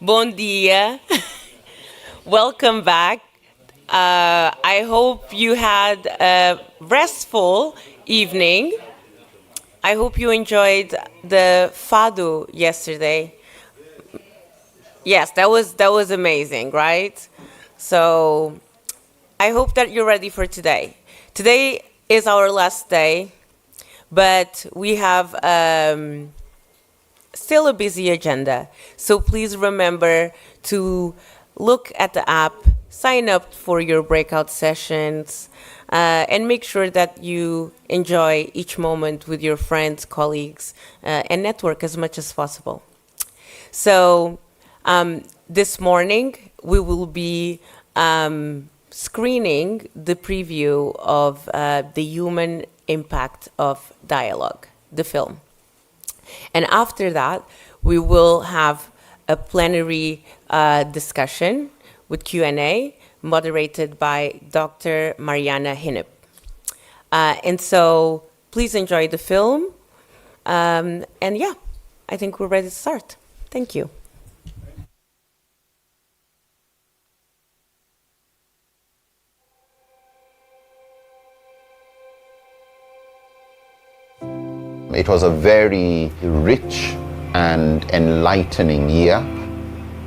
Bom dia. Welcome back. I hope you had a restful evening. I hope you enjoyed the fado yesterday. Yes, that was amazing, right? So I hope that you're ready for today. Today is our last day, but we have still a busy agenda. So please remember to look at the app, sign up for your breakout sessions, and make sure that you enjoy each moment with your friends, colleagues, and network as much as possible. So this morning, we will be screening the preview of the human impact of dialogue, the film. And after that, we will have a plenary discussion with Q&A moderated by Dr. Mariana Hinnep. And so please enjoy the film. And yeah, I think we're ready to start. Thank you. It was a very rich and enlightening year.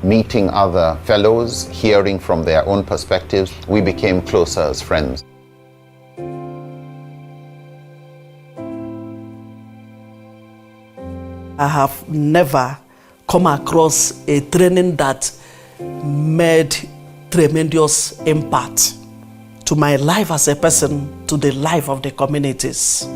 Meeting other fellows, hearing from their own perspectives, we became closer as friends. I have never come across a training that made tremendous impact to my life as a person, to the life of the communities.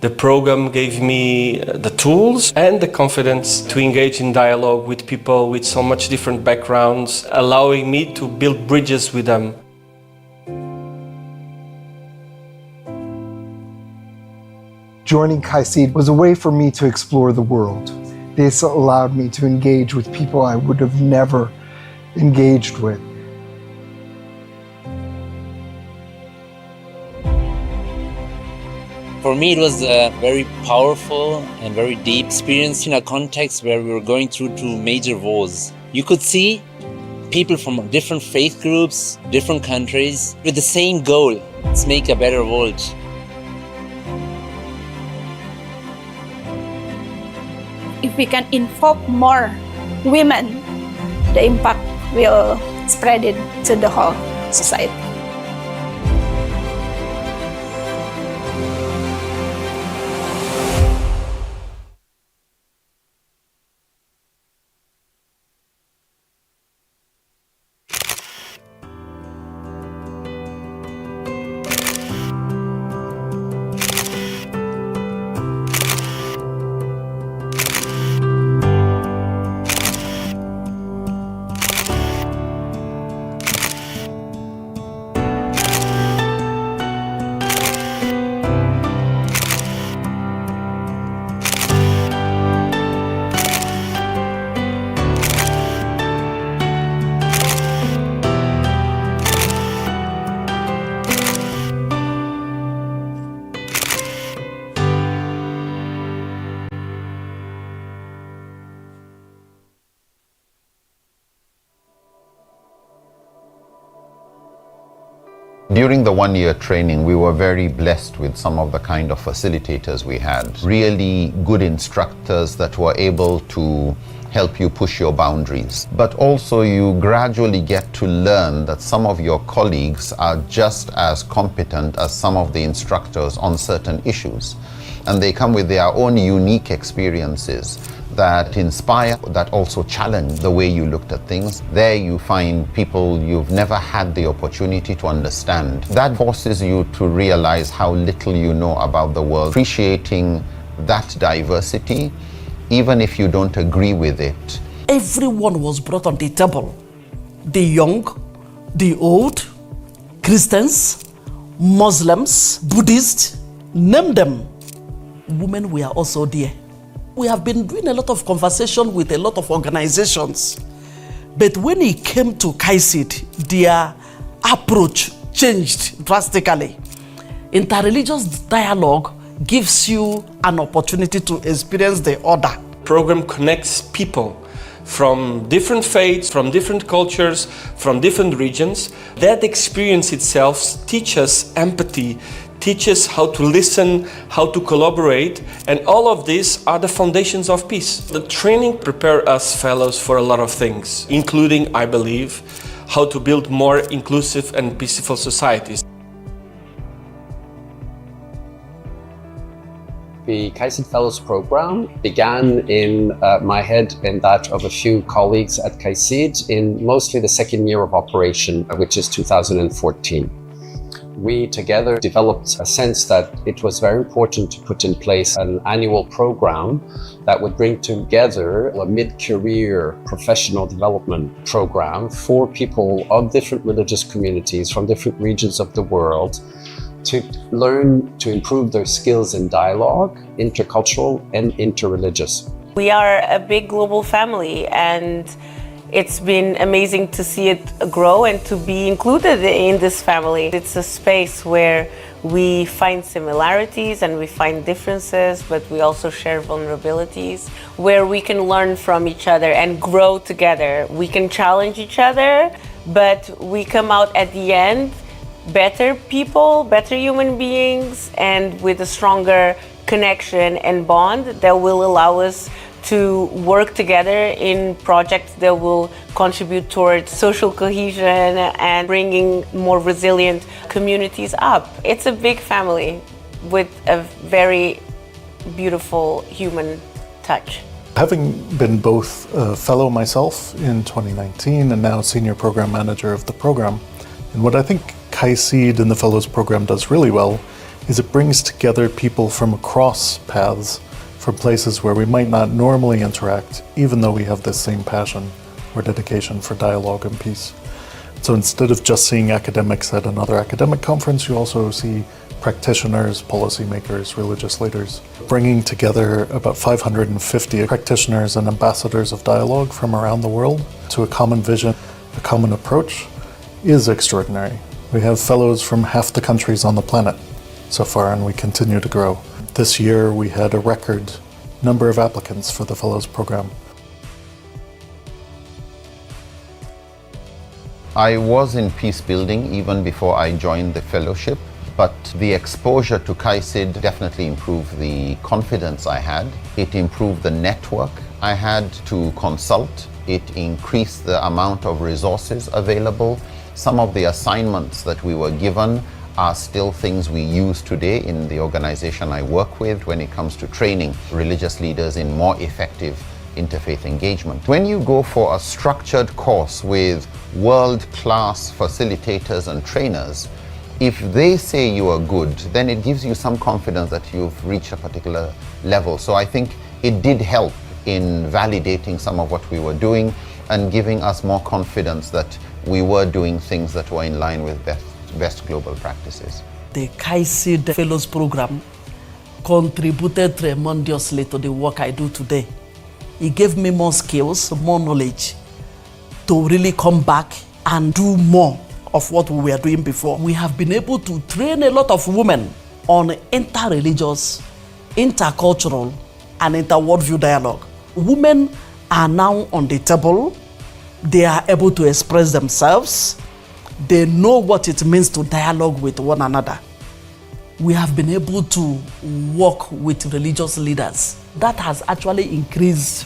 The program gave me the tools and the confidence to engage in dialogue with people with so much different backgrounds, allowing me to build bridges with them. Joining KAICIID was a way for me to explore the world. This allowed me to engage with people I would have never engaged with. For me, it was a very powerful and very deep experience in a context where we were going through two major wars. You could see people from different faith groups, different countries, with the same goal: to make a better world. If we can involve more women, the impact will spread it to the whole society. During the one-year training, we were very blessed with some of the kind of facilitators we had. Really good instructors that were able to help you push your boundaries. But also you gradually get to learn that some of your colleagues are just as competent as some of the instructors on certain issues. And they come with their own unique experiences that inspire, that also challenge the way you looked at things. There you find people you've never had the opportunity to understand. That forces you to realize how little you know about the world, appreciating that diversity, even if you don't agree with it. Everyone was brought on the table. The young, the old, Christians, Muslims, Buddhists, name them. Women were also there. We have been doing a lot of conversation with a lot of organizations. But when it came to KAICIID, their approach changed drastically. Interreligious dialogue gives you an opportunity to experience the other. Program connects people from different faiths, from different cultures, from different regions. That experience itself teaches empathy, teaches how to listen, how to collaborate, and all of these are the foundations of peace. The training prepares us fellows for a lot of things, including, I believe, how to build more inclusive and peaceful societies. The KAICIID Fellows Program began in my head and that of a few colleagues at KAICIID in mostly the second year of operation, which is 2014. We together developed a sense that it was very important to put in place an annual program that would bring together a mid-career professional development program for people of different religious communities from different regions of the world to learn to improve their skills in dialogue, intercultural and interreligious. We are a big global family, and it's been amazing to see it grow and to be included in this family. It's a space where we find similarities and we find differences, but we also share vulnerabilities, where we can learn from each other and grow together. We can challenge each other, but we come out at the end better people, better human beings, and with a stronger connection and bond that will allow us to work together in projects that will contribute towards social cohesion and bringing more resilient communities up. It's a big family with a very beautiful human touch. Having been both a fellow myself in 2019 and now senior program manager of the program, and what I think KAICIID in the Fellows Program does really well is it brings together people from across paths, from places where we might not normally interact, even though we have this same passion or dedication for dialogue and peace. So instead of just seeing academics at another academic conference, you also see practitioners, policymakers, religious leaders, bringing together about 550 practitioners and ambassadors of dialogue from around the world to a common vision, a common approach is extraordinary. We have fellows from half the countries on the planet so far, and we continue to grow. This year, we had a record number of applicants for the Fellows Program. I was in peace building even before I joined the fellowship, but the exposure to KAICIID definitely improved the confidence I had. It improved the network I had to consult. It increased the amount of resources available. Some of the assignments that we were given are still things we use today in the organization I work with when it comes to training religious leaders in more effective interfaith engagement. When you go for a structured course with world-class facilitators and trainers, if they say you are good, then it gives you some confidence that you've reached a particular level. So I think it did help in validating some of what we were doing and giving us more confidence that we were doing things that were in line with best global practices. The KAICIID Fellows Program contributed tremendously to the work I do today. It gave me more skills, more knowledge to really come back and do more of what we were doing before. We have been able to train a lot of women on interreligious, intercultural, and interworldview dialogue. Women are now on the table. They are able to express themselves. They know what it means to dialogue with one another. We have been able to work with religious leaders. That has actually increased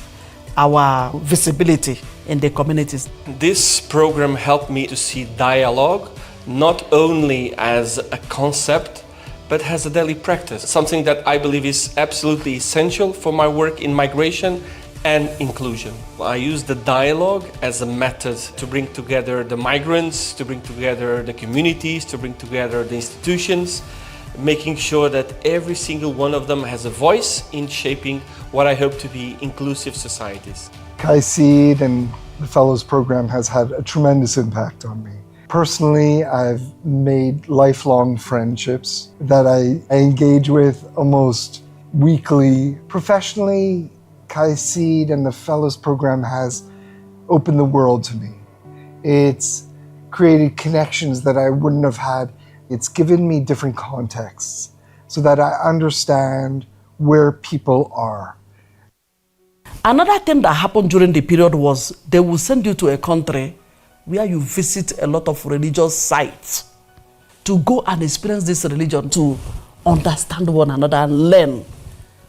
our visibility in the communities. This program helped me to see dialogue not only as a concept, but as a daily practice, something that I believe is absolutely essential for my work in migration and inclusion. I use the dialogue as a method to bring together the migrants, to bring together the communities, to bring together the institutions, making sure that every single one of them has a voice in shaping what I hope to be inclusive societies. KAICIID and the Fellows Program has had a tremendous impact on me. Personally, I've made lifelong friendships that I engage with almost weekly. Professionally, KAICIID and the Fellows Program has opened the world to me. It's created connections that I wouldn't have had. It's given me different contexts so that I understand where people are. Another thing that happened during the period was they will send you to a country where you visit a lot of religious sites to go and experience this religion, to understand one another and learn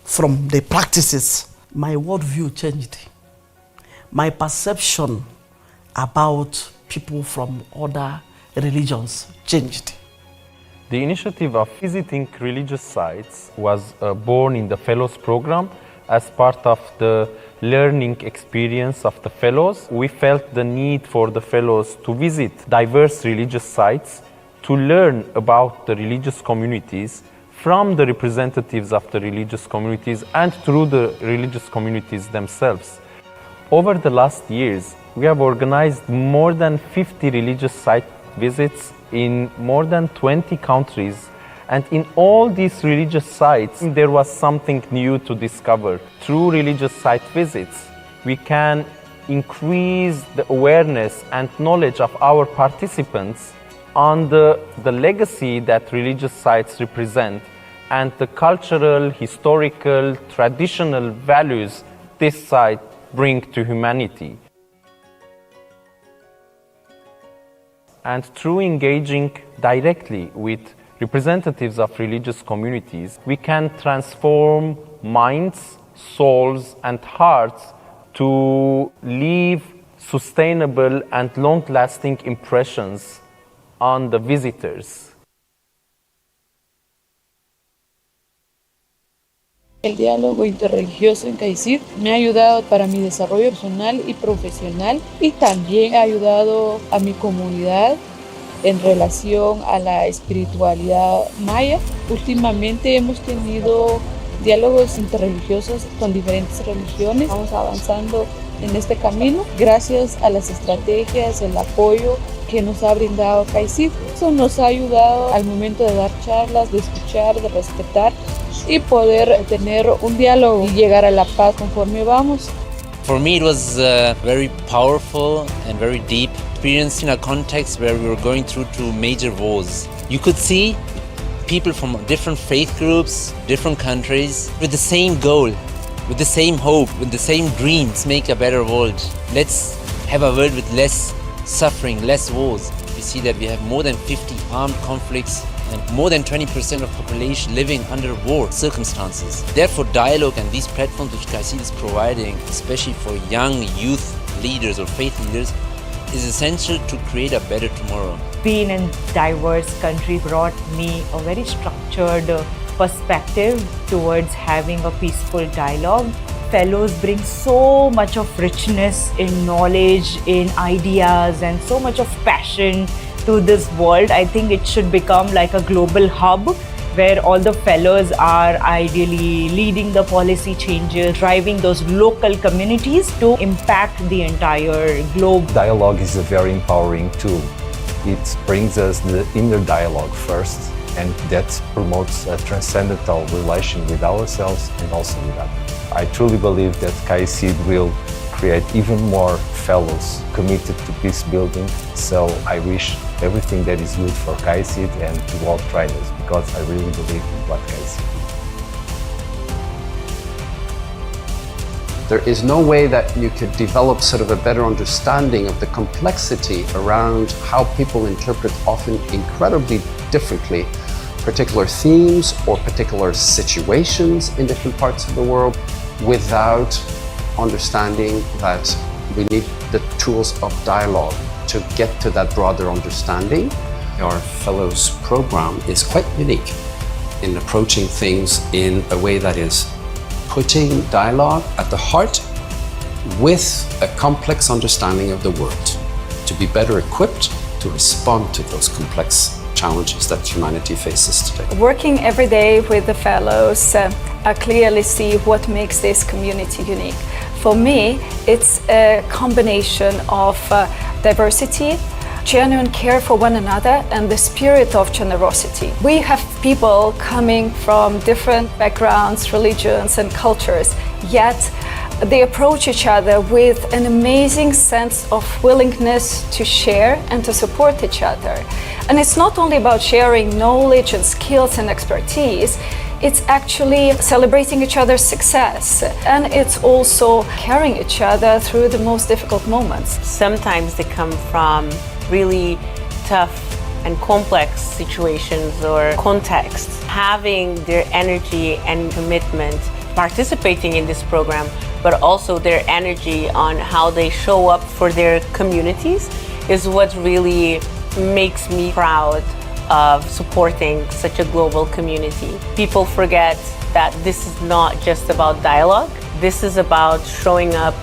from the practices. My worldview changed. My perception about people from other religions changed. The initiative of visiting religious sites was born in the Fellows Program as part of the learning experience of the Fellows. We felt the need for the Fellows to visit diverse religious sites to learn about the religious communities from the representatives of the religious communities and through the religious communities themselves. Over the last years, we have organized more than 50 religious site visits in more than 20 countries. And in all these religious sites, there was something new to discover. Through religious site visits, we can increase the awareness and knowledge of our participants on the legacy that religious sites represent and the cultural, historical, traditional values this site bring to humanity. And through engaging directly with representatives of religious communities, we can transform minds, souls, and hearts to leave sustainable and long-lasting impressions on the visitors. El diálogo interreligioso en KAICIID me ha ayudado para mi desarrollo personal y profesional, y también ha ayudado a mi comunidad en relación a la espiritualidad maya. Últimamente hemos tenido diálogos interreligiosos con diferentes religiones. Vamos avanzando en este camino gracias a las estrategias, el apoyo que nos ha brindado KAICIID. Eso nos ha ayudado al momento de dar charlas, de escuchar, de respetar y poder tener un diálogo y llegar a la paz conforme vamos. For me, it was very powerful and very deep experience in a context where we were going through two major wars. You could see people from different faith groups, different countries, with the same goal, with the same hope, with the same dreams, make a better world. Let's have a world with less suffering, less wars. We see that we have more than 50 armed conflicts and more than 20% of population living under war circumstances. Therefore, dialogue and these platforms which KAICIID is providing, especially for young youth leaders or faith leaders, is essential to create a better tomorrow. Being in diverse countries brought me a very structured perspective towards having a peaceful dialogue. Fellows bring so much of richness in knowledge, in ideas, and so much of passion to this world. I think it should become like a global hub where all the fellows are ideally leading the policy changes, driving those local communities to impact the entire globe. Dialogue is a very empowering tool. It brings us the inner dialogue first, and that promotes a transcendental relation with ourselves and also with others. I truly believe that KAICIID will create even more fellows committed to peace building. So I wish everything that is good for KAICIID and to all trainers, because I really believe in what KAICIID is. There is no way that you could develop sort of a better understanding of the complexity around how people interpret often incredibly differently particular themes or particular situations in different parts of the world without understanding that we need the tools of dialogue to get to that broader understanding. Our Fellows program is quite unique in approaching things in a way that is putting dialogue at the heart with a complex understanding of the world to be better equipped to respond to those complex challenges that humanity faces today. Working every day with the fellows, I clearly see what makes this community unique. For me, it's a combination of diversity, genuine care for one another, and the spirit of generosity. We have people coming from different backgrounds, religions, and cultures, yet They approach each other with an amazing sense of willingness to share and to support each other. And it's not only about sharing knowledge and skills and expertise, it's actually celebrating each other's success. And it's also carrying each other through the most difficult moments. Sometimes they come from really tough and complex situations or contexts. Having their energy and commitment participating in this program, but also their energy on how they show up for their communities is what really makes me proud of supporting such a global community. People forget that this is not just about dialogue. This is about showing up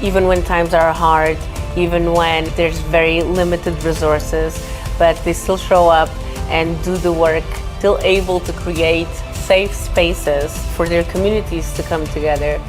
even when times are hard, even when there's very limited resources, but they still show up and do the work, still able to create safe spaces for their communities to come together.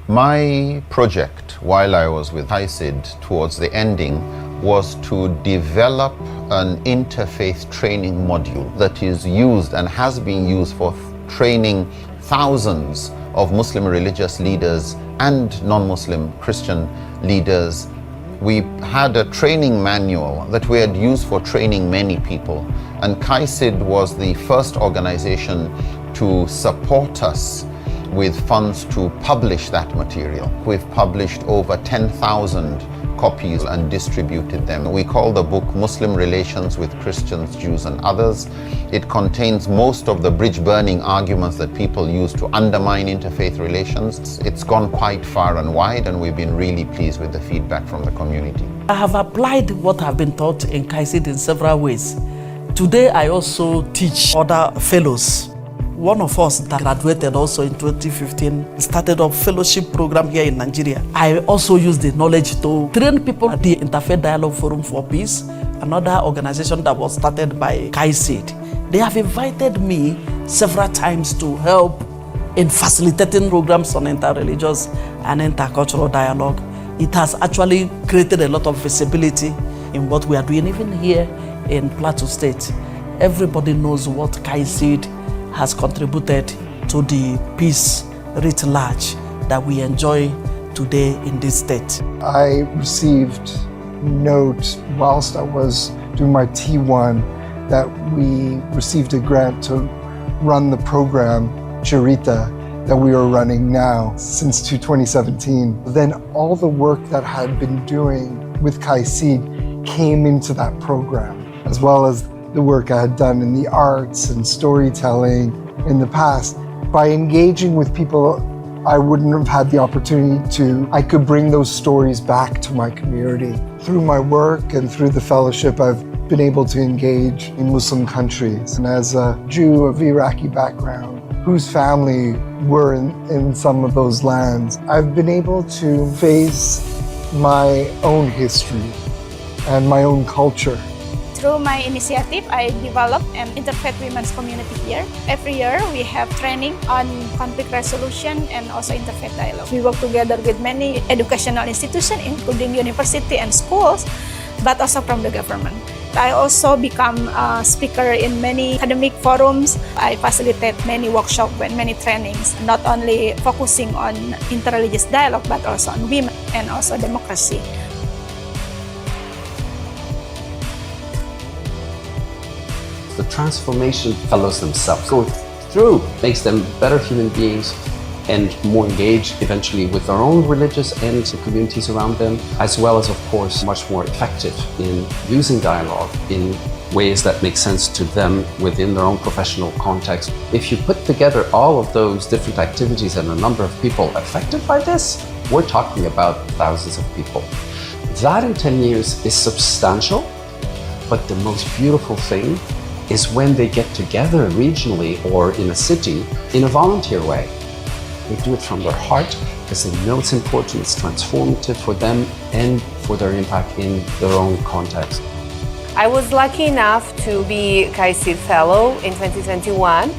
My project while I was with KAICIID towards the ending was to develop an interfaith training module that is used and has been used for training thousands of Muslim religious leaders and non-Muslim Christian leaders. We had a training manual that we had used for training many people, and KAICIID was the first organization to support us with funds to publish that material. We've published over 10,000 copies and distributed them. We call the book Muslim Relations with Christians, Jews and Others. It contains most of the bridge-burning arguments that people use to undermine interfaith relations. It's gone quite far and wide, and we've been really pleased with the feedback from the community. I have applied what I've been taught in KAICIID in several ways. Today I also teach other fellows. One of us that graduated also in 2015 started a fellowship program here in Nigeria. I also use the knowledge to train people at the Interfaith Dialogue Forum for Peace, another organization that was started by KAICIID. They have invited me several times to help in facilitating programs on interreligious and intercultural dialogue. It has actually created a lot of visibility in what we are doing, even here in Plateau State. Everybody knows what KAICIID has contributed to the peace writ large that we enjoy today in this state. I received note whilst I was doing my T1 that we received a grant to run the program Charita that we are running now since 2017. Then all the work that I had been doing with KAICIID came into that program, as well as the work I had done in the arts and storytelling in the past. By engaging with people I wouldn't have had the opportunity to, I could bring those stories back to my community. Through my work and through the fellowship, I've been able to engage in Muslim countries. And as a Jew of Iraqi background, whose family were in some of those lands, I've been able to face my own history and my own culture. Through my initiative, I developed an interfaith women's community here. Every year, we have training on conflict resolution and also interfaith dialogue. We work together with many educational institutions, including university and schools, but also from the government. I also become a speaker in many academic forums. I facilitate many workshops and many trainings, not only focusing on interreligious dialogue, but also on women and also democracy. The transformation fellows themselves go through, makes them better human beings and more engaged eventually with their own religious and the communities around them, as well as, of course, much more effective in using dialogue in ways that make sense to them within their own professional context. If you put together all of those different activities and a number of people affected by this, we're talking about thousands of people. That in 10 years is substantial, but the most beautiful thing is when they get together regionally or in a city in a volunteer way. They do it from their heart because they know it's important, it's transformative for them and for their impact in their own context. I was lucky enough to be KAICIID Fellow in 2021,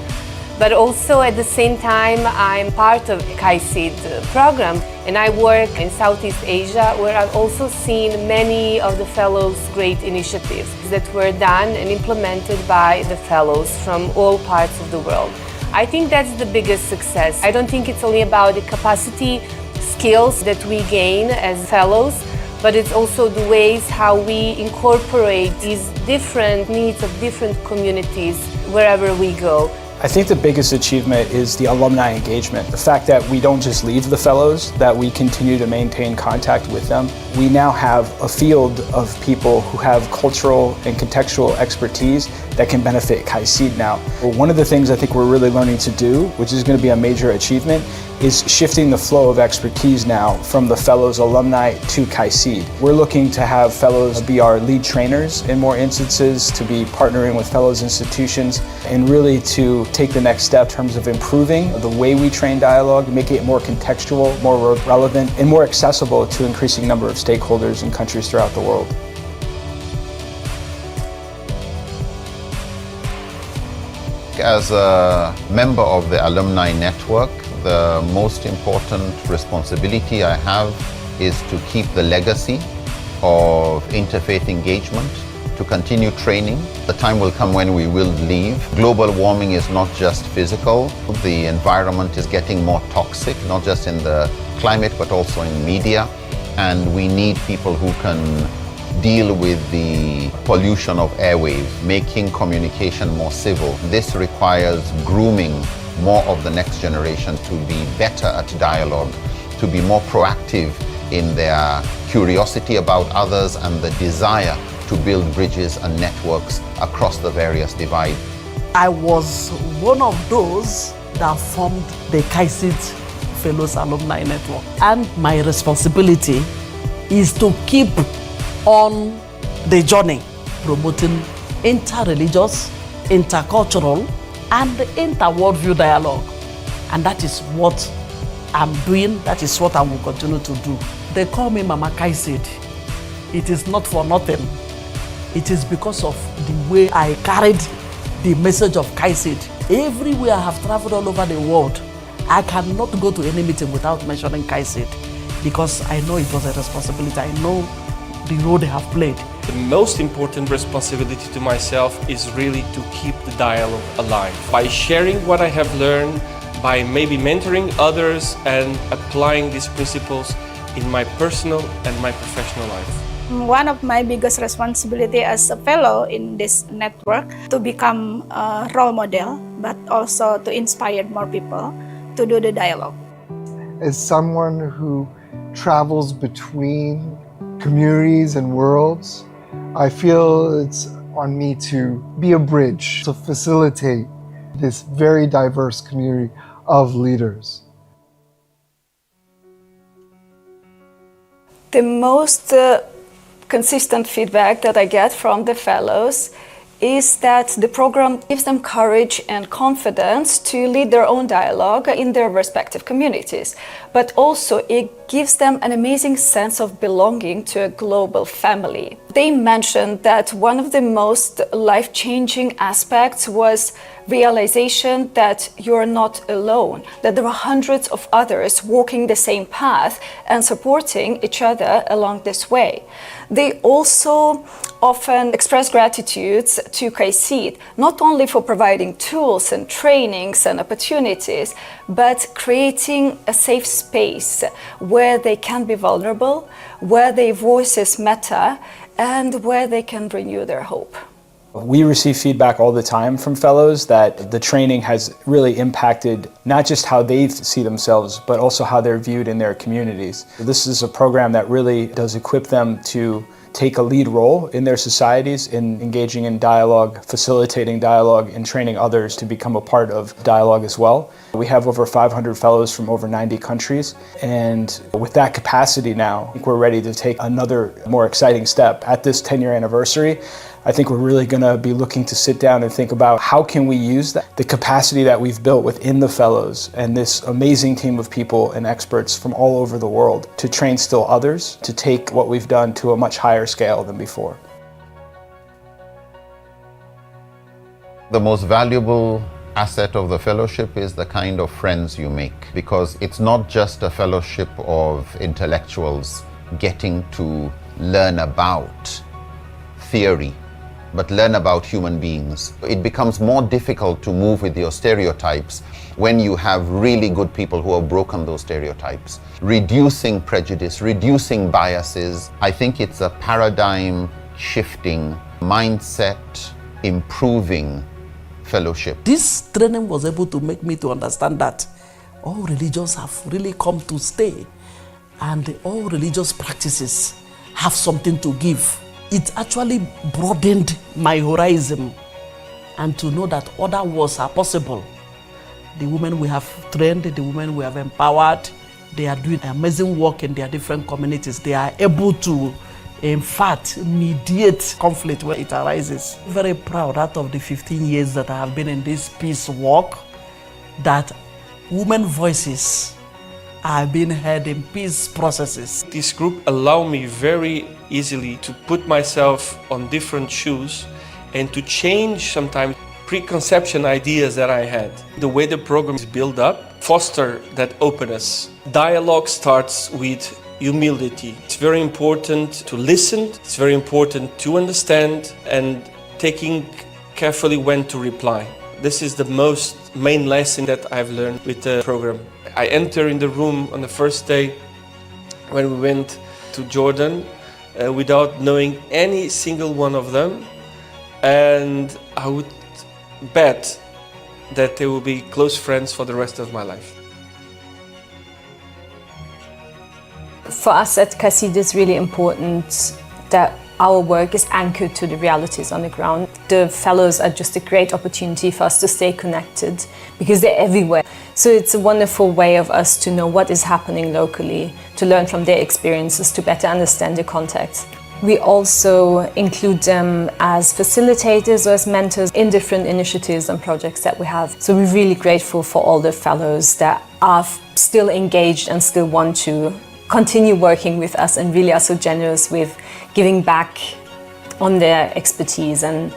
but also at the same time I'm part of KAICIID program and I work in Southeast Asia where I've also seen many of the Fellows' great initiatives that were done and implemented by the Fellows from all parts of the world. I think that's the biggest success. I don't think it's only about the capacity, skills that we gain as Fellows, but it's also the ways how we incorporate these different needs of different communities wherever we go. I think the biggest achievement is the alumni engagement. The fact that we don't just leave the fellows, that we continue to maintain contact with them. We now have a field of people who have cultural and contextual expertise that can benefit KAICIID now. One of the things I think we're really learning to do, which is going to be a major achievement, is shifting the flow of expertise now from the fellows alumni to KAICIID. We're looking to have fellows be our lead trainers in more instances, to be partnering with fellows institutions, and really to take the next step in terms of improving the way we train dialogue, making it more contextual, more relevant, and more accessible to an increasing number of stakeholders in countries throughout the world. As a member of the alumni network, the most important responsibility I have is to keep the legacy of interfaith engagement, to continue training. The time will come when we will leave. Global warming is not just physical. The environment is getting more toxic, not just in the climate, but also in media. And we need people who can deal with the pollution of airwaves, making communication more civil. This requires grooming more of the next generation to be better at dialogue, to be more proactive in their curiosity about others and the desire to build bridges and networks across the various divides. I was one of those that formed the KAICIID Fellows Alumni Network. And my responsibility is to keep on the journey, promoting inter-religious, intercultural, and inter-worldview dialogue. And that is what I'm doing, that is what I will continue to do. They call me Mama KAICIID. It is not for nothing. It is because of the way I carried the message of KAICIID. Everywhere I have traveled all over the world, I cannot go to any meeting without mentioning KAICIID because I know it was a responsibility. I know the role they have played. The most important responsibility to myself is really to keep the dialogue alive. By sharing what I have learned, by maybe mentoring others and applying these principles in my personal and my professional life. One of my biggest responsibility as a fellow in this network to become a role model, but also to inspire more people to do the dialogue. As someone who travels between communities and worlds, I feel it's on me to be a bridge, to facilitate this very diverse community of leaders. The most consistent feedback that I get from the fellows is that the program gives them courage and confidence to lead their own dialogue in their respective communities. But also it gives them an amazing sense of belonging to a global family. They mentioned that one of the most life-changing aspects was realization that you're not alone, that there are hundreds of others walking the same path and supporting each other along this way. They also often express gratitude to KAICIID, not only for providing tools and trainings and opportunities, but creating a safe space where they can be vulnerable, where their voices matter, and where they can renew their hope. We receive feedback all the time from fellows that the training has really impacted not just how they see themselves, but also how they're viewed in their communities. This is a program that really does equip them to take a lead role in their societies in engaging in dialogue, facilitating dialogue, and training others to become a part of dialogue as well. We have over 500 fellows from over 90 countries, and with that capacity now, I think we're ready to take another more exciting step. At this 10-year anniversary, I think we're really going to be looking to sit down and think about how can we use the capacity that we've built within the fellows and this amazing team of people and experts from all over the world to train still others to take what we've done to a much higher scale than before. The most valuable asset of the fellowship is the kind of friends you make, because it's not just a fellowship of intellectuals getting to learn about theory, but learn about human beings. It becomes more difficult to move with your stereotypes when you have really good people who have broken those stereotypes. Reducing prejudice, reducing biases. I think it's a paradigm shifting, mindset improving fellowship. This training was able to make me to understand that all religions have really come to stay, and all religious practices have something to give. It actually broadened my horizon, and to know that other worlds are possible. The women we have trained, the women we have empowered, they are doing amazing work in their different communities. They are able to, in fact, mediate conflict where it arises. Very proud out of the 15 years that I have been in this peace work, that women voices are being heard in peace processes. This group allowed me very easily to put myself on different shoes and to change sometimes preconception ideas that I had. The way the program is built up, foster that openness. Dialogue starts with humility. It's very important to listen, it's very important to understand, and taking carefully when to reply. This is the main lesson that I've learned with the program. I enter in the room on the first day when we went to Jordan without knowing any single one of them, and I would bet that they will be close friends for the rest of my life. For us at KAICIID, it's really important that our work is anchored to the realities on the ground. The fellows are just a great opportunity for us to stay connected because they're everywhere. So it's a wonderful way of us to know what is happening locally, to learn from their experiences, to better understand the context. We also include them as facilitators or as mentors in different initiatives and projects that we have. So we're really grateful for all the fellows that are still engaged and still want to continue working with us and really are so generous with giving back on their expertise and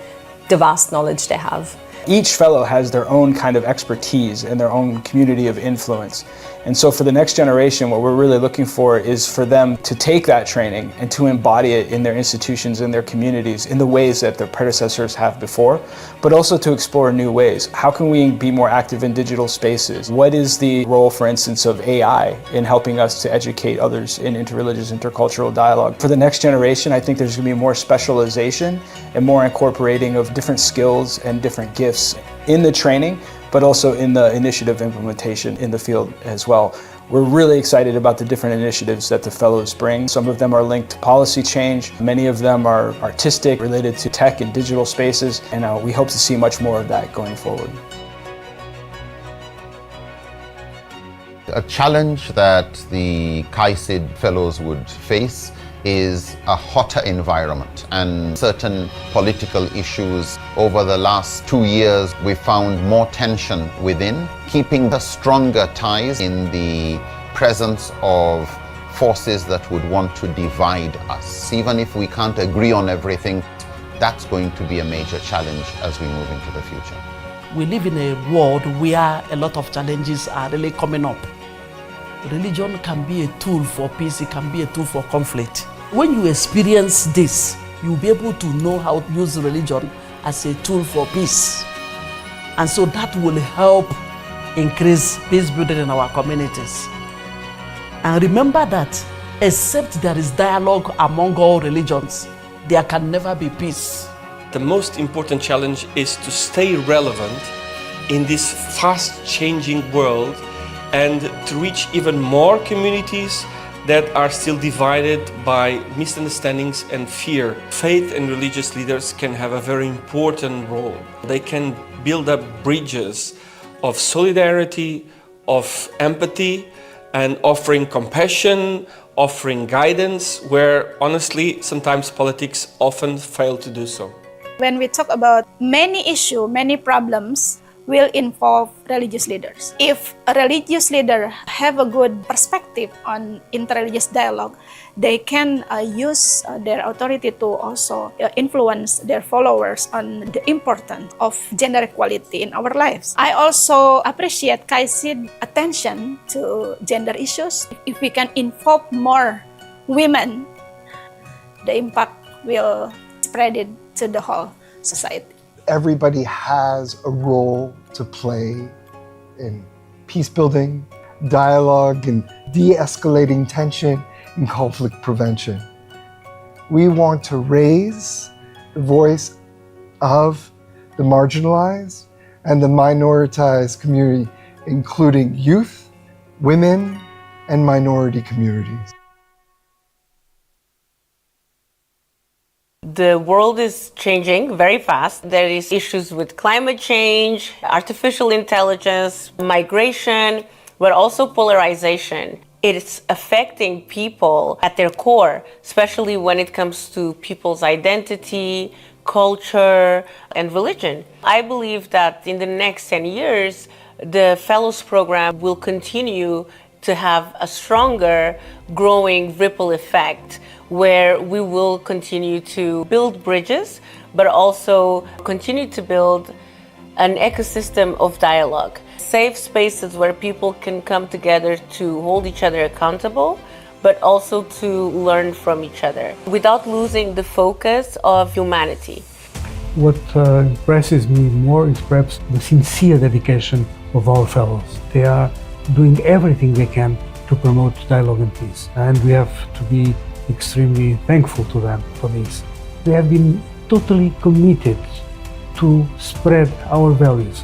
the vast knowledge they have. Each fellow has their own kind of expertise and their own community of influence. And so for the next generation, what we're really looking for is for them to take that training and to embody it in their institutions, in their communities, in the ways that their predecessors have before, but also to explore new ways. How can we be more active in digital spaces? What is the role, for instance, of AI in helping us to educate others in interreligious, intercultural dialogue? For the next generation, I think there's going to be more specialization and more incorporating of different skills and different gifts in the training, but also in the initiative implementation in the field as well. We're really excited about the different initiatives that the fellows bring. Some of them are linked to policy change. Many of them are artistic, related to tech and digital spaces, and we hope to see much more of that going forward. A challenge that the KAICIID fellows would face is a hotter environment and certain political issues. Over the last 2 years, we found more tension within, keeping the stronger ties in the presence of forces that would want to divide us. Even if we can't agree on everything, that's going to be a major challenge as we move into the future. We live in a world where a lot of challenges are really coming up. Religion can be a tool for peace, it can be a tool for conflict. When you experience this, you'll be able to know how to use religion as a tool for peace. And so that will help increase peace building in our communities. And remember that except there is dialogue among all religions, there can never be peace. The most important challenge is to stay relevant in this fast-changing world and to reach even more communities that are still divided by misunderstandings and fear. Faith and religious leaders can have a very important role. They can build up bridges of solidarity, of empathy, and offering compassion, offering guidance, where honestly, sometimes politics often fail to do so. When we talk about many issues, many problems will involve religious leaders. If a religious leader have a good perspective on interreligious dialogue, they can use their authority to also influence their followers on the importance of gender equality in our lives. I also appreciate KAICIID attention to gender issues. If we can involve more women, the impact will spread it to the whole society. Everybody has a role to play in peace building, dialogue, and de-escalating tension and conflict prevention. We want to raise the voice of the marginalized and the minoritized community, including youth, women, and minority communities. The world is changing very fast. There is issues with climate change, artificial intelligence, migration, but also polarization. It's affecting people at their core, especially when it comes to people's identity, culture, and religion. I believe that in the next 10 years, the Fellows Program will continue to have a stronger, growing ripple effect where we will continue to build bridges, but also continue to build an ecosystem of dialogue. Safe spaces where people can come together to hold each other accountable, but also to learn from each other without losing the focus of humanity. What impresses me more is perhaps the sincere dedication of our fellows. They are doing everything they can to promote dialogue and peace, and we have to be extremely thankful to them for this. They have been totally committed to spread our values,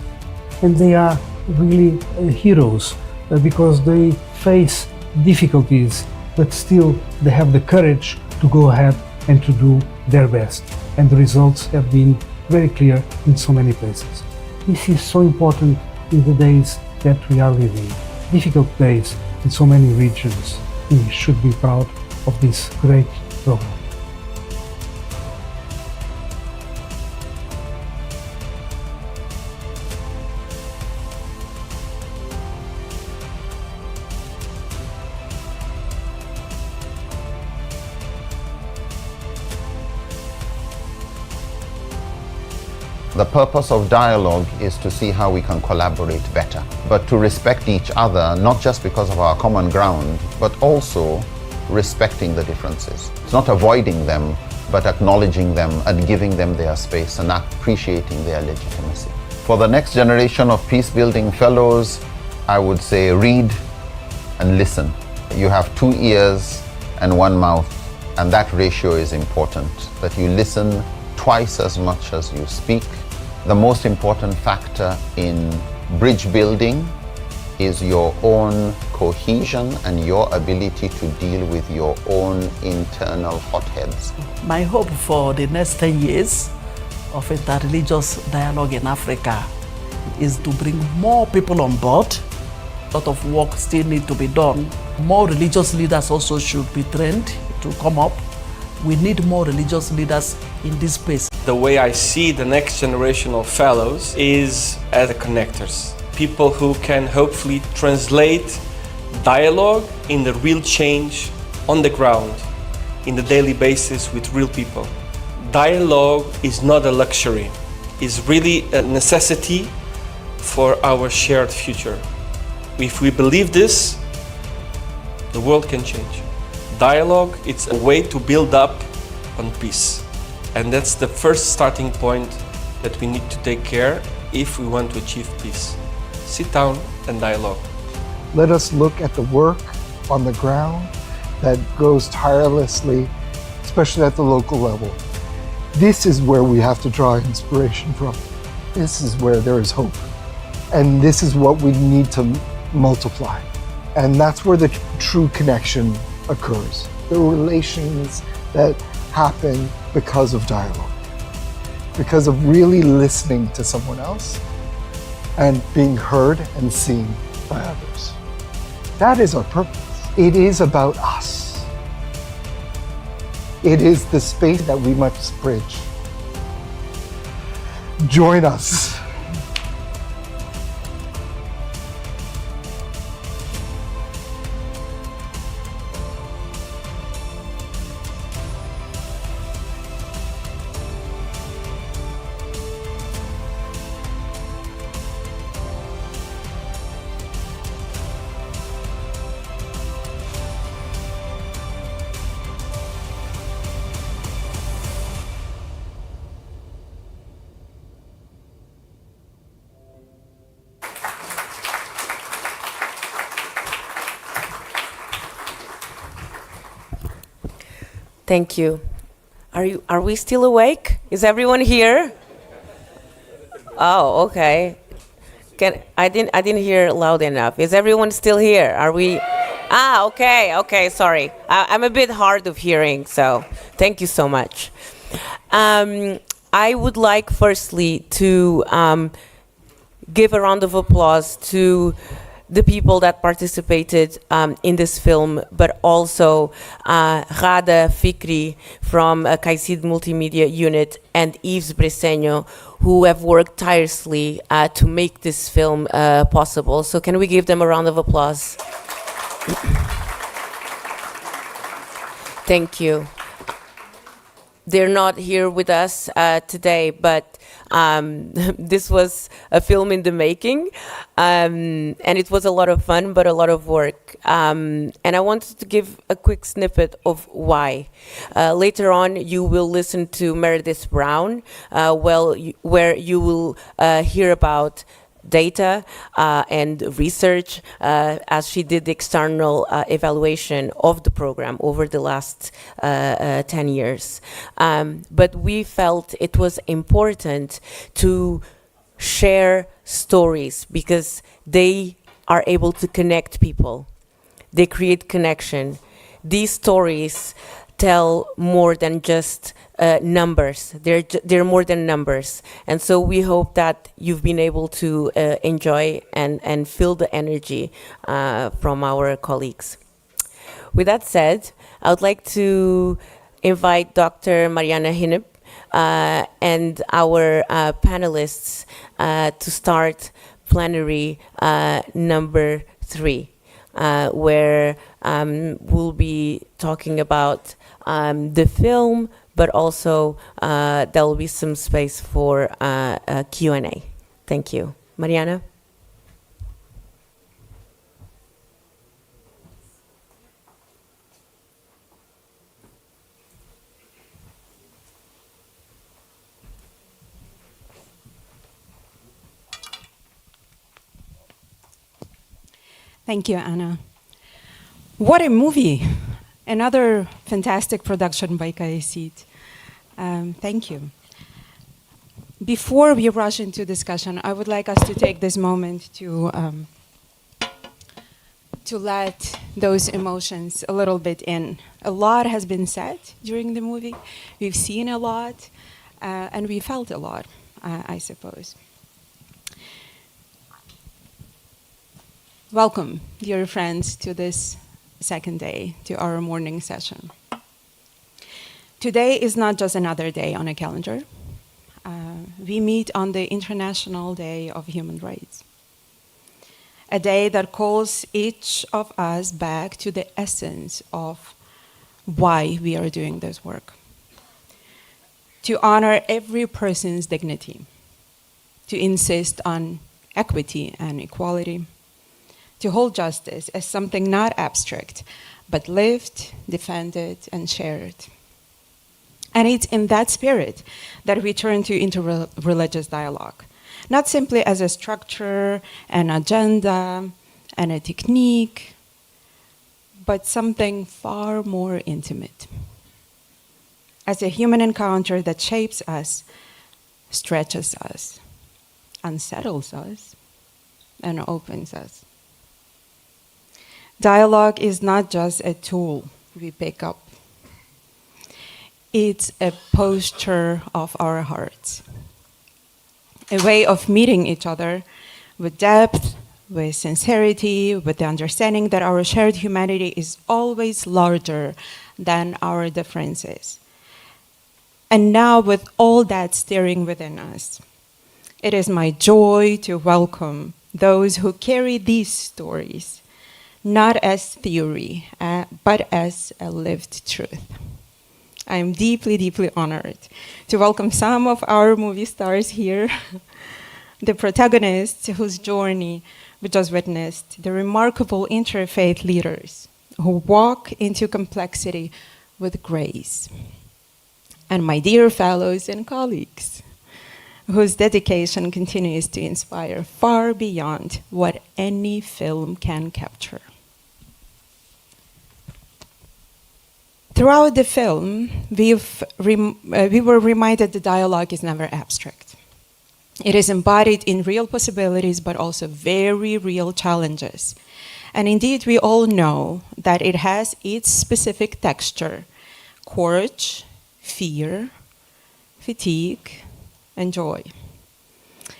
and they are really heroes because they face difficulties, but still they have the courage to go ahead and to do their best, and the results have been very clear in so many places. This is so important in the days that we are living, difficult days in so many regions. We should be proud of this great program. The purpose of dialogue is to see how we can collaborate better, but to respect each other, not just because of our common ground, but also respecting the differences. It's not avoiding them, but acknowledging them and giving them their space and appreciating their legitimacy. For the next generation of peace-building fellows, I would say read and listen. You have 2 ears and 1 mouth, and that ratio is important, that you listen twice as much as you speak. The most important factor in bridge building is your own cohesion and your ability to deal with your own internal hotheads. My hope for the next 10 years of interreligious dialogue in Africa is to bring more people on board. A lot of work still needs to be done. More religious leaders also should be trained to come up. We need more religious leaders in this space. The way I see the next generation of fellows is as connectors. People who can hopefully translate dialogue in the real change on the ground, in the daily basis with real people. Dialogue is not a luxury, it's really a necessity for our shared future. If we believe this, the world can change. Dialogue, it's a way to build up on peace. And that's the first starting point that we need to take care if we want to achieve peace. Sit down and dialogue. Let us look at the work on the ground that goes tirelessly, especially at the local level. This is where we have to draw inspiration from. This is where there is hope. And this is what we need to multiply. And that's where the true connection occurs. The relations that happen because of dialogue, because of really listening to someone else and being heard and seen by others. That is our purpose. It is about us. It is the space that we must bridge. Join us. Thank you. Are we still awake? Is everyone here? Oh, okay. I didn't hear loud enough. Is everyone still here? Are we? Okay, sorry. I'm a bit hard of hearing, so thank you so much. I would like firstly to give a round of applause to the people that participated in this film, but also Rada Fikri from KAICIID Multimedia Unit and Yves Bresenho, who have worked tirelessly to make this film possible. So can we give them a round of applause? Thank you. They're not here with us today, but this was a film in the making, and it was a lot of fun, but a lot of work. And I wanted to give a quick snippet of why. Later on, you will listen to Meredith Brown, where you will hear about data and research as she did the external evaluation of the program over the last 10 years. But we felt it was important to share stories because they are able to connect people. They create connection. These stories tell more than just numbers. They're more than numbers. And so we hope that you've been able to enjoy and feel the energy from our colleagues. With that said, I would like to invite Dr. Mariana Hinnep and our panelists to start plenary number 3, where we'll be talking about the film, but also there will be some space for a Q&A. Thank you. Mariana? Thank you, Anna. What a movie. Another fantastic production by KAICIID. Thank you. Before we rush into discussion, I would like us to take this moment to let those emotions a little bit in. A lot has been said during the movie. We've seen a lot, and we felt a lot, I suppose. Welcome, dear friends, to this second day, to our morning session. Today is not just another day on a calendar. We meet on the International Day of Human Rights, a day that calls each of us back to the essence of why we are doing this work. To honor every person's dignity, to insist on equity and equality, to hold justice as something not abstract, but lived, defended, and shared. And it's in that spirit that we turn to interreligious dialogue, not simply as a structure, an agenda, and a technique, but something far more intimate. as a human encounter that shapes us, stretches us, unsettles us, and opens us. Dialogue is not just a tool we pick up. It's a posture of our hearts, a way of meeting each other with depth, with sincerity, with the understanding that our shared humanity is always larger than our differences. And now, with all that stirring within us, it is my joy to welcome those who carry these stories, not as theory, but as a lived truth. I am deeply, deeply honored to welcome some of our movie stars here, the protagonists whose journey we just witnessed, the remarkable interfaith leaders who walk into complexity with grace, and my dear fellows and colleagues, whose dedication continues to inspire far beyond what any film can capture. Throughout the film, we were reminded the dialogue is never abstract. It is embodied in real possibilities, but also very real challenges. And indeed, we all know that it has its specific texture: courage, fear, fatigue, and joy.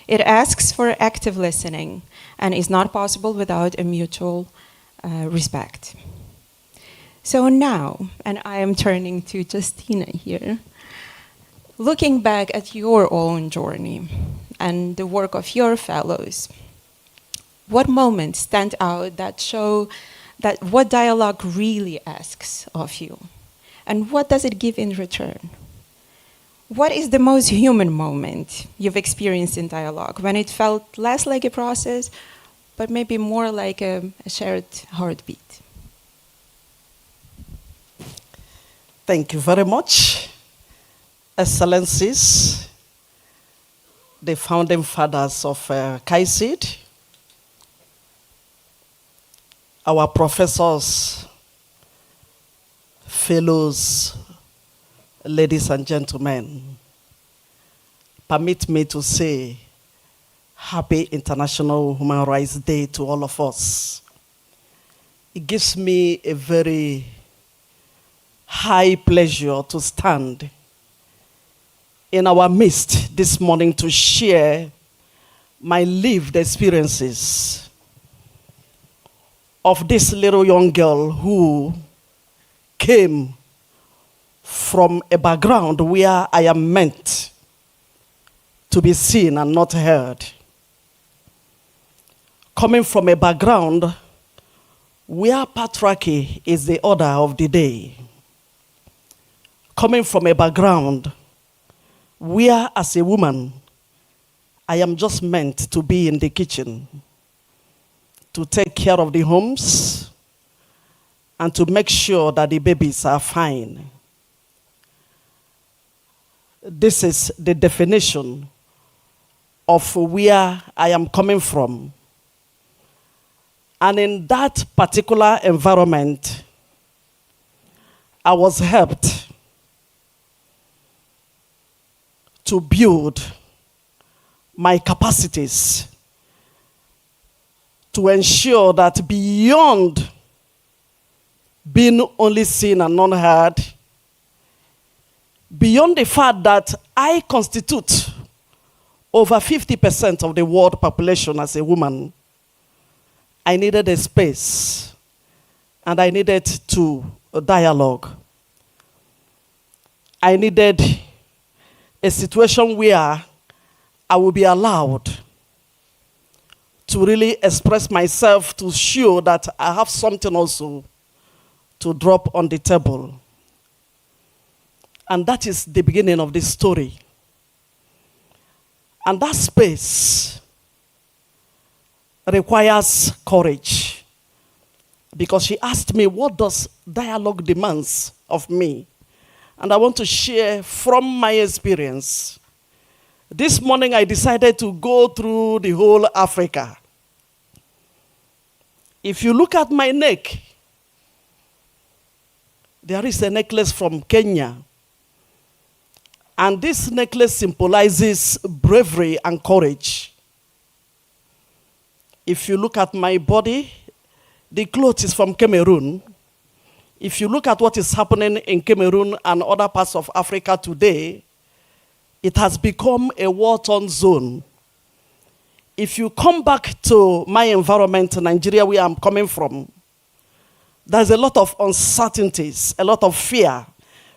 It asks for active listening and is not possible without a mutual respect. So now, and I am turning to Justina here, looking back at your own journey and the work of your fellows, what moments stand out that show that what dialogue really asks of you? And what does it give in return? What is the most human moment you've experienced in dialogue, when it felt less like a process, but maybe more like a shared heartbeat? Thank you very much, Excellencies, the founding fathers of KAICIID, our professors, fellows, ladies and gentlemen. Permit me to say Happy International Human Rights Day to all of us. It gives me a very high pleasure to stand in our midst this morning to share my lived experiences of this little young girl who came from a background where I am meant to be seen and not heard. Coming from a background where patriarchy is the order of the day. Coming from a background where, as a woman, I am just meant to be in the kitchen, to take care of the homes, and to make sure that the babies are fine. This is the definition of where I am coming from. And in that particular environment, I was helped to build my capacities to ensure that beyond being only seen and not heard, beyond the fact that I constitute over 50% of the world population as a woman, I needed a space and I needed to dialogue. I needed a situation where I will be allowed to really express myself, to show that I have something also to drop on the table. And that is the beginning of this story. And that space requires courage, because she asked me, what does dialogue demands of me? And I want to share from my experience. This morning I decided to go through the whole Africa. If you look at my neck, there is a necklace from Kenya. And this necklace symbolizes bravery and courage. If you look at my body, the cloth is from Cameroon. If you look at what is happening in Cameroon and other parts of Africa today, it has become a war-torn zone. If you come back to my environment, Nigeria, where I'm coming from, there's a lot of uncertainties, a lot of fear.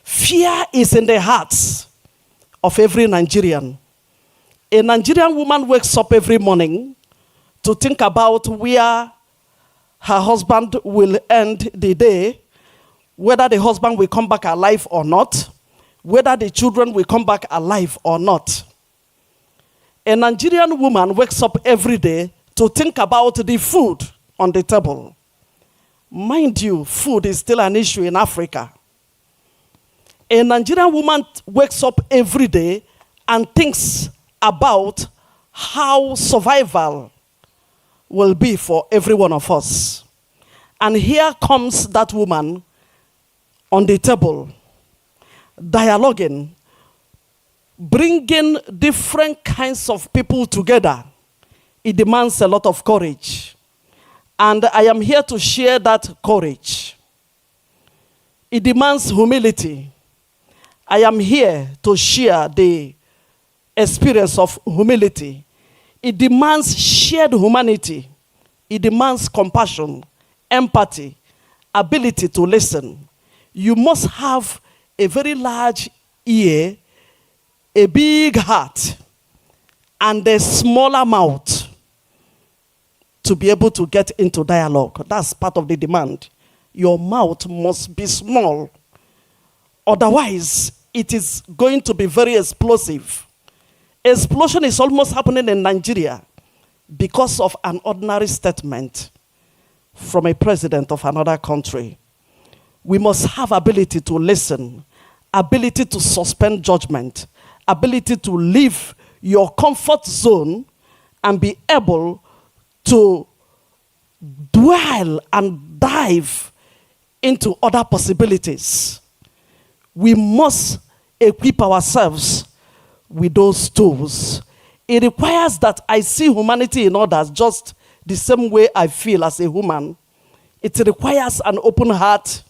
Fear is in the hearts of every Nigerian. A Nigerian woman wakes up every morning to think about where her husband will end the day, whether the husband will come back alive or not, whether the children will come back alive or not. A Nigerian woman wakes up every day to think about the food on the table. Mind you, food is still an issue in Africa. A Nigerian woman wakes up every day and thinks about how survival will be for every one of us. And here comes that woman on the table, dialoguing, bringing different kinds of people together. It demands a lot of courage. And I am here to share that courage. It demands humility. I am here to share the experience of humility. It demands shared humanity. It demands compassion, empathy, ability to listen. You must have a very large ear, a big heart, and a smaller mouth to be able to get into dialogue. That's part of the demand. Your mouth must be small. Otherwise, it is going to be very explosive. Explosion is almost happening in Nigeria because of an ordinary statement from a president of another country. We must have ability to listen, ability to suspend judgment, ability to leave your comfort zone and be able to dwell and dive into other possibilities. We must equip ourselves with those tools. It requires that I see humanity in others just the same way I feel as a human. It requires an open heart,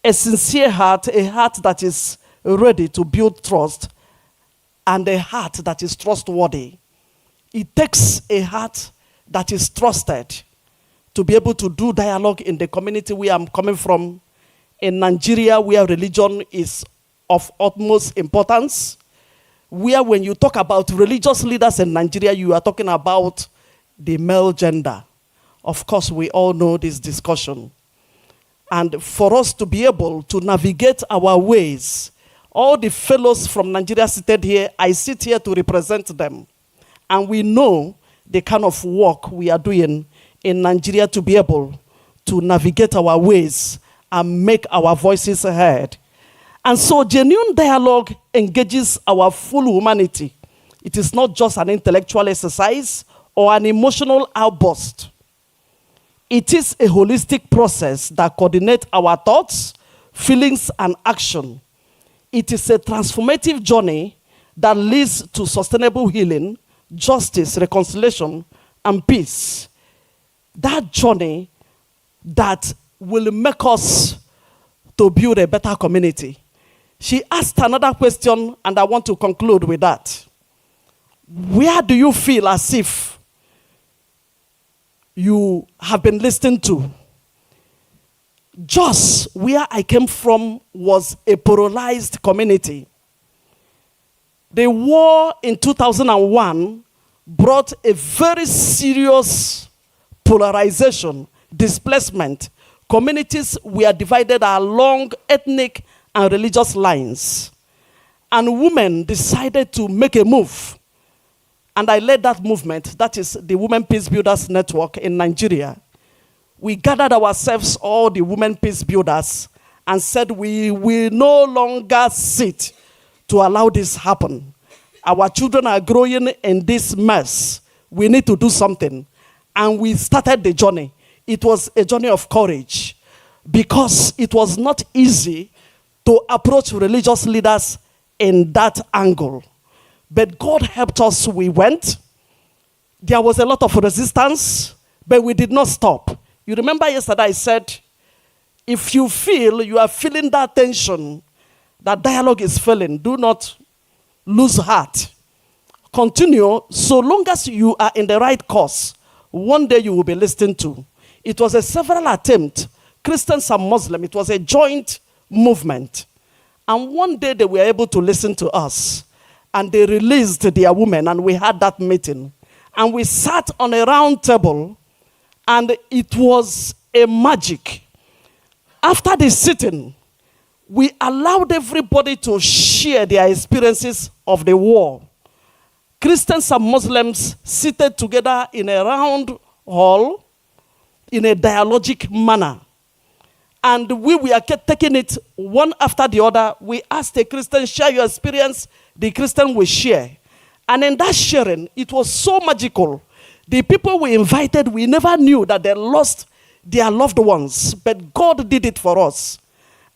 a sincere heart, a heart that is ready to build trust, and a heart that is trustworthy. It takes a heart that is trusted to be able to do dialogue in the community where I'm coming from, in Nigeria, where religion is of utmost importance, where when you talk about religious leaders in Nigeria, you are talking about the male gender. Of course, we all know this discussion. And for us to be able to navigate our ways, all the fellows from Nigeria seated here, I sit here to represent them. And we know the kind of work we are doing in Nigeria to be able to navigate our ways and make our voices heard. And so genuine dialogue engages our full humanity. It is not just an intellectual exercise or an emotional outburst. It is a holistic process that coordinates our thoughts, feelings, and action. It is a transformative journey that leads to sustainable healing, justice, reconciliation, and peace. That journey that will make us to build a better community. She asked another question, and I want to conclude with that. Where do you feel as if you have been listened to? Jos, where I came from, was a polarized community. The war in 2001 brought a very serious polarization, displacement. Communities were divided along ethnic and religious lines. And women decided to make a move. And I led that movement. That is the Women Peace Builders Network in Nigeria. We gathered ourselves, all the women peace builders, and said we will no longer sit to allow this happen. Our children are growing in this mess. We need to do something. And we started the journey. It was a journey of courage because it was not easy to approach religious leaders in that angle. But God helped us, we went. There was a lot of resistance, but we did not stop. You remember yesterday I said, if you feel you are feeling that tension, that dialogue is failing, do not lose heart. Continue, so long as you are in the right course, one day you will be listened to. It was a several attempt, Christians and Muslims, it was a joint movement. And one day they were able to listen to us. And they released their women, and we had that meeting. And we sat on a round table, and it was a magic. After the sitting, we allowed everybody to share their experiences of the war. Christians and Muslims seated together in a round hall in a dialogic manner. And we were taking it one after the other. We asked the Christian, share your experience. The Christian will share. And in that sharing, it was so magical. The people we invited, we never knew that they lost their loved ones. But God did it for us.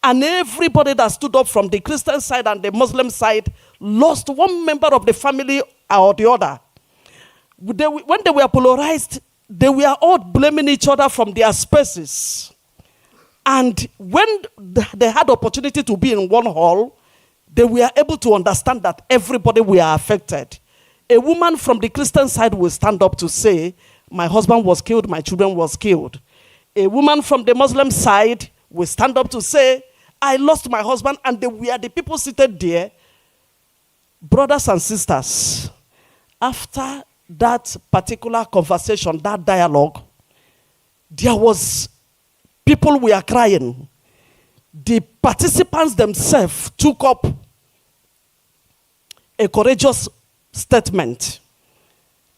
And everybody that stood up from the Christian side and the Muslim side lost one member of the family or the other. When they were polarized, they were all blaming each other from their spaces. And when they had opportunity to be in one hall, they were able to understand that everybody were affected. A woman from the Christian side will stand up to say, my husband was killed, my children was killed. A woman from the Muslim side will stand up to say, I lost my husband, and they were the people seated there. Brothers and sisters, after that particular conversation, that dialogue, there was people were crying. The participants themselves took up a courageous statement.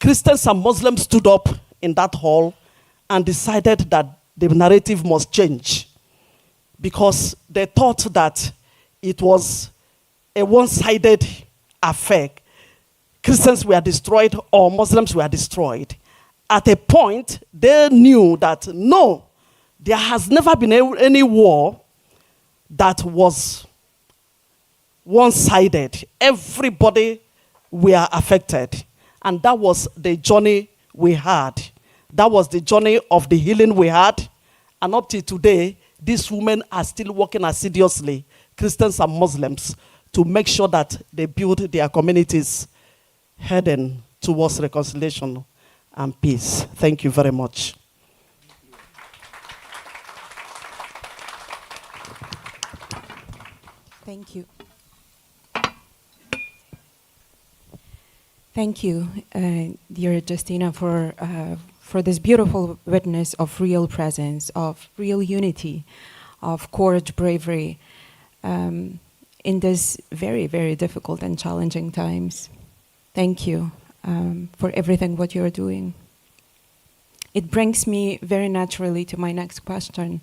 Christians and Muslims stood up in that hall and decided that the narrative must change because they thought that it was a one-sided affair. Christians were destroyed or Muslims were destroyed. At a point, they knew that no, there has never been any war that was one-sided. Everybody were affected. And that was the journey we had. That was the journey of the healing we had. And up to today, these women are still working assiduously, Christians and Muslims, to make sure that they build their communities heading towards reconciliation and peace. Thank you very much. Thank you. Thank you, dear Justina, for this beautiful witness of real presence, of real unity, of courage, bravery, in this very, very difficult and challenging times. Thank you for everything what you're doing. It brings me very naturally to my next question.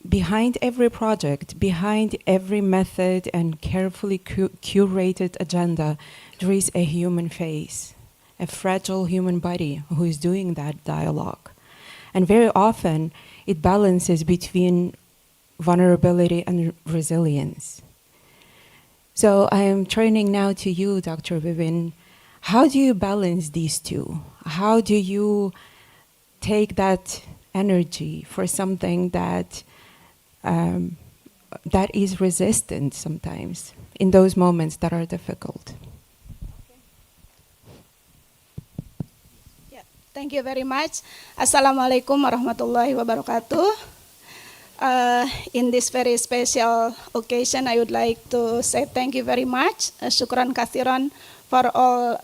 Behind every project, behind every method and carefully curated agenda, there is a human face, a fragile human body who is doing that dialogue. And very often, it balances between vulnerability and resilience. So I am turning now to you, Dr. Vivin. How do you balance these two? How do you take that energy for something that that is resistant sometimes in those moments that are difficult? Yeah, thank you very much. Assalamualaikum warahmatullahi wabarakatuh. In this very special occasion, I would like to say thank you very much. Syukran kathiran for all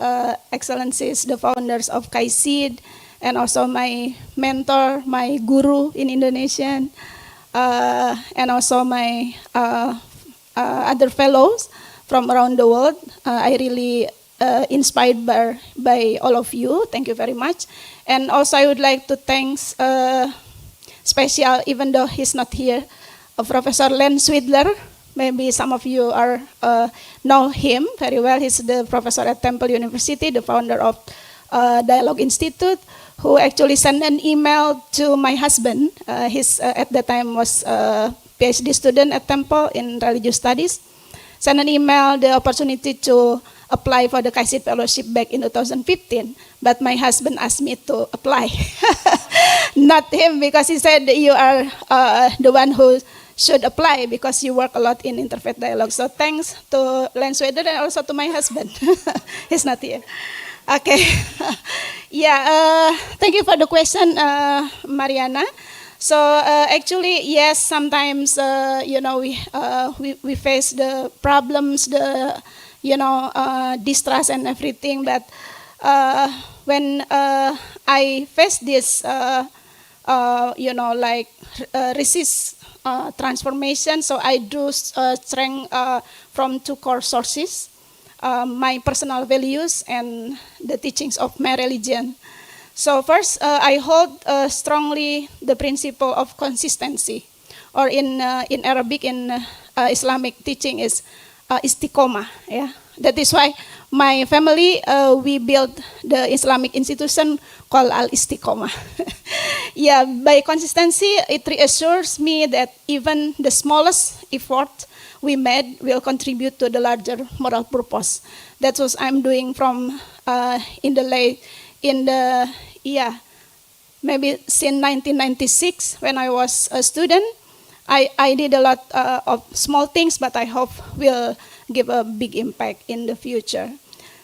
excellencies, the founders of KAICIID, and also my mentor, my guru in Indonesian, and also my other fellows from around the world. I really inspired by all of you. Thank you very much. And also I would like to thank special, even though he's not here, Professor Len Swidler. Maybe some of you know him very well. He's the professor at Temple University, the founder of Dialogue Institute, who actually sent an email to my husband. He's at that time was PhD student at Temple in religious studies. Sent an email, the opportunity to apply for the KAICIID fellowship back in 2015, but my husband asked me to apply. Not him, because he said you are the one who should apply because you work a lot in interfaith dialogue. So thanks to Len Sweden and also to my husband. He's not here. Okay. Yeah, thank you for the question, Mariana. So actually, yes, sometimes we face the problems, the distrust and everything. But when I face this, resist transformation, so I do strength from two core sources: my personal values and the teachings of my religion. So first, I hold strongly the principle of consistency, or in Arabic, in Islamic teaching is istiqomah. Yeah, that is why my family we built the Islamic institution called Al Istiqomah. Yeah, by consistency, it reassures me that even the smallest effort we made will contribute to the larger moral purpose. That's what I'm doing from maybe since 1996 when I was a student. I did a lot of small things, but I hope will give a big impact in the future.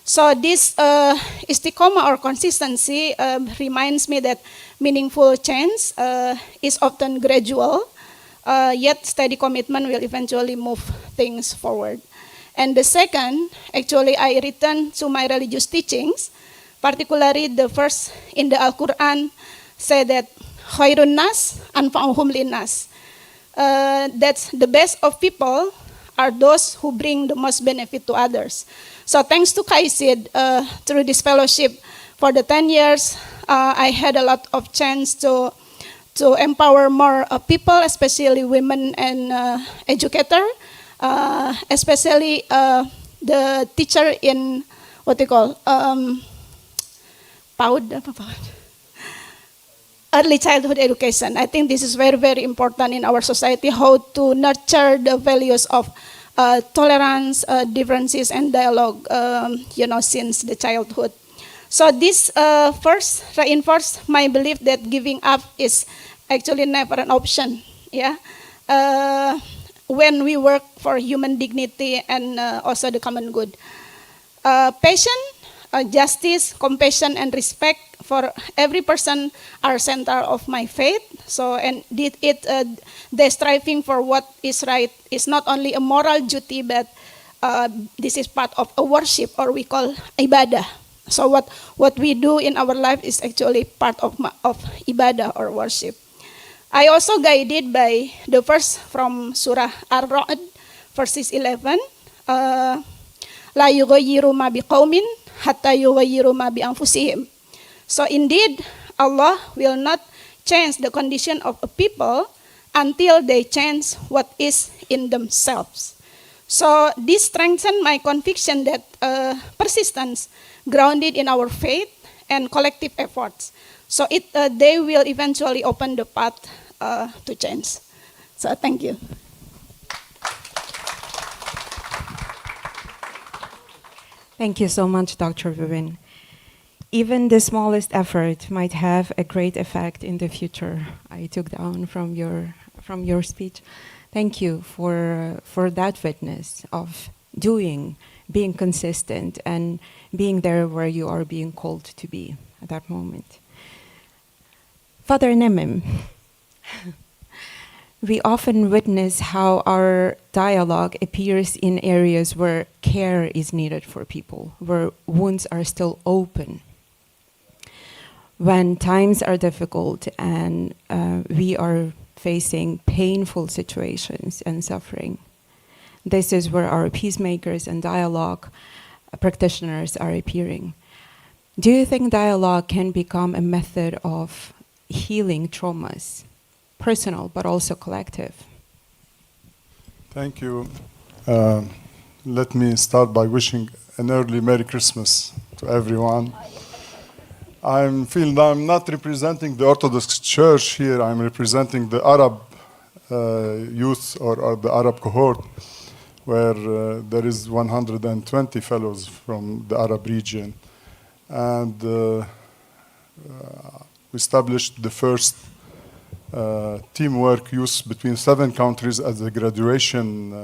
So this istiqomah or consistency reminds me that meaningful change is often gradual, yet steady commitment will eventually move things forward. And the second, actually, I return to my religious teachings, particularly the verse in the Al-Quran say that khairun nas anfa'uhum linnas. That's the best of people are those who bring the most benefit to others. So thanks to KAICIID, through this fellowship for the 10 years, I had a lot of chance to empower more people, especially women and educator, especially the teacher in what they call early childhood education. I think this is very, very important in our society, how to nurture the values of tolerance, differences, and dialogue, since the childhood. So this first reinforced my belief that giving up is actually never an option. Yeah, when we work for human dignity and also the common good, passion, justice, compassion, and respect for every person are center of my faith. So, and the striving for what is right is not only a moral duty, but this is part of a worship, or we call ibadah. So what we do in our life is actually part of ibadah or worship. I also guided by the verse from Surah Ar-Ra'd, verses 11. La yughayyiru ma biqaumin hatta yughayyiru ma bi anfusihim. So indeed, Allah will not change the condition of a people until they change what is in themselves. So this strengthens my conviction that persistence grounded in our faith and collective efforts. So they will eventually open the path to change. So thank you. Thank you so much, Dr. Vivin. Even the smallest effort might have a great effect in the future. I took down from your speech. Thank you for that witness of doing, being consistent, and being there where you are being called to be at that moment. Father Nemim, we often witness how our dialogue appears in areas where care is needed for people, where wounds are still open. When times are difficult and we are facing painful situations and suffering, this is where our peacemakers and dialogue practitioners are appearing. Do you think dialogue can become a method of healing traumas, personal but also collective? Thank you. Let me start by wishing an early Merry Christmas to everyone. I feel that I'm not representing the Orthodox Church here. I'm representing the Arab youth or the Arab cohort, where there is 120 fellows from the Arab region. And we established the first teamwork use between 7 countries as a graduation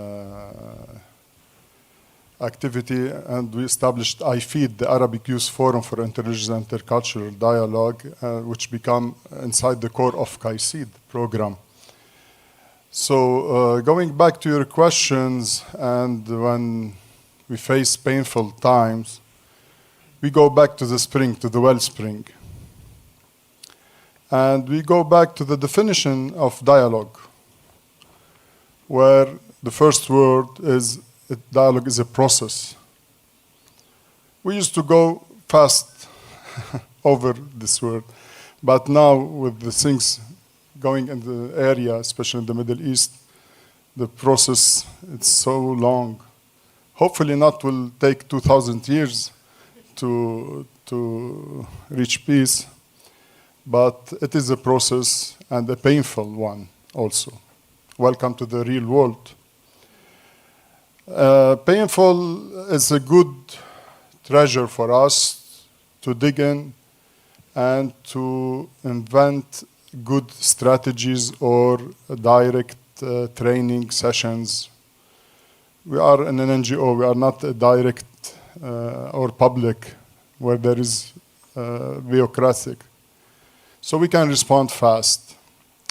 activity, and we established KAICIID, the Arabic Youth Forum for Interreligious and Intercultural Dialogue, which become inside the core of KAICIID program. So going back to your questions, and when we face painful times, we go back to the spring, to the wellspring. And we go back to the definition of dialogue, where the first word is dialogue is a process. We used to go fast over this word, but now with the things going in the area, especially in the Middle East, the process, it's so long. Hopefully not will take 2,000 years to reach peace, but it is a process and a painful one also. Welcome to the real world. Painful is a good treasure for us to dig in and to invent good strategies or direct training sessions. We are in an NGO, we are not a direct or public where there is bureaucratic. So we can respond fast.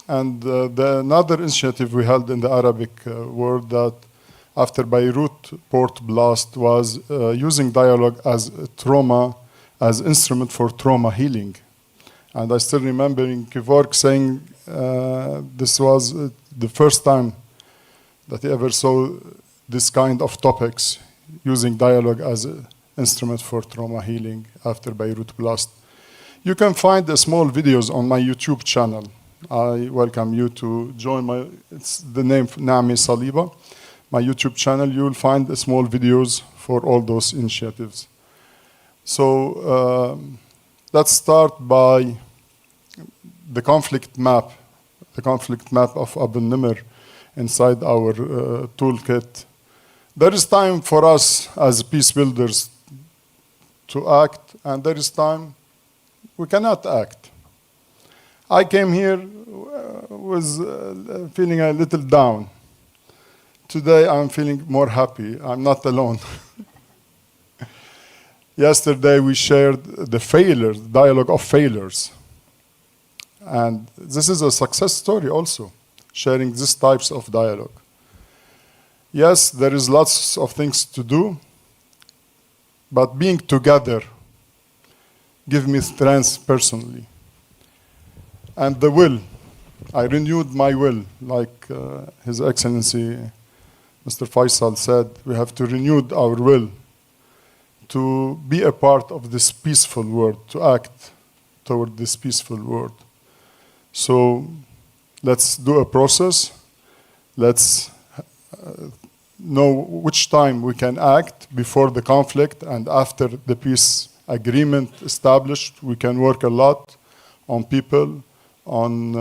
And another initiative we held in the Arabic world that after Beirut port blast was using dialogue as trauma, as instrument for trauma healing. And I still remember in Kevork saying this was the first time that he ever saw this kind of topics, using dialogue as an instrument for trauma healing after Beirut blast. You can find the small videos on my YouTube channel. I welcome you to join it's the name Naami Saliba. My YouTube channel, you will find the small videos for all those initiatives. So let's start by the conflict map of Abu Nimr inside our toolkit. There is time for us as peace builders to act, and there is time we cannot act. I came here was feeling a little down. Today I'm feeling more happy. I'm not alone. Yesterday we shared the failures, dialogue of failures. And this is a success story also, sharing these types of dialogue. Yes, there is lots of things to do, but being together gives me strength personally. And the will, I renewed my will, like His Excellency Mr. Faisal said, we have to renew our will to be a part of this peaceful world, to act toward this peaceful world. So let's do a process. Let's know which time we can act before the conflict, and after the peace agreement established, we can work a lot on people, on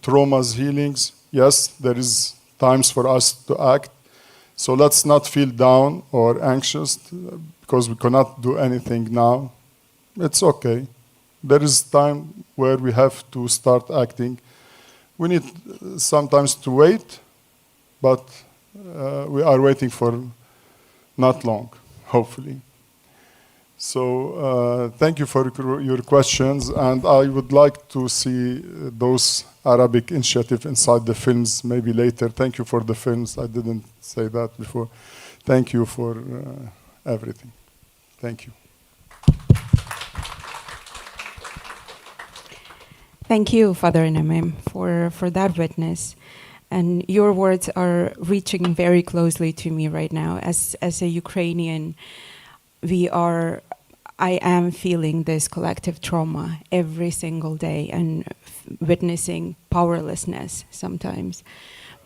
traumas, healings. Yes, there is times for us to act. So let's not feel down or anxious because we cannot do anything now. It's okay. There is time where we have to start acting. We need sometimes to wait, but we are waiting for not long, hopefully. So thank you for your questions, and I would like to see those Arabic initiatives inside the films maybe later. Thank you for the films. I didn't say that before. Thank you for everything. Thank you. Thank you, Father Namim, for that witness. And your words are reaching very closely to me right now. As a Ukrainian, I am feeling this collective trauma every single day and witnessing powerlessness sometimes.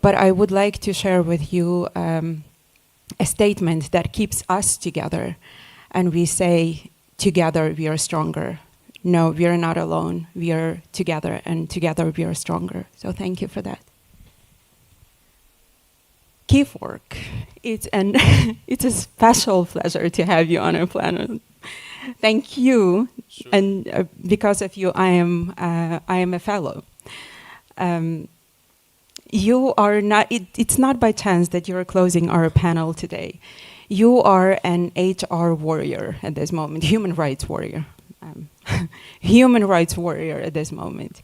But I would like to share with you a statement that keeps us together. And we say, together we are stronger. No, we are not alone. We are together, and together we are stronger. So thank you for that. Kifork, it's a special pleasure to have you on our planet. Thank you, and because of you, I am a fellow. You are not. It's not by chance that you are closing our panel today. You are an HR warrior at this moment, human rights warrior, human rights warrior at this moment,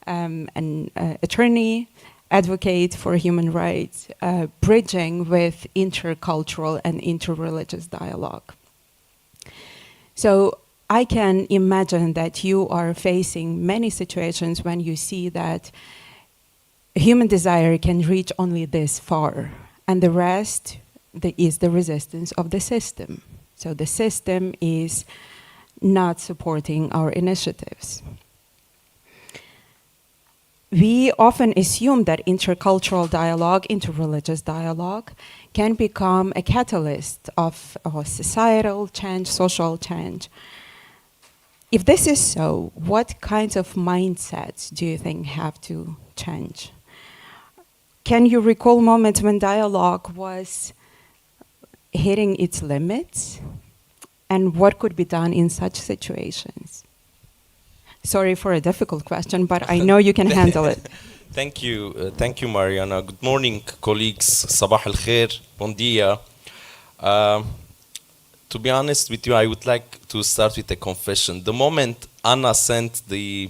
an attorney, advocate for human rights, bridging with intercultural and interreligious dialogue. So I can imagine that you are facing many situations when you see that human desire can reach only this far, and the rest is the resistance of the system. So the system is not supporting our initiatives. We often assume that intercultural dialogue, interreligious dialogue, can become a catalyst of societal change, social change. If this is so, what kinds of mindsets do you think have to change? Can you recall moments when dialogue was hitting its limits? And what could be done in such situations? Sorry for a difficult question, but I know you can handle it. Thank you, Mariana. Good morning, colleagues. Sabah al-khair, bon dia. To be honest with you, I would like to start with a confession. The moment Anna sent the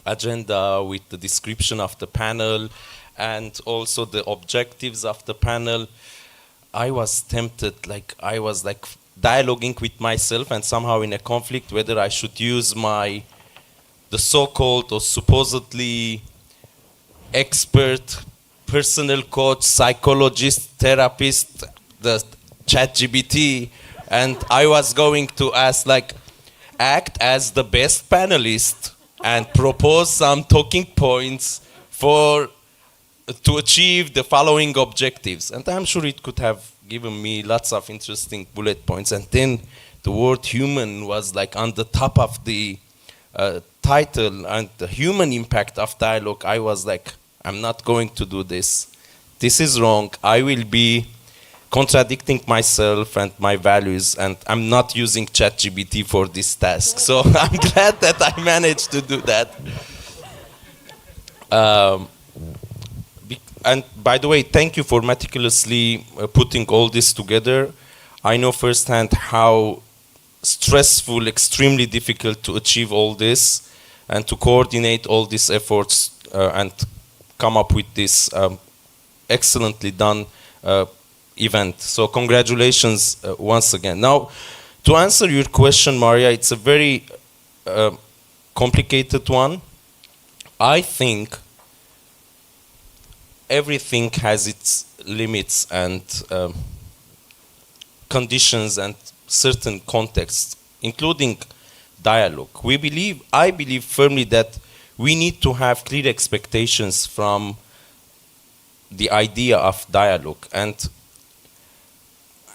agenda with the description of the panel and also the objectives of the panel, I was tempted, I was dialoguing with myself and somehow in a conflict whether I should use the so-called or supposedly expert, personal coach, psychologist, therapist, the ChatGPT, and I was going to act as the best panelist and propose some talking points to achieve the following objectives. And I'm sure it could have given me lots of interesting bullet points. And then the word human was on the top of the title, and the human impact of dialogue. I was I'm not going to do this. This is wrong. I will be contradicting myself and my values, and I'm not using ChatGPT for this task. So I'm glad that I managed to do that. And by the way, thank you for meticulously putting all this together. I know firsthand how stressful, extremely difficult to achieve all this and to coordinate all these efforts and come up with this excellently done event. So congratulations once again. Now, to answer your question, Maria, it's a very complicated one. I think everything has its limits and conditions and certain contexts, including dialogue. I believe firmly that we need to have clear expectations from the idea of dialogue. And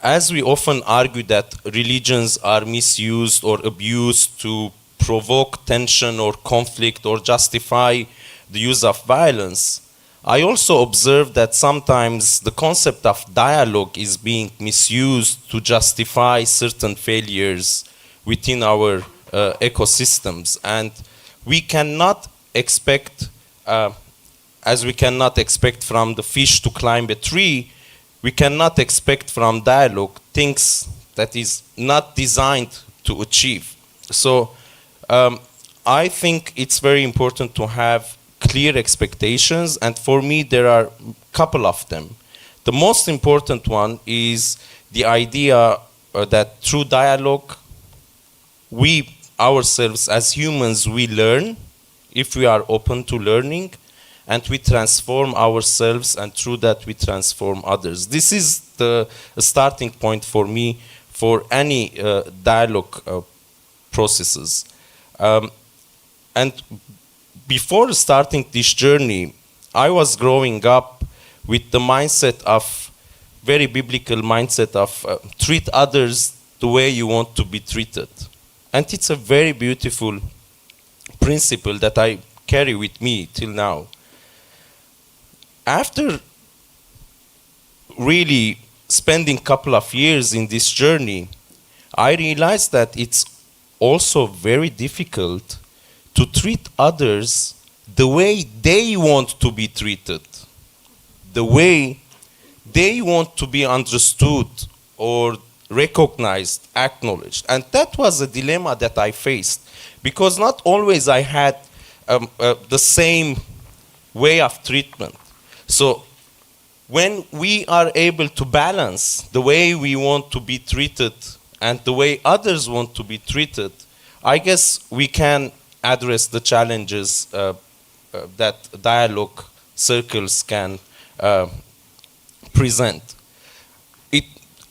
as we often argue that religions are misused or abused to provoke tension or conflict or justify the use of violence, I also observe that sometimes the concept of dialogue is being misused to justify certain failures within our ecosystems. And we cannot expect, as we cannot expect from the fish to climb a tree, we cannot expect from dialogue things that is not designed to achieve. So I think it's very important to have clear expectations, and for me there are a couple of them. The most important one is the idea that through dialogue we ourselves as humans, we learn if we are open to learning, and we transform ourselves, and through that we transform others. This is the starting point for me for any dialogue processes. And before starting this journey, I was growing up with the mindset of, very biblical mindset of treat others the way you want to be treated. And it's a very beautiful principle that I carry with me till now. After really spending a couple of years in this journey, I realized that it's also very difficult to treat others the way they want to be treated, the way they want to be understood or recognized, acknowledged. And that was a dilemma that I faced, because not always I had the same way of treatment. So when we are able to balance the way we want to be treated and the way others want to be treated, I guess we can address the challenges that dialogue circles can present.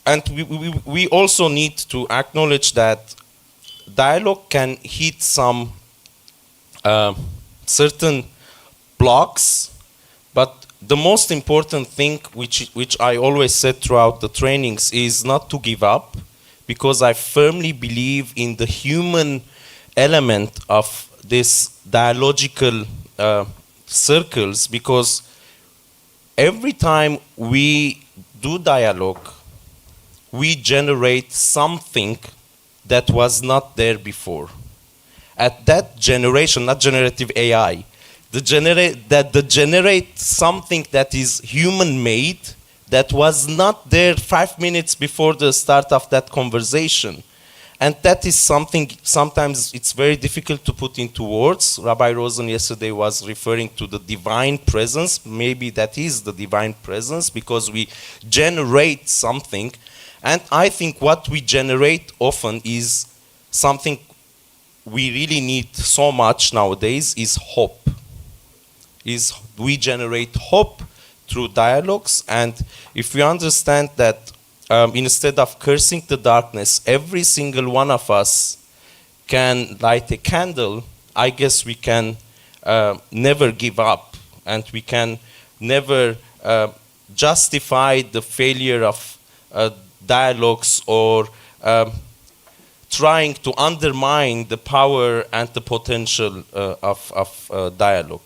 And we also need to acknowledge that dialogue can hit some certain blocks, but the most important thing, which I always said throughout the trainings, is not to give up, because I firmly believe in the human element of this dialogical circles, because every time we do dialogue, we generate something that was not there before. At that generation, not generative AI, generate something that is human-made, that was not there 5 minutes before the start of that conversation. And that is something, sometimes it's very difficult to put into words. Rabbi Rosen yesterday was referring to the divine presence. Maybe that is the divine presence, because we generate something. And I think what we generate often is something we really need so much nowadays, is hope. We generate hope through dialogues, and if we understand that instead of cursing the darkness, every single one of us can light a candle, I guess we can never give up, and we can never justify the failure of dialogues or trying to undermine the power and the potential of dialogue.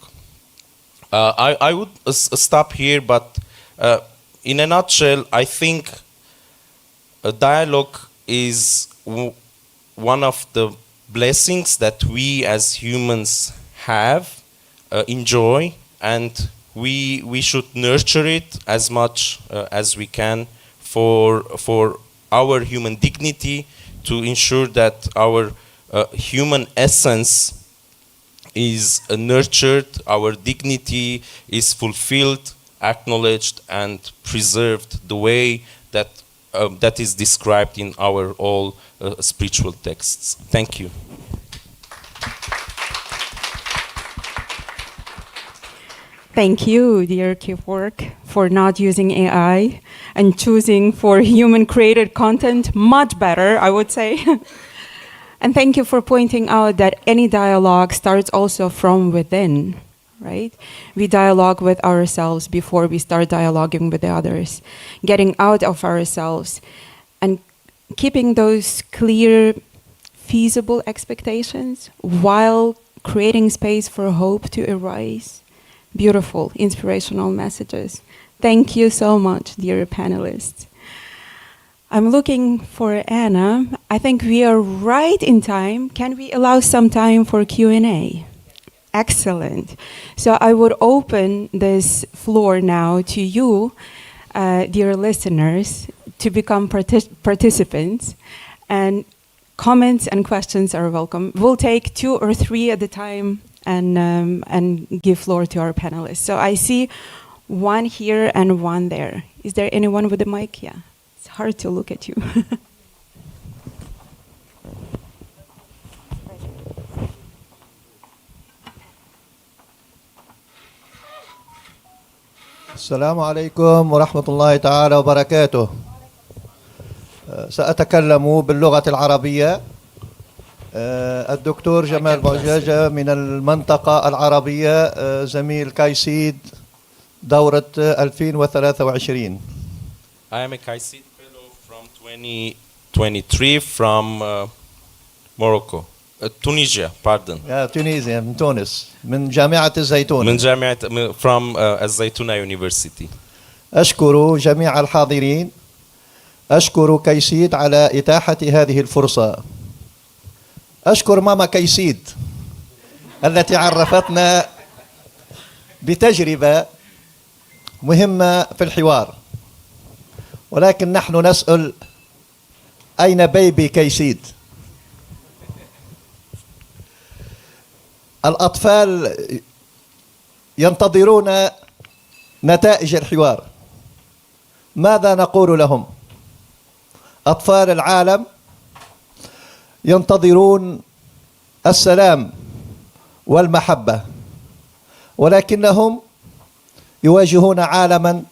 I would stop here, but in a nutshell, I think a dialogue is one of the blessings that we as humans have, enjoy, and we should nurture it as much as we can for our human dignity, to ensure that our human essence is nurtured, our dignity is fulfilled, acknowledged, and preserved the way that that is described in our all spiritual texts. Thank you. Thank you, dear Kipwork, for not using AI and choosing for human-created content much better, I would say. And thank you for pointing out that any dialogue starts also from within, right? We dialogue with ourselves before we start dialoguing with the others, getting out of ourselves and keeping those clear, feasible expectations while creating space for hope to arise. Beautiful, inspirational messages. Thank you so much, dear panelists. I'm looking for Anna. I think we are right in time. Can we allow some time for Q&A? Excellent. So I would open this floor now to you, dear listeners, to become participants. And comments and questions are welcome. We'll take 2 or 3 at a time and give floor to our panelists. So I see one here and one there. Is there anyone with a mic? Yeah. It's hard to look at you. السلام عليكم ورحمة الله تعالى وبركاته. سأتكلم باللغة العربية. الدكتور جمال بعجاجة من المنطقة العربية، زميل كايسيد دورة 2023. I am a KAICIID fellow from 2023 from Morocco. Tunisia, pardon. تونسيا، من تونس، من جامعة الزيتون. من جامعة from الزيتونة University. أشكر جميع الحاضرين. أشكر كايسيد على إتاحة هذه الفرصة. أشكر ماما كايسيد التي عرفتنا بتجربة مهمة في الحوار، ولكن نحن نسأل أين بيبي كايسيد؟ الأطفال ينتظرون نتائج الحوار. ماذا نقول لهم؟ أطفال العالم ينتظرون السلام والمحبة، ولكنهم يواجهون عالما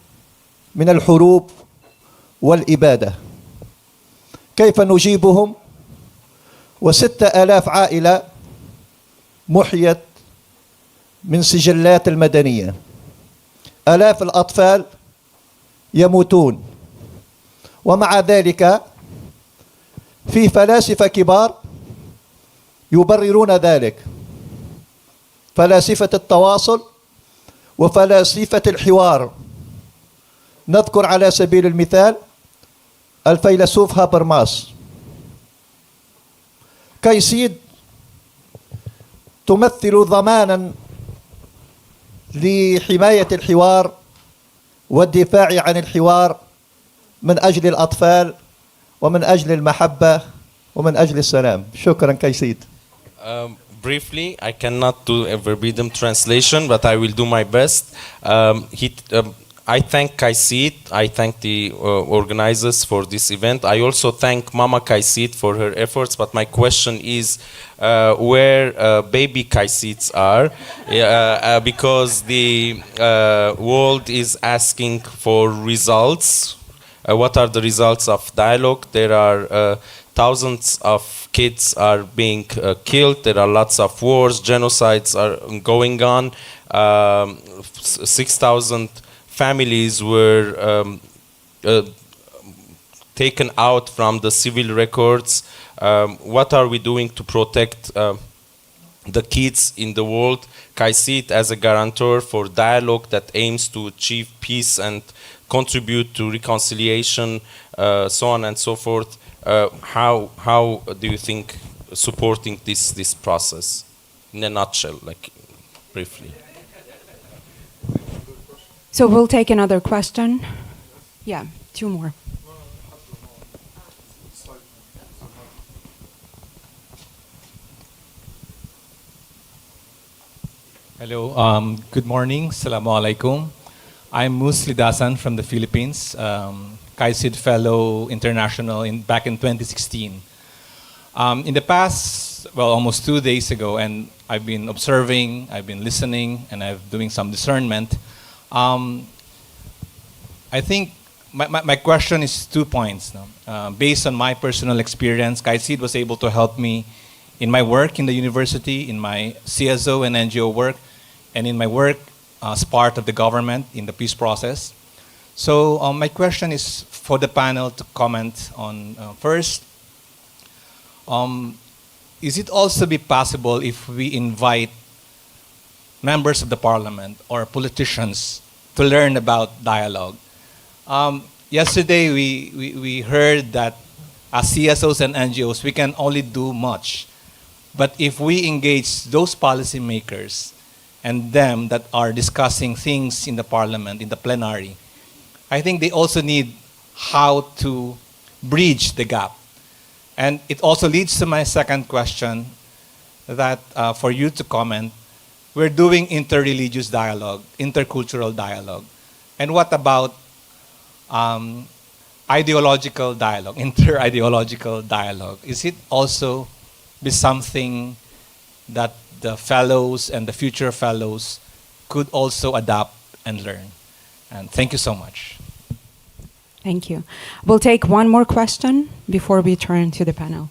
من الحروب والإبادة. كيف نجيبهم و6000 عائلة محيت من سجلات المدنية؟ آلاف الأطفال يموتون، ومع ذلك في فلاسفة كبار يبررون ذلك، فلاسفة التواصل وفلاسفة الحوار. نذكر على سبيل المثال الفيلسوف هابرماس. كايسيد تمثل ضمانا لحماية الحوار والدفاع عن الحوار من أجل الأطفال ومن أجل المحبة ومن أجل السلام. شكرا كايسيد. Briefly, I cannot do a verbatim translation, but I will do my best. I thank KAICIID, I thank the organizers for this event. I also thank Mama KAICIID for her efforts, but my question is where baby KAICIIDs are, because the world is asking for results. What are the results of dialogue? There are thousands of kids are being killed. There are lots of wars, genocides are going on. 6,000 families were taken out from the civil records. What are we doing to protect the kids in the world? KAICIID as a guarantor for dialogue that aims to achieve peace and contribute to reconciliation, so on and so forth. How do you think supporting this process in a nutshell, like briefly? So we'll take another question. Yeah, two more. Hello, good morning. Assalamu alaikum. I'm Musli Dasan from the Philippines, KAICIID Fellow International back in 2016. In the past, well, almost 2 days ago, and I've been observing, I've been listening, and I'm doing some discernment. I think my question is 2 points. Based on my personal experience, KAICIID was able to help me in my work in the university, in my CSO and NGO work, and in my work as part of the government in the peace process. So my question is for the panel to comment on first. Is it also be possible if we invite members of the parliament or politicians to learn about dialogue? Yesterday we heard that as CSOs and NGOs we can only do much, but if we engage those policymakers and them that are discussing things in the parliament, in the plenary, I think they also need how to bridge the gap. And it also leads to my second question, that for you to comment. We're doing interreligious dialogue, intercultural dialogue. And what about ideological dialogue, inter-ideological dialogue? Is it also be something that the fellows and the future fellows could also adapt and learn? And thank you so much. Thank you. We'll take one more question before we turn to the panel.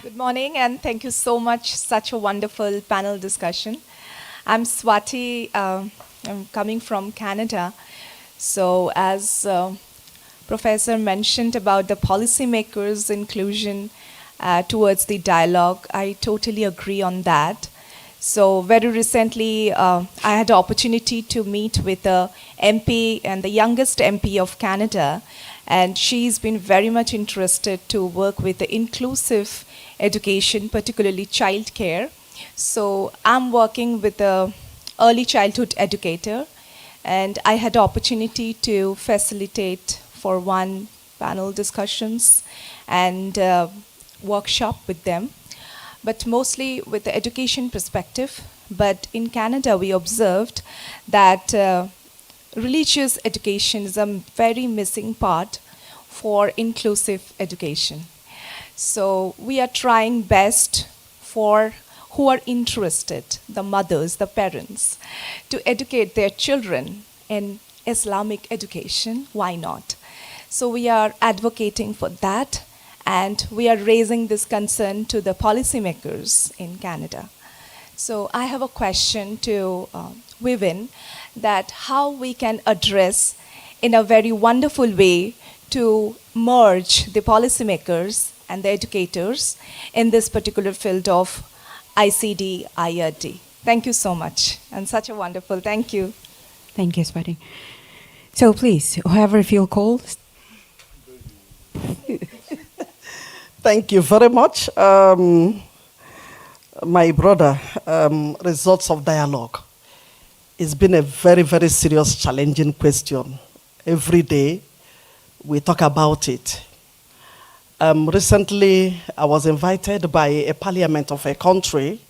Good morning, and thank you so much. Such a wonderful panel discussion. I'm Swati. I'm coming from Canada. So as Professor mentioned about the policymakers' inclusion towards the dialogue, I totally agree on that. So very recently, I had the opportunity to meet with the MP and the youngest MP of Canada, and she's been very much interested to work with the inclusive education, particularly childcare. So I'm working with the early childhood educator, and I had the opportunity to facilitate for one panel discussions and workshop with them, but mostly with the education perspective. But in Canada, we observed that religious education is a very missing part for inclusive education. So we are trying best for who are interested, the mothers, the parents, to educate their children in Islamic education. Why not? So we are advocating for that, and we are raising this concern to the policymakers in Canada. So I have a question to Vivin, that how we can address in a very wonderful way to merge the policymakers and the educators in this particular field of ICD, IRD. Thank you so much, and such a wonderful, thank you. Thank you, Swati. So please, whoever feel called. Thank you very much. My brother, results of dialogue. It's been a very, very serious, challenging question. Every day, we talk about it. Recently, I was invited by a parliament of a country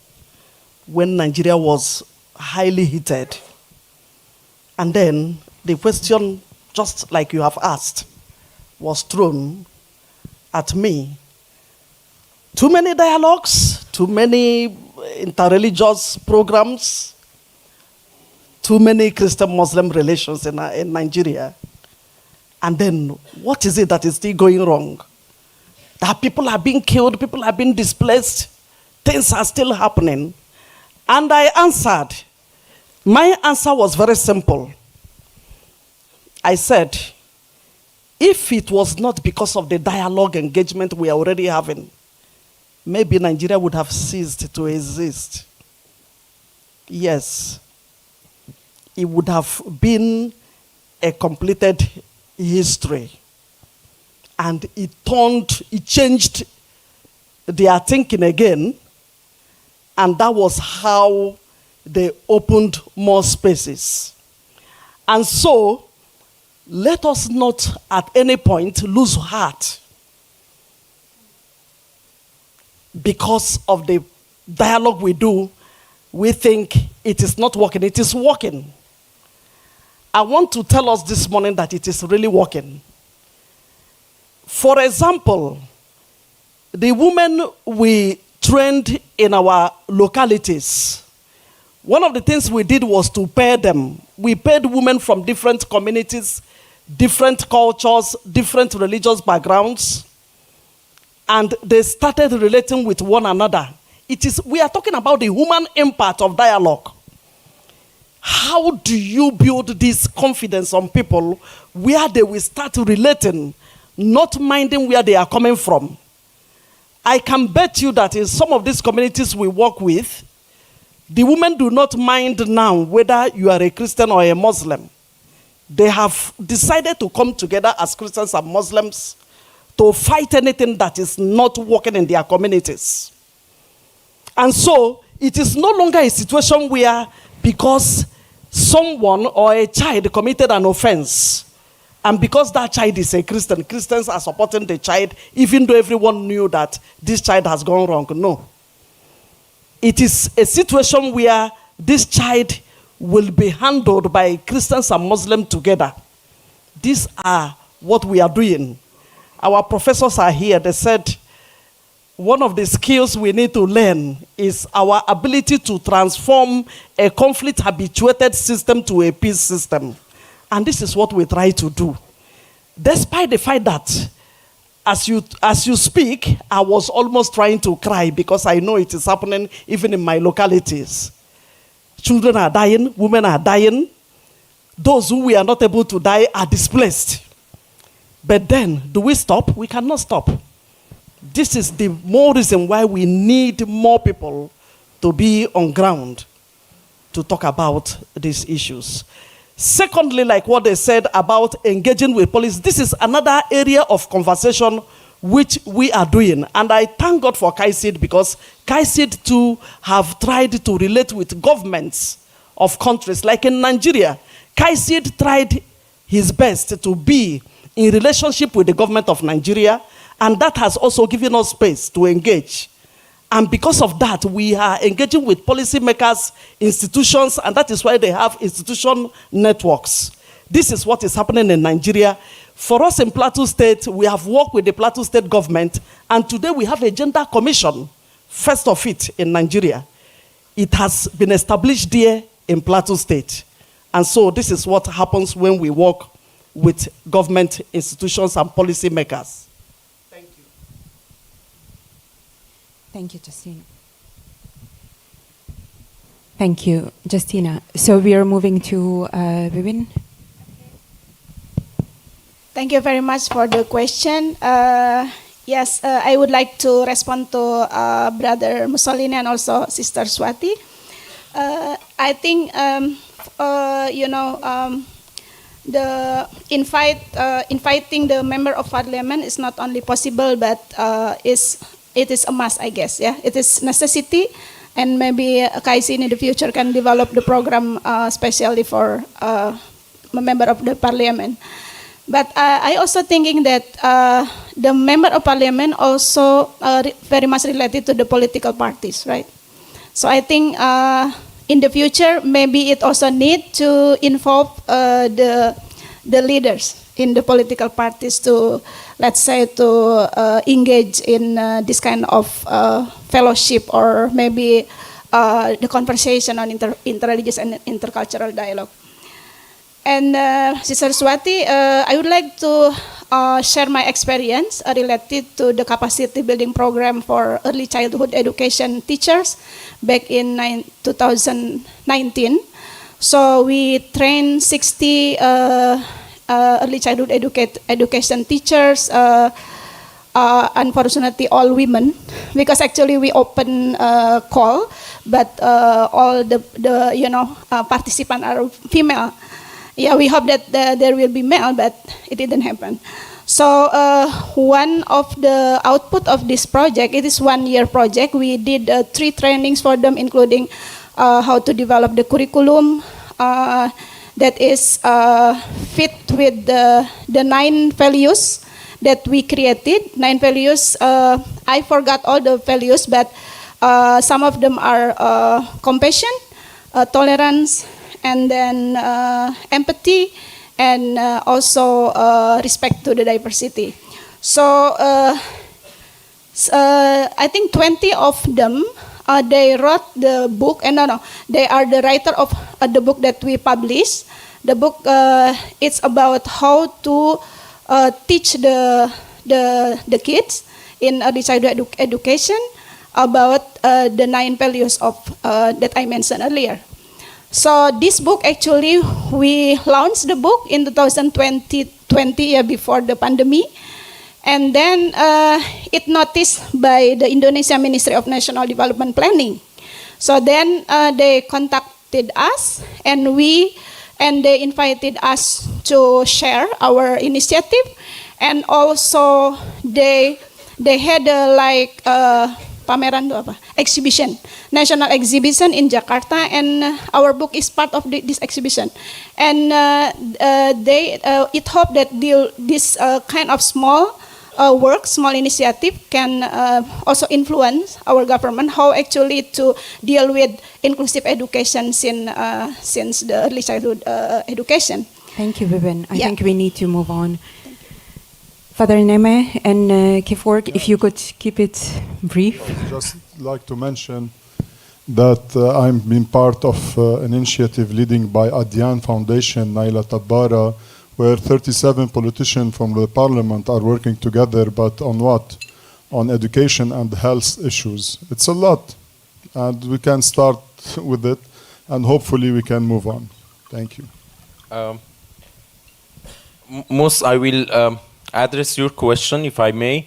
when Nigeria was highly heated. And then the question, just like you have asked, was thrown at me. Too many dialogues, too many interreligious programs, too many Christian-Muslim relations in Nigeria. And then, what is it that is still going wrong? That people are being killed, people are being displaced, things are still happening. And I answered. My answer was very simple. I said, if it was not because of the dialogue engagement we are already having, maybe Nigeria would have ceased to exist. Yes, it would have been a completed history. And it changed their thinking again. And that was how they opened more spaces. And so, let us not at any point lose heart because of the dialogue we do. We think it is not working. It is working. I want to tell us this morning that it is really working. For example, the women we trained in our localities, one of the things we did was to pair them. We paired women from different communities, different cultures, different religious backgrounds, and they started relating with one another. We are talking about the human impact of dialogue. How do you build this confidence on people where they will start relating, not minding where they are coming from? I can bet you that in some of these communities we work with, the women do not mind now whether you are a Christian or a Muslim. They have decided to come together as Christians and Muslims to fight anything that is not working in their communities. And so, it is no longer a situation where because someone or a child committed an offense, and because that child is a Christian, Christians are supporting the child, even though everyone knew that this child has gone wrong. No. It is a situation where this child will be handled by Christians and Muslims together. These are what we are doing. Our professors are here. They said one of the skills we need to learn is our ability to transform a conflict-habituated system to a peace system. And this is what we try to do. Despite the fact that as you speak, I was almost trying to cry because I know it is happening even in my localities. Children are dying, women are dying. Those who we are not able to die are displaced. But then, do we stop? We cannot stop. This is the more reason why we need more people to be on ground to talk about these issues. Secondly, like what they said about engaging with police, this is another area of conversation which we are doing. And I thank God for KAICIID, because KAICIID too have tried to relate with governments of countries. Like in Nigeria, KAICIID tried his best to be in relationship with the government of Nigeria, and that has also given us space to engage. And because of that, we are engaging with policymakers, institutions, and that is why they have institution networks. This is what is happening in Nigeria. For us in Plateau State, we have worked with the Plateau State government, and today we have a gender commission, first of it in Nigeria. It has been established there in Plateau State. And so this is what happens when we work with government institutions and policymakers. Thank you, Justina. Thank you, Justina. So we are moving to Vivin. Thank you very much for the question. Yes, I would like to respond to Brother Mussolini and also Sister Swati. I think, the inviting the member of parliament is not only possible, but it is a must, I guess. Yeah, it is necessity, and maybe KAICIID in the future can develop the program especially for a member of the parliament. But I also thinking that the member of parliament also very much related to the political parties, right? So I think in the future maybe it also need to involve the leaders in the political parties to, let's say, to engage in this kind of fellowship, or maybe the conversation on interreligious and intercultural dialogue. And Sister Swati, I would like to share my experience related to the capacity building program for early childhood education teachers back in 2019. So we trained 60 early childhood education teachers, unfortunately all women, because actually we open call, but all the participants are female. Yeah, we hope that there will be male, but it didn't happen. So one of the output of this project, it is 1 year project. We did 3 trainings for them, including how to develop the curriculum that is fit with the 9 values that we created. 9 values, I forgot all the values, but some of them are compassion, tolerance, and then empathy, and also respect to the diversity. So I think 20 of them, they wrote the book, and they are the writer of the book that we published. The book, it's about how to teach the kids in early childhood education about the 9 values of that I mentioned earlier. So this book, actually, we launched the book in 2020, before the pandemic. And then it noticed by the Indonesia Ministry of National Development Planning. So then they contacted us, and they invited us to share our initiative. And also they had pameran apa? Exhibition, national exhibition in Jakarta, and our book is part of this exhibition. And it hoped that this kind of small work, small initiative can also influence our government how actually to deal with inclusive education since the early childhood education. Thank you, Vivin. I think we need to move on. Father Neme and Kifork, if you could keep it brief. I would just like to mention that I'm been part of an initiative leading by Adyan Foundation, Naila Tabbara, where 37 politicians from the parliament are working together, but on what? On education and health issues. It's a lot, and we can start with it, and hopefully we can move on. Thank you. Mus, I will address your question, if I may.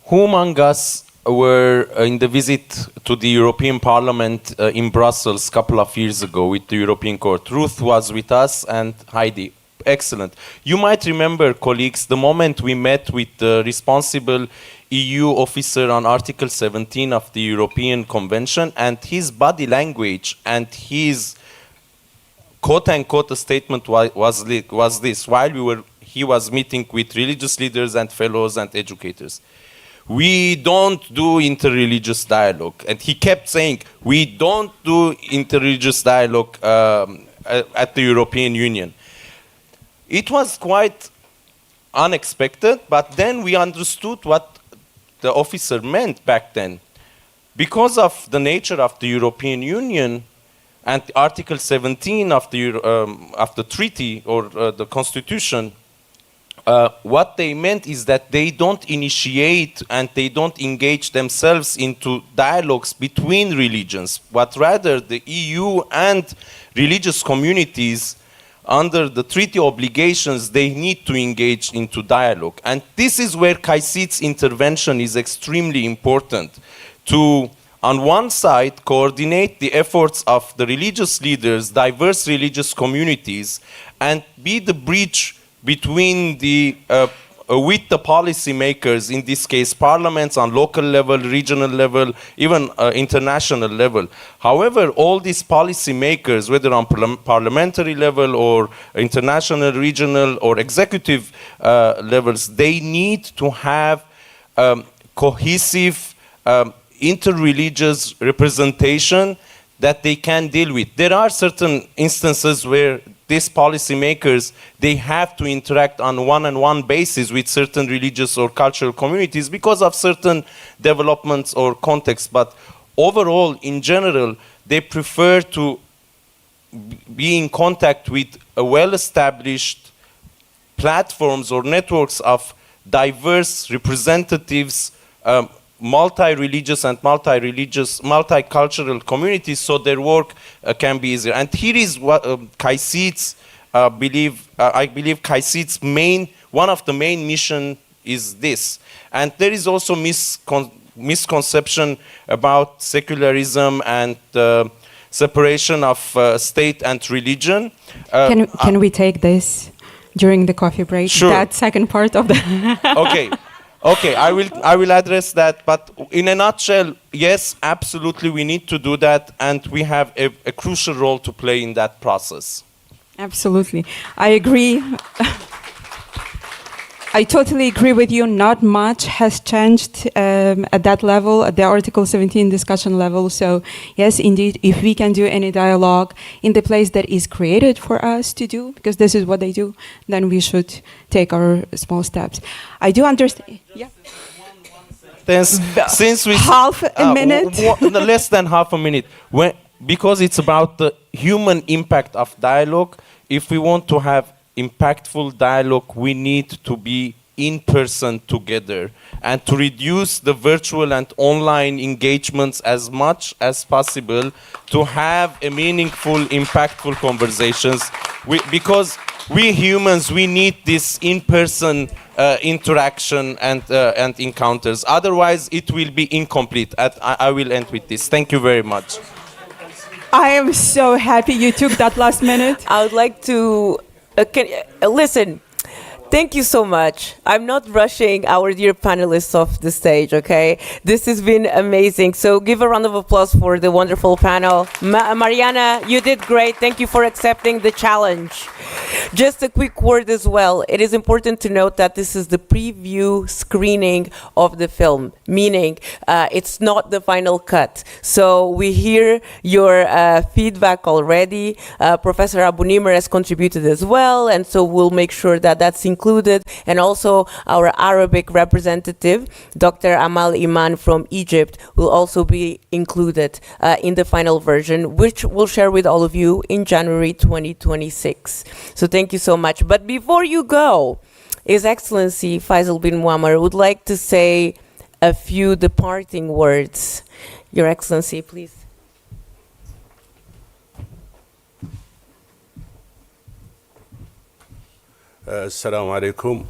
Who among us were in the visit to the European Parliament in Brussels a couple of years ago with the European Court. Ruth was with us and Heidi. Excellent. You might remember, colleagues, the moment we met with the responsible EU officer on Article 17 of the European Convention, and his body language and his quote-unquote statement was this, while he was meeting with religious leaders and fellows and educators. We don't do interreligious dialogue. And he kept saying, we don't do interreligious dialogue at the European Union. It was quite unexpected, but then we understood what the officer meant back then. Because of the nature of the European Union and Article 17 of the treaty or the constitution, what they meant is that they don't initiate and they don't engage themselves into dialogues between religions, but rather the EU and religious communities under the treaty obligations, they need to engage into dialogue. And this is where KAICIID's intervention is extremely important to, on one side, coordinate the efforts of the religious leaders, diverse religious communities, and be the bridge between with the policymakers, in this case parliaments on local level, regional level, even international level. However, all these policymakers, whether on parliamentary level or international, regional or executive levels, they need to have cohesive interreligious representation that they can deal with. There are certain instances where these policymakers, they have to interact on one-on-one basis with certain religious or cultural communities because of certain developments or contexts. But overall, in general, they prefer to be in contact with a well-established platforms or networks of diverse representatives, multi-religious and multicultural communities, so their work can be easier. And here is what KAICIID's, I believe KAICIID's one of the main mission is this. And there is also misconception about secularism and separation of state and religion. Can we take this during the coffee break? Sure. That second part of the... Okay, I will address that, but in a nutshell, yes, absolutely, we need to do that, and we have a crucial role to play in that process. Absolutely. I agree. I totally agree with you. Not much has changed at that level, at the Article 17 discussion level. So yes, indeed, if we can do any dialogue in the place that is created for us to do, because this is what they do, then we should take our small steps. I do understand. Yeah. Since we half a minute, less than half a minute, because it's about the human impact of dialogue. If we want to have impactful dialogue, we need to be in person together and to reduce the virtual and online engagements as much as possible to have a meaningful, impactful conversations. Because we humans, we need this in-person interaction and encounters. Otherwise, it will be incomplete. I will end with this. Thank you very much. I am so happy you took that last minute. I would like to listen. Thank you so much. I'm not rushing our dear panelists off the stage, okay? This has been amazing. So give a round of applause for the wonderful panel. Mariana, you did great. Thank you for accepting the challenge. Just a quick word as well. It is important to note that this is the preview screening of the film, meaning it's not the final cut. So we hear your feedback already. Professor Abu Nimer has contributed as well, and so we'll make sure that that's included. And also our Arabic representative, Dr. Amal Iman from Egypt, will also be included in the final version, which we'll share with all of you in January 2026. So thank you so much. But before you go, His Excellency Faisal bin Muammar would like to say a few departing words. Your Excellency, please. Assalamu alaikum.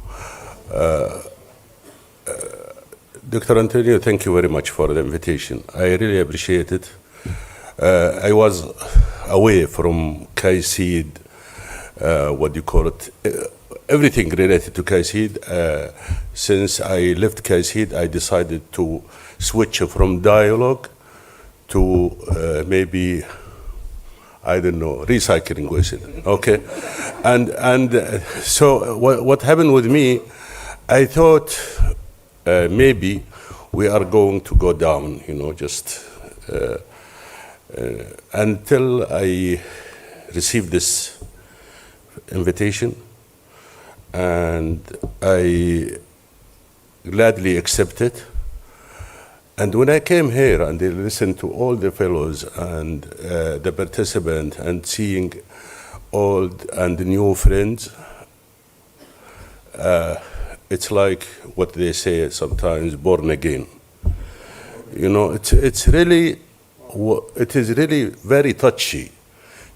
Dr. Antonio, thank you very much for the invitation. I really appreciate it. I was away from KAICIID, what do you call it, everything related to KAICIID. Since I left KAICIID, I decided to switch from dialogue to maybe, I don't know, recycling with it, okay? And so what happened with me, I thought maybe we are going to go down, you know, just until I received this invitation, and I gladly accepted. And when I came here and I listened to all the fellows and the participants and seeing old and new friends, it's like what they say sometimes, born again. You know, it is really very touchy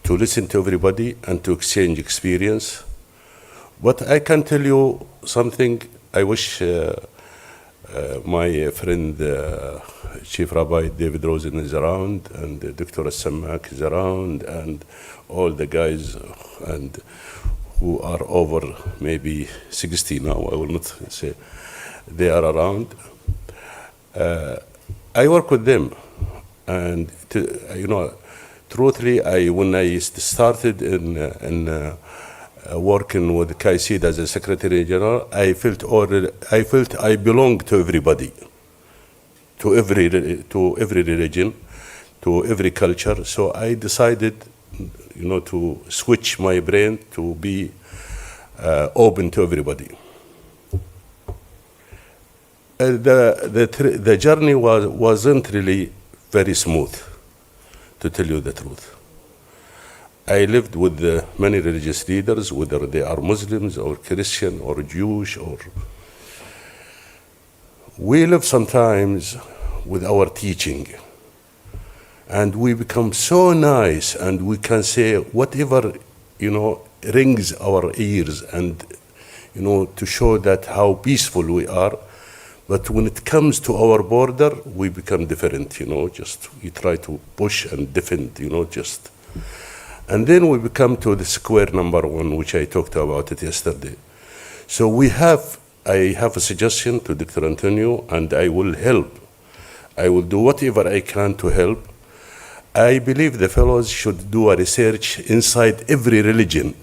to listen to everybody and to exchange experience. But I can tell you something. I wish my friend Chief Rabbi David Rosen is around, and Dr. Samak is around, and all the guys and who are over maybe 60 now, I will not say they are around. I work with them, and you know, truthfully, when I started in working with KAICIID as a Secretary General, I felt I belonged to everybody, to every religion, to every culture. So I decided, you know, to switch my brain to be open to everybody. The journey wasn't really very smooth, to tell you the truth. I lived with many religious leaders, whether they are Muslims or Christian or Jewish, or we live sometimes with our teaching, and we become so nice, and we can say whatever, you know, rings our ears, and you know, to show that how peaceful we are. But when it comes to our border, we become different, you know, just we try to push and defend, you know, just. And then we become to the square number one, which I talked about it yesterday. So I have a suggestion to Dr. Antonio, and I will help. I will do whatever I can to help. I believe the fellows should do a research inside every religion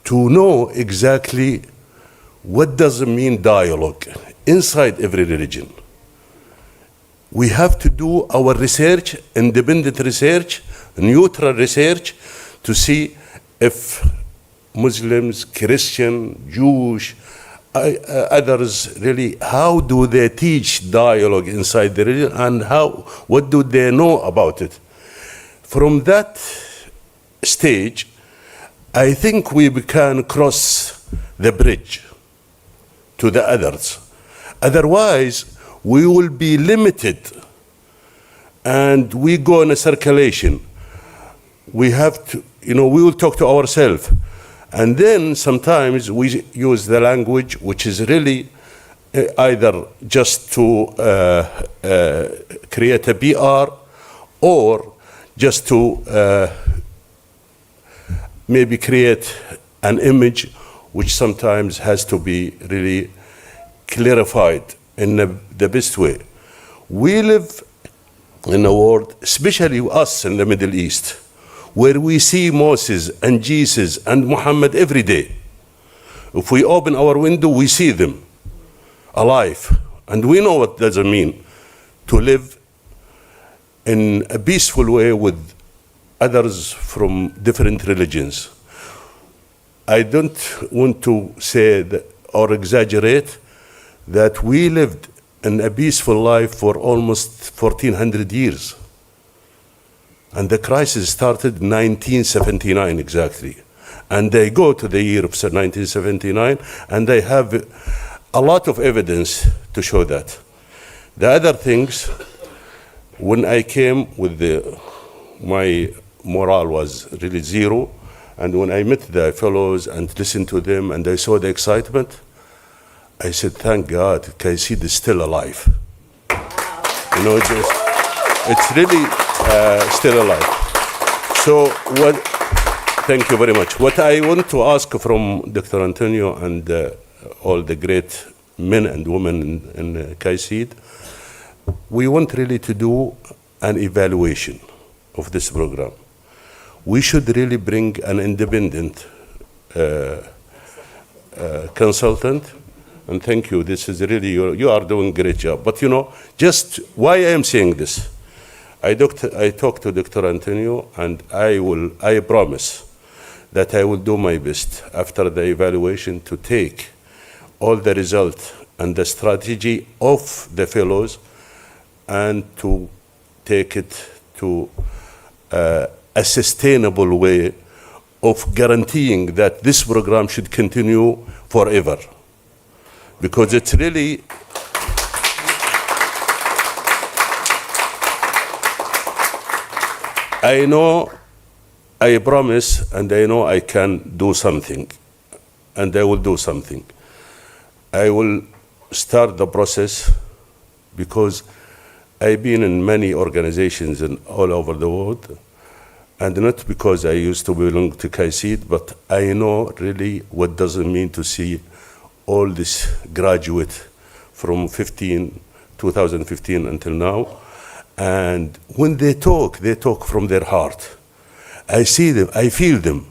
to know exactly what does it mean dialogue inside every religion. We have to do our research, independent research, neutral research, to see if Muslims, Christian, Jewish, others really, how do they teach dialogue inside the religion, and what do they know about it? From that stage, I think we can cross the bridge to the others. Otherwise, we will be limited, and we go in a circulation. We have to, you know, we will talk to ourselves. And then sometimes we use the language which is really either just to create a PR, or just to maybe create an image which sometimes has to be really clarified in the best way. We live in a world, especially us in the Middle East, where we see Moses and Jesus and Muhammad every day. If we open our window, we see them alive. And we know what does it mean to live in a peaceful way with others from different religions. I don't want to say that, or exaggerate, that we lived in a peaceful life for almost 1400 years. And the crisis started in 1979 exactly. And they go to the year of 1979, and they have a lot of evidence to show that. The other things, when I came with my morale was really zero, and when I met the fellows and listened to them and I saw the excitement, I said, thank God, KAICIID is still alive. You know, it's really still alive. So thank you very much. What I want to ask from Dr. Antonio and all the great men and women in KAICIID, we want really to do an evaluation of this program. We should really bring an independent consultant. And thank you, this is really, you are doing a great job. But you know, just why I am saying this, I talked to Dr. Antonio, and I promise that I will do my best after the evaluation to take all the results and the strategy of the fellows and to take it to a sustainable way of guaranteeing that this program should continue forever. Because it's really, I know, I promise, and I know I can do something, and I will do something. I will start the process because I've been in many organizations all over the world, and not because I used to belong to KAICIID, but I know really what does it mean to see all this graduate from 2015 until now. And when they talk from their heart. I see them, I feel them.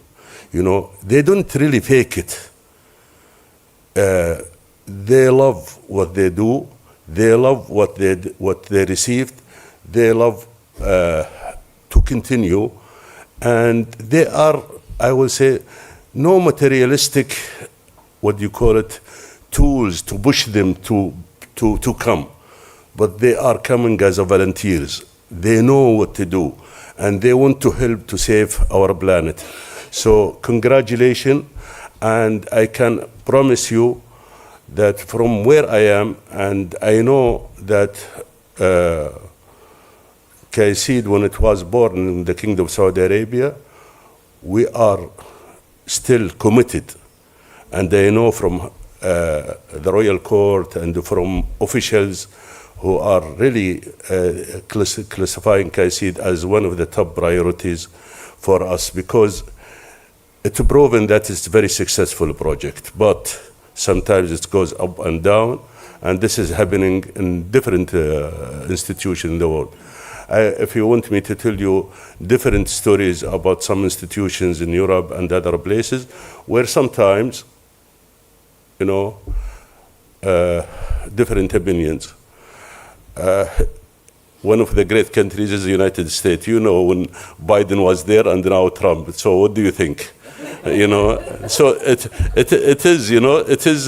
You know, they don't really fake it. They love what they do. They love what they received. They love to continue. And they are, I will say, no materialistic, what do you call it, tools to push them to come. But they are coming as volunteers. They know what to do, and they want to help to save our planet. So congratulations, and I can promise you that from where I am, and I know that KAICIID, when it was born in the Kingdom of Saudi Arabia, we are still committed. And I know from the Royal Court and from officials who are really classifying KAICIID as one of the top priorities for us, because it's proven that it's a very successful project, but sometimes it goes up and down, and this is happening in different institutions in the world. If you want me to tell you different stories about some institutions in Europe and other places, where sometimes, you know, different opinions. One of the great countries is the United States. You know, when Biden was there and now Trump. So what do you think? You know, so it is, you know, it is,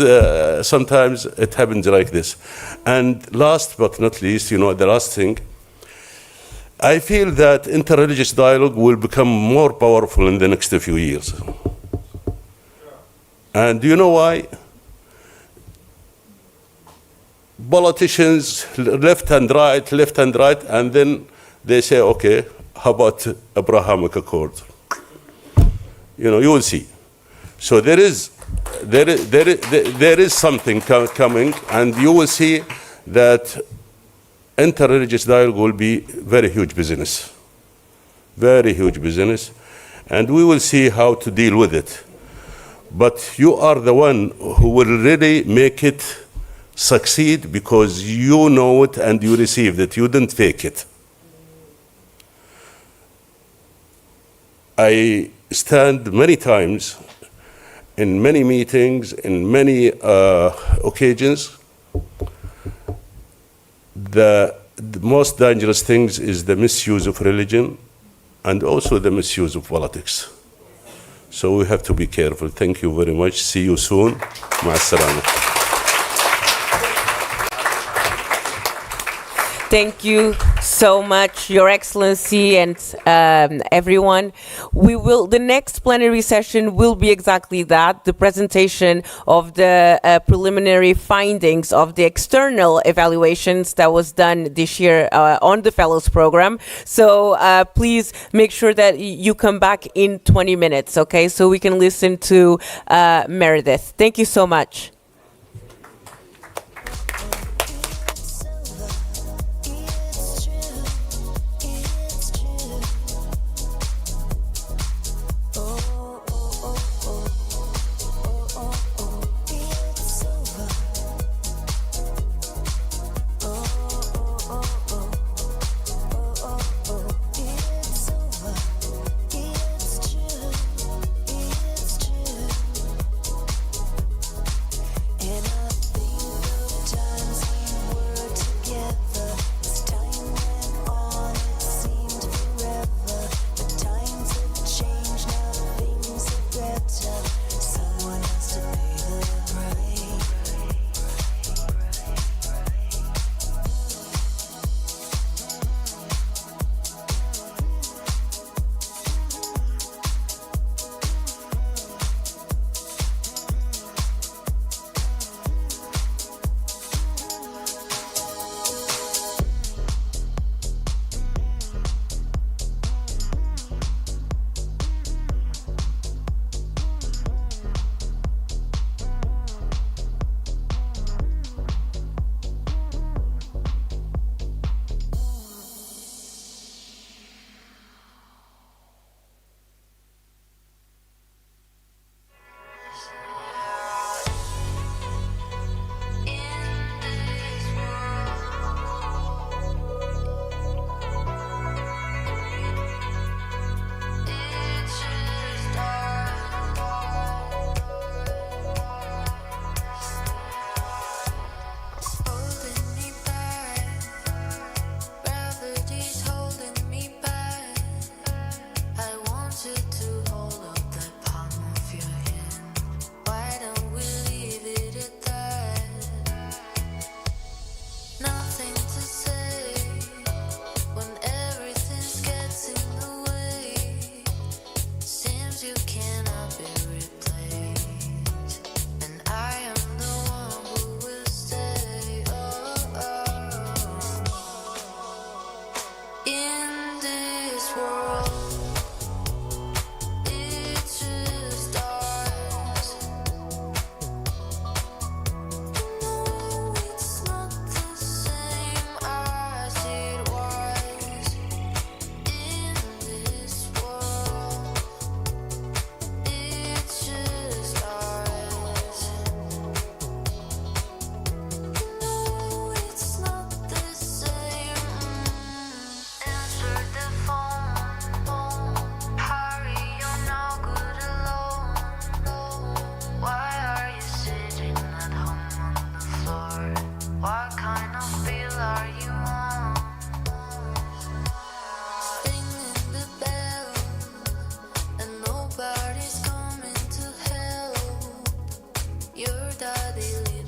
sometimes it happens like this. And last but not least, you know, the last thing, I feel that interreligious dialogue will become more powerful in the next few years. And do you know why? Politicians, left and right, and then they say, okay, how about Abrahamic Accord? You know, you will see. So there is something coming, and you will see that interreligious dialogue will be very huge business. Very huge business. And we will see how to deal with it. But you are the one who will really make it succeed, because you know it and you received it. You didn't fake it. I stand many times in many meetings, in many occasions. The most dangerous things is the misuse of religion and also the misuse of politics. So we have to be careful. Thank you very much. See you soon. Ma'as-salama. Thank you so much, Your Excellency, and everyone. The next plenary session will be exactly that, the presentation of the preliminary findings of the external evaluations that was done this year on the Fellows Program. So please make sure that you come back in 20 minutes, okay, so we can listen to Meredith. Thank you so much.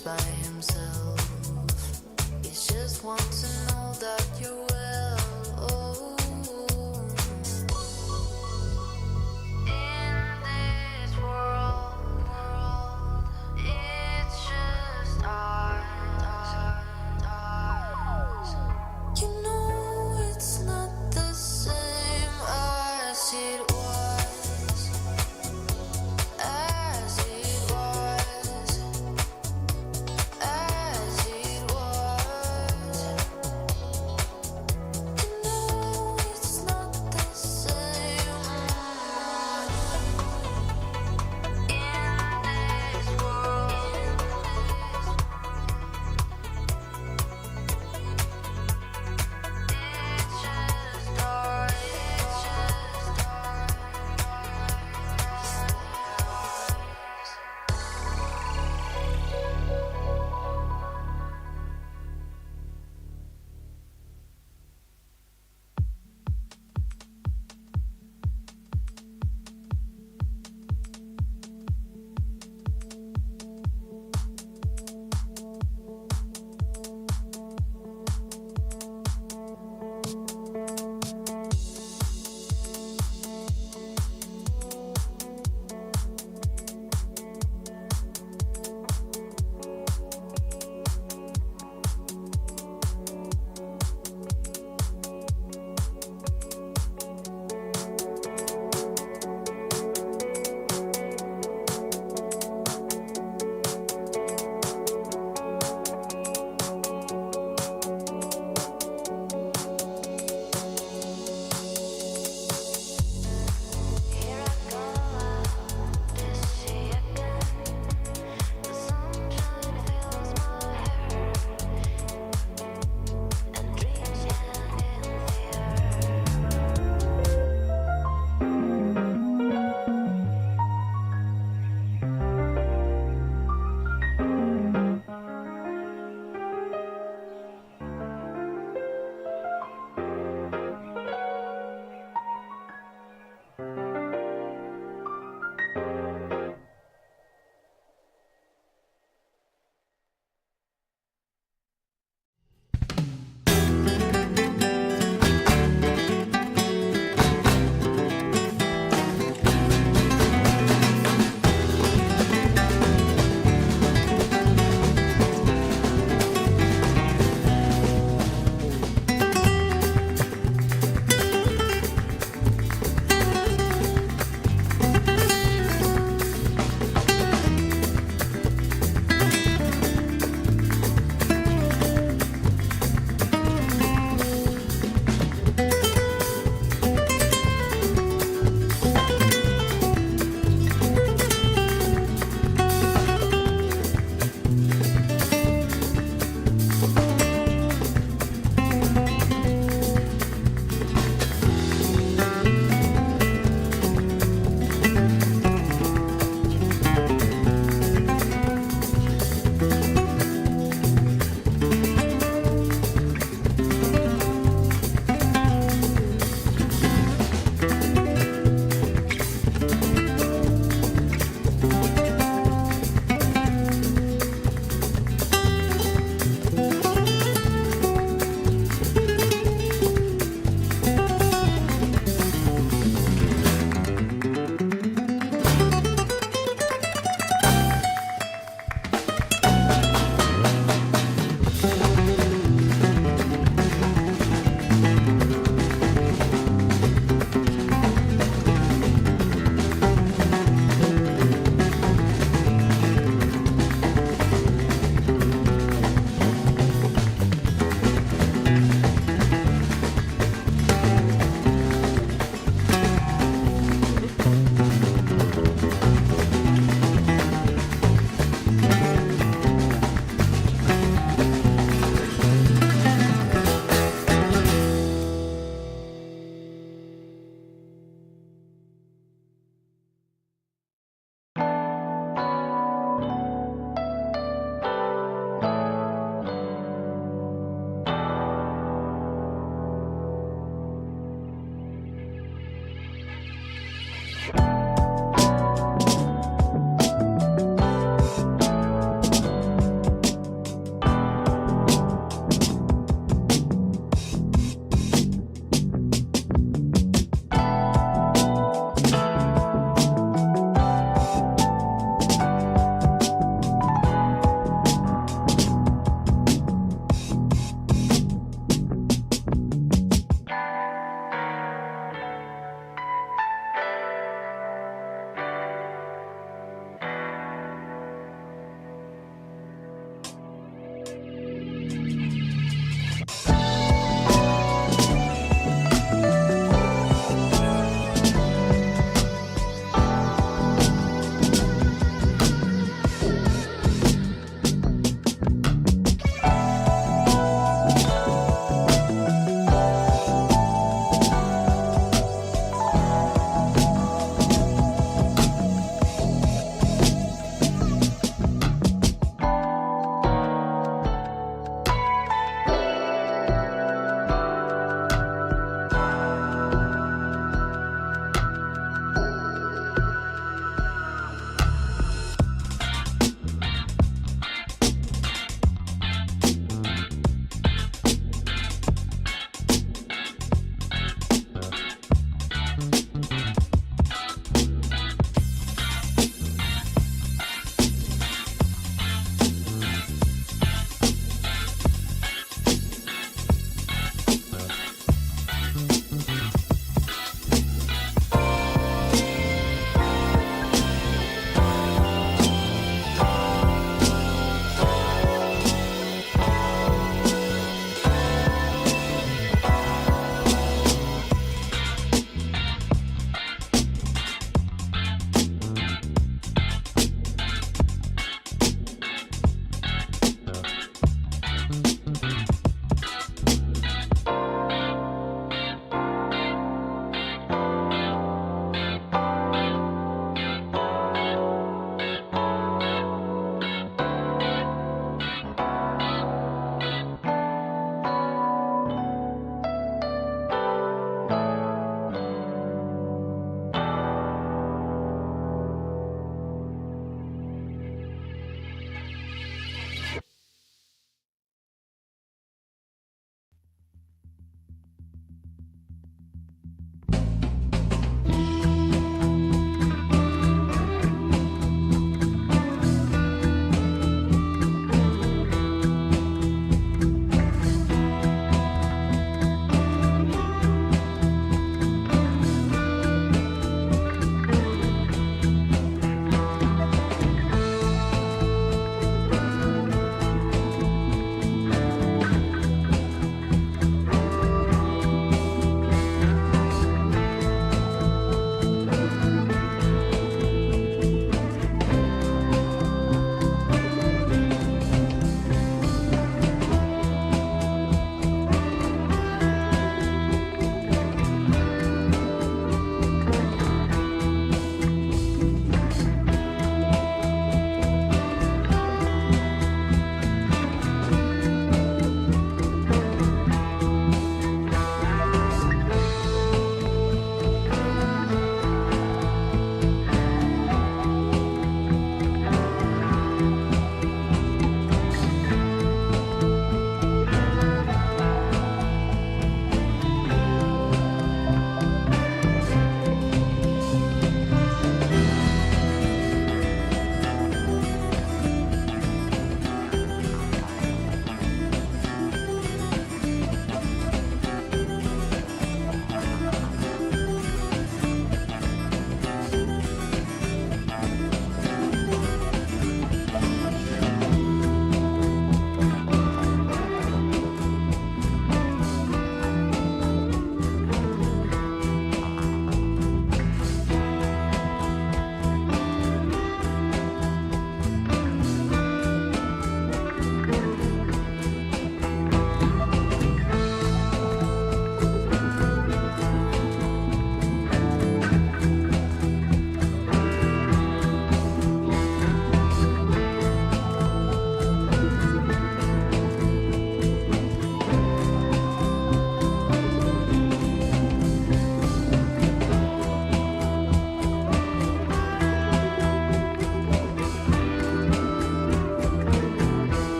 just by himself. He just wants to know that you're well. In this world, it's just ours. You know it's not the same as it was. As it was.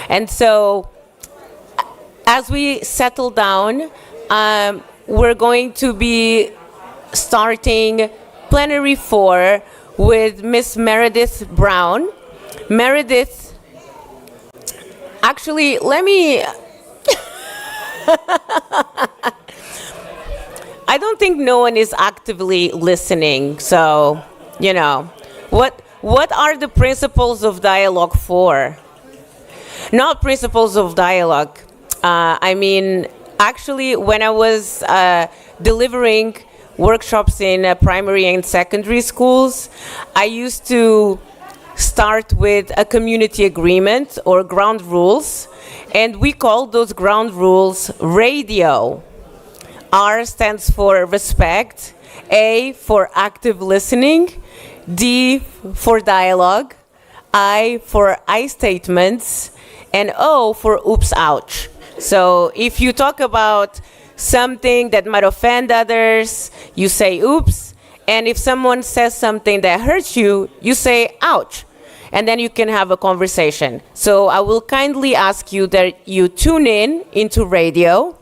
And so as we settle down, we're going to be starting plenary 4 with Miss Meredith Brown. Meredith, actually, let me... I don't think no one is actively listening, so, you know, what are the principles of dialogue for? Not principles of dialogue. I mean, actually, when I was delivering workshops in primary and secondary schools, I used to start with a community agreement or ground rules, and we called those ground rules radio. R stands for respect, A for active listening, D for dialogue, I for I statements, and O for oops, ouch. So if you talk about something that might offend others, you say oops, and if someone says something that hurts you, you say ouch, and then you can have a conversation. So I will kindly ask you that you tune in into radio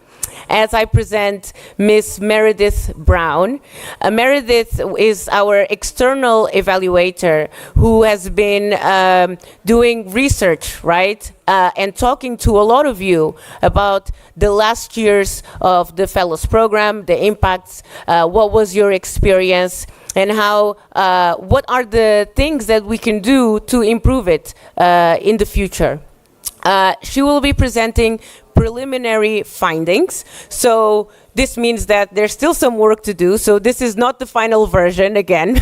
as I present Miss Meredith Brown. Meredith is our external evaluator who has been doing research, right? And talking to a lot of you about the last years of the Fellows Program, the impacts, what was your experience, and how, what are the things that we can do to improve it in the future. She will be presenting preliminary findings. So this means that there's still some work to do. So this is not the final version again,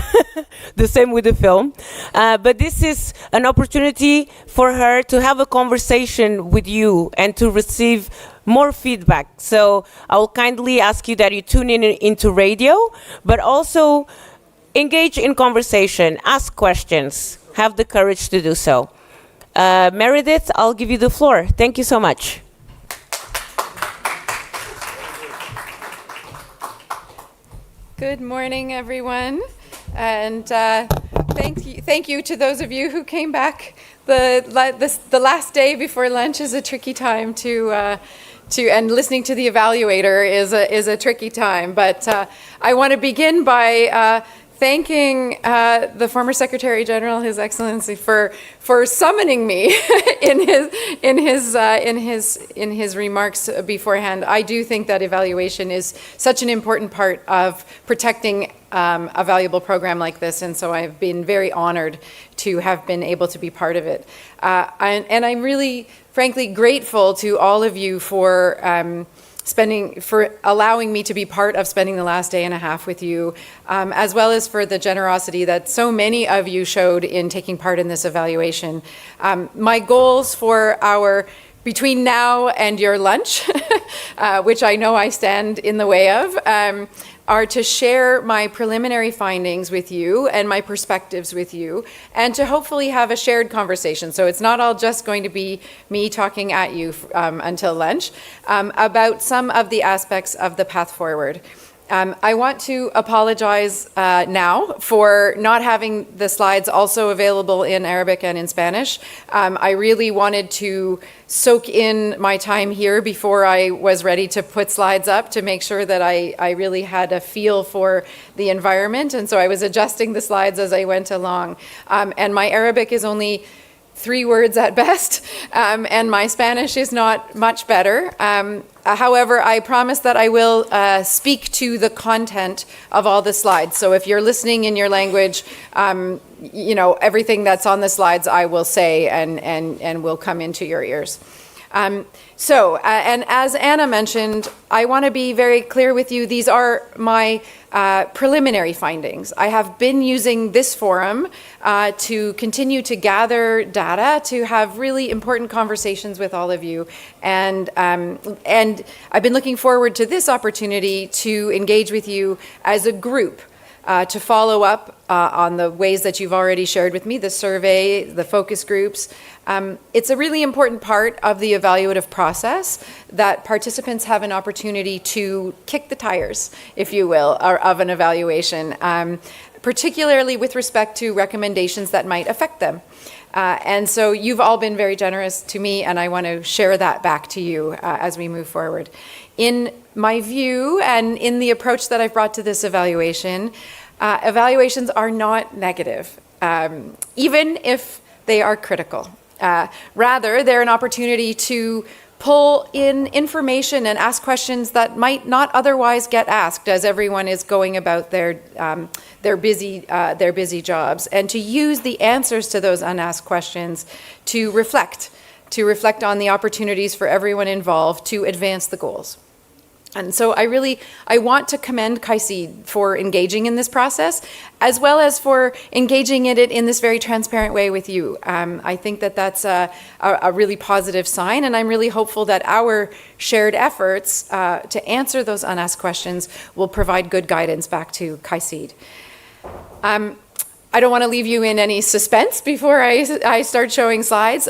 the same with the film. But this is an opportunity for her to have a conversation with you and to receive more feedback. So I will kindly ask you that you tune in into radio, but also engage in conversation, ask questions, have the courage to do so. Meredith, I'll give you the floor. Thank you so much. Good morning, everyone, and thank you to those of you who came back. The last day before lunch is a tricky time and listening to the evaluator is a tricky time. But I want to begin by thanking the former Secretary General, His Excellency, for summoning me in his remarks beforehand. I do think that evaluation is such an important part of protecting a valuable program like this, and so I've been very honored to have been able to be part of it. And I'm really, frankly, grateful to all of you for allowing me to be part of spending the last day and a half with you, as well as for the generosity that so many of you showed in taking part in this evaluation. My goals for between now and your lunch, which I know I stand in the way of, are to share my preliminary findings with you and my perspectives with you, and to hopefully have a shared conversation. So it's not all just going to be me talking at you until lunch, about some of the aspects of the path forward. I want to apologize now for not having the slides also available in Arabic and in Spanish. I really wanted to soak in my time here before I was ready to put slides up to make sure that I really had a feel for the environment. And so I was adjusting the slides as I went along. And my Arabic is only 3 words at best, and my Spanish is not much better. However, I promise that I will speak to the content of all the slides. So if you're listening in your language, everything that's on the slides I will say and will come into your ears. And as Anna mentioned, I want to be very clear with you. These are my preliminary findings. I have been using this forum to continue to gather data, to have really important conversations with all of you. And I've been looking forward to this opportunity to engage with you as a group, to follow up on the ways that you've already shared with me, the survey, the focus groups. It's a really important part of the evaluative process that participants have an opportunity to kick the tires, if you will, of an evaluation, particularly with respect to recommendations that might affect them. And so you've all been very generous to me, and I want to share that back to you as we move forward. In my view, and in the approach that I've brought to this evaluation, evaluations are not negative, even if they are critical. Rather, they're an opportunity to pull in information and ask questions that might not otherwise get asked as everyone is going about their busy jobs, and to use the answers to those unasked questions to reflect on the opportunities for everyone involved to advance the goals. And so I want to commend KAICIID for engaging in this process, as well as for engaging in it in this very transparent way with you. I think that that's a really positive sign, and I'm really hopeful that our shared efforts to answer those unasked questions will provide good guidance back to KAICIID. I don't want to leave you in any suspense before I start showing slides.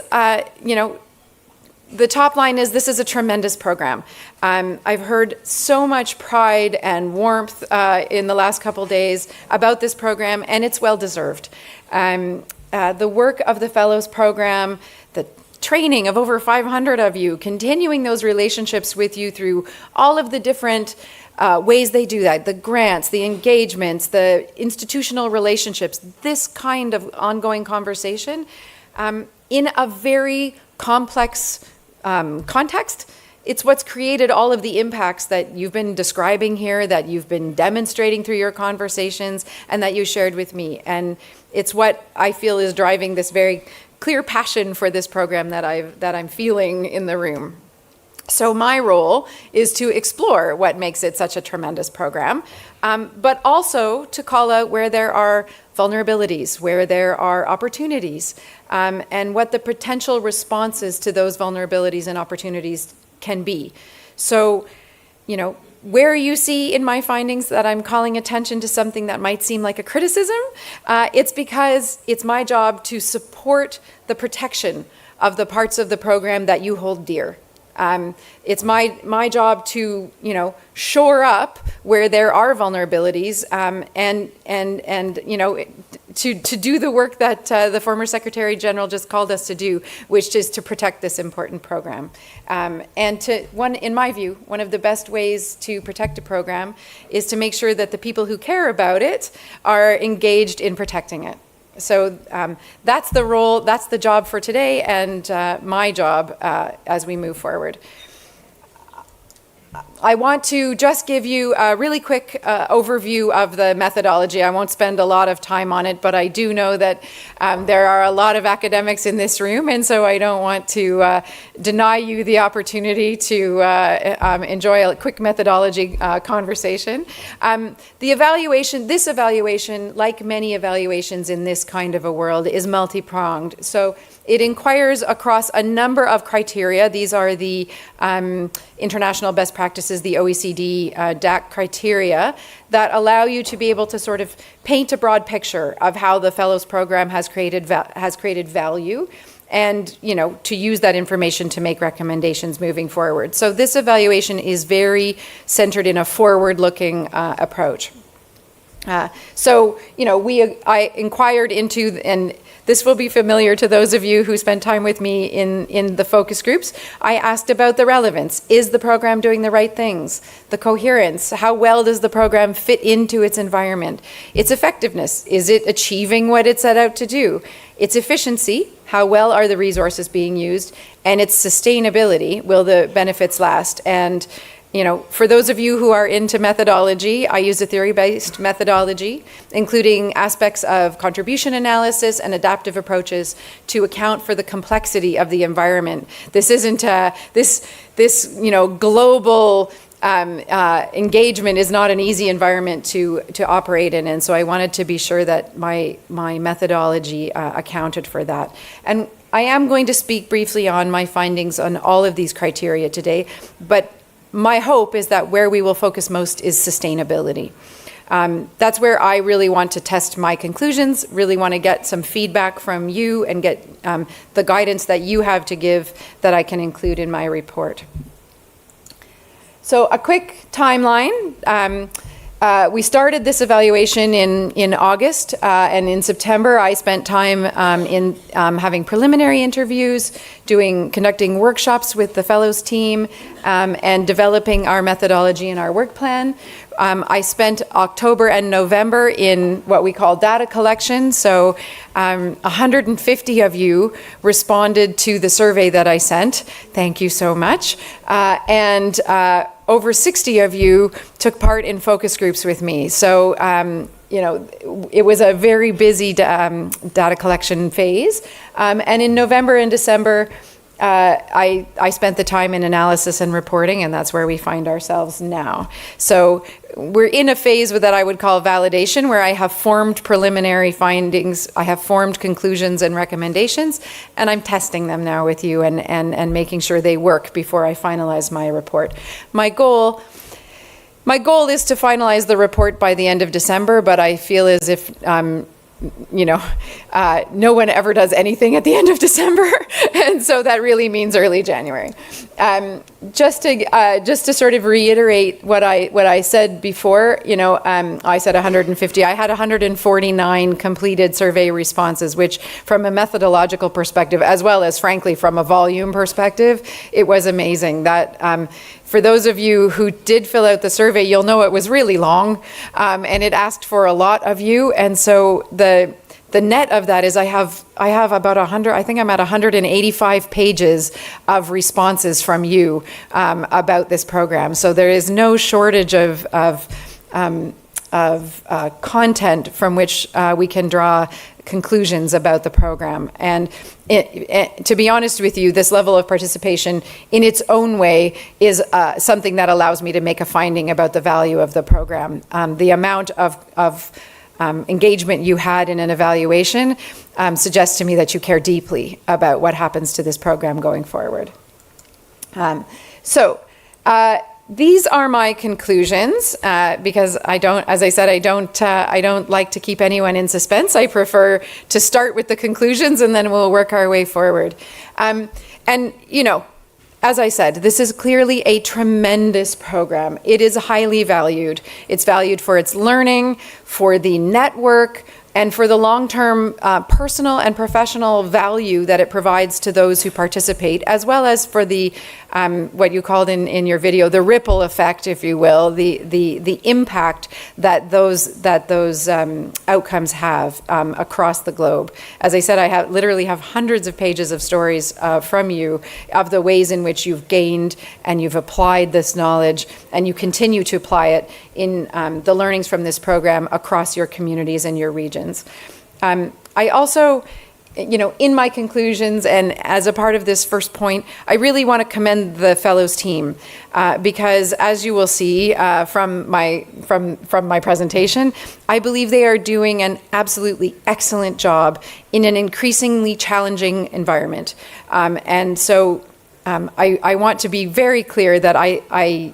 The top line is this is a tremendous program. I've heard so much pride and warmth in the last couple days about this program, and it's well deserved. The work of the Fellows Program, the training of over 500 of you, continuing those relationships with you through all of the different ways they do that, the grants, the engagements, the institutional relationships, this kind of ongoing conversation in a very complex context. It's what's created all of the impacts that you've been describing here, that you've been demonstrating through your conversations, and that you shared with me. And it's what I feel is driving this very clear passion for this program that I'm feeling in the room. So my role is to explore what makes it such a tremendous program, but also to call out where there are vulnerabilities, where there are opportunities, and what the potential responses to those vulnerabilities and opportunities can be. So, where you see in my findings that I'm calling attention to something that might seem like a criticism, it's because it's my job to support the protection of the parts of the program that you hold dear. It's my job to shore up where there are vulnerabilities, and to do the work that the former Secretary General just called us to do, which is to protect this important program. And in my view, one of the best ways to protect a program is to make sure that the people who care about it are engaged in protecting it. So that's the role, that's the job for today, and my job as we move forward. I want to just give you a really quick overview of the methodology. I won't spend a lot of time on it, but I do know that there are a lot of academics in this room, and so I don't want to deny you the opportunity to enjoy a quick methodology conversation. This evaluation, like many evaluations in this kind of a world, is multi-pronged. So it inquires across a number of criteria. These are the international best practices, the OECD DAC criteria, that allow you to be able to sort of paint a broad picture of how the Fellows Program has created value, and to use that information to make recommendations moving forward. So this evaluation is very centered in a forward-looking approach. I inquired into, and this will be familiar to those of you who spent time with me in the focus groups. I asked about the relevance. Is the program doing the right things? The coherence. How well does the program fit into its environment? Its effectiveness. Is it achieving what it set out to do? Its efficiency. How well are the resources being used? And its sustainability. Will the benefits last? And for those of you who are into methodology, I use a theory-based methodology, including aspects of contribution analysis and adaptive approaches to account for the complexity of the environment. This isn't this global engagement is not an easy environment to operate in, and so I wanted to be sure that my methodology accounted for that. And I am going to speak briefly on my findings on all of these criteria today, but my hope is that where we will focus most is sustainability. That's where I really want to test my conclusions, really want to get some feedback from you and get the guidance that you have to give that I can include in my report. So a quick timeline. We started this evaluation in August, and in September I spent time in having preliminary interviews, conducting workshops with the Fellows team, and developing our methodology and our work plan. I spent October and November in what we call data collection. So 150 of you responded to the survey that I sent. Thank you so much. And over 60 of you took part in focus groups with me. So, it was a very busy data collection phase. And in November and December, I spent the time in analysis and reporting, and that's where we find ourselves now. So we're in a phase that I would call validation, where I have formed preliminary findings, I have formed conclusions and recommendations, and I'm testing them now with you and making sure they work before I finalize my report. My goal is to finalize the report by the end of December, but I feel as if no one ever does anything at the end of December, and so that really means early January. Just to sort of reiterate what I said before, I said 150. I had 149 completed survey responses, which, from a methodological perspective, as well as frankly from a volume perspective, it was amazing. That for those of you who did fill out the survey, you'll know it was really long, and it asked for a lot of you. And so the net of that is I have about 100, I think I'm at 185 pages of responses from you about this program. So there is no shortage of content from which we can draw conclusions about the program. And to be honest with you, this level of participation in its own way is something that allows me to make a finding about the value of the program. The amount of engagement you had in an evaluation suggests to me that you care deeply about what happens to this program going forward. These are my conclusions because as I said, I don't like to keep anyone in suspense. I prefer to start with the conclusions and then we'll work our way forward. And you know, as I said, this is clearly a tremendous program. It is highly valued. It's valued for its learning, for the network, and for the long-term personal and professional value that it provides to those who participate, as well as for the what you called in your video, the ripple effect, if you will, the impact that those outcomes have across the globe. As I said, I literally have hundreds of pages of stories from you of the ways in which you've gained and you've applied this knowledge, and you continue to apply it in the learnings from this program across your communities and your regions. I also, you know, in my conclusions and as a part of this first point, I really want to commend the Fellows team because, as you will see from my presentation, I believe they are doing an absolutely excellent job in an increasingly challenging environment. And so I want to be very clear that I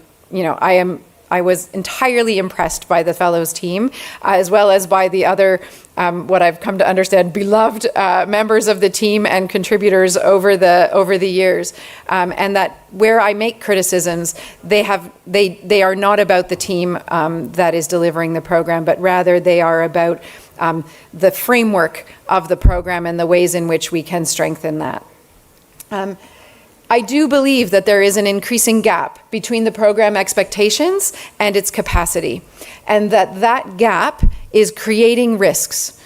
was entirely impressed by the Fellows team, as well as by the other, what I've come to understand, beloved members of the team and contributors over the years. And that where I make criticisms, they are not about the team that is delivering the program, but rather they are about the framework of the program and the ways in which we can strengthen that. I do believe that there is an increasing gap between the program expectations and its capacity, and that gap is creating risks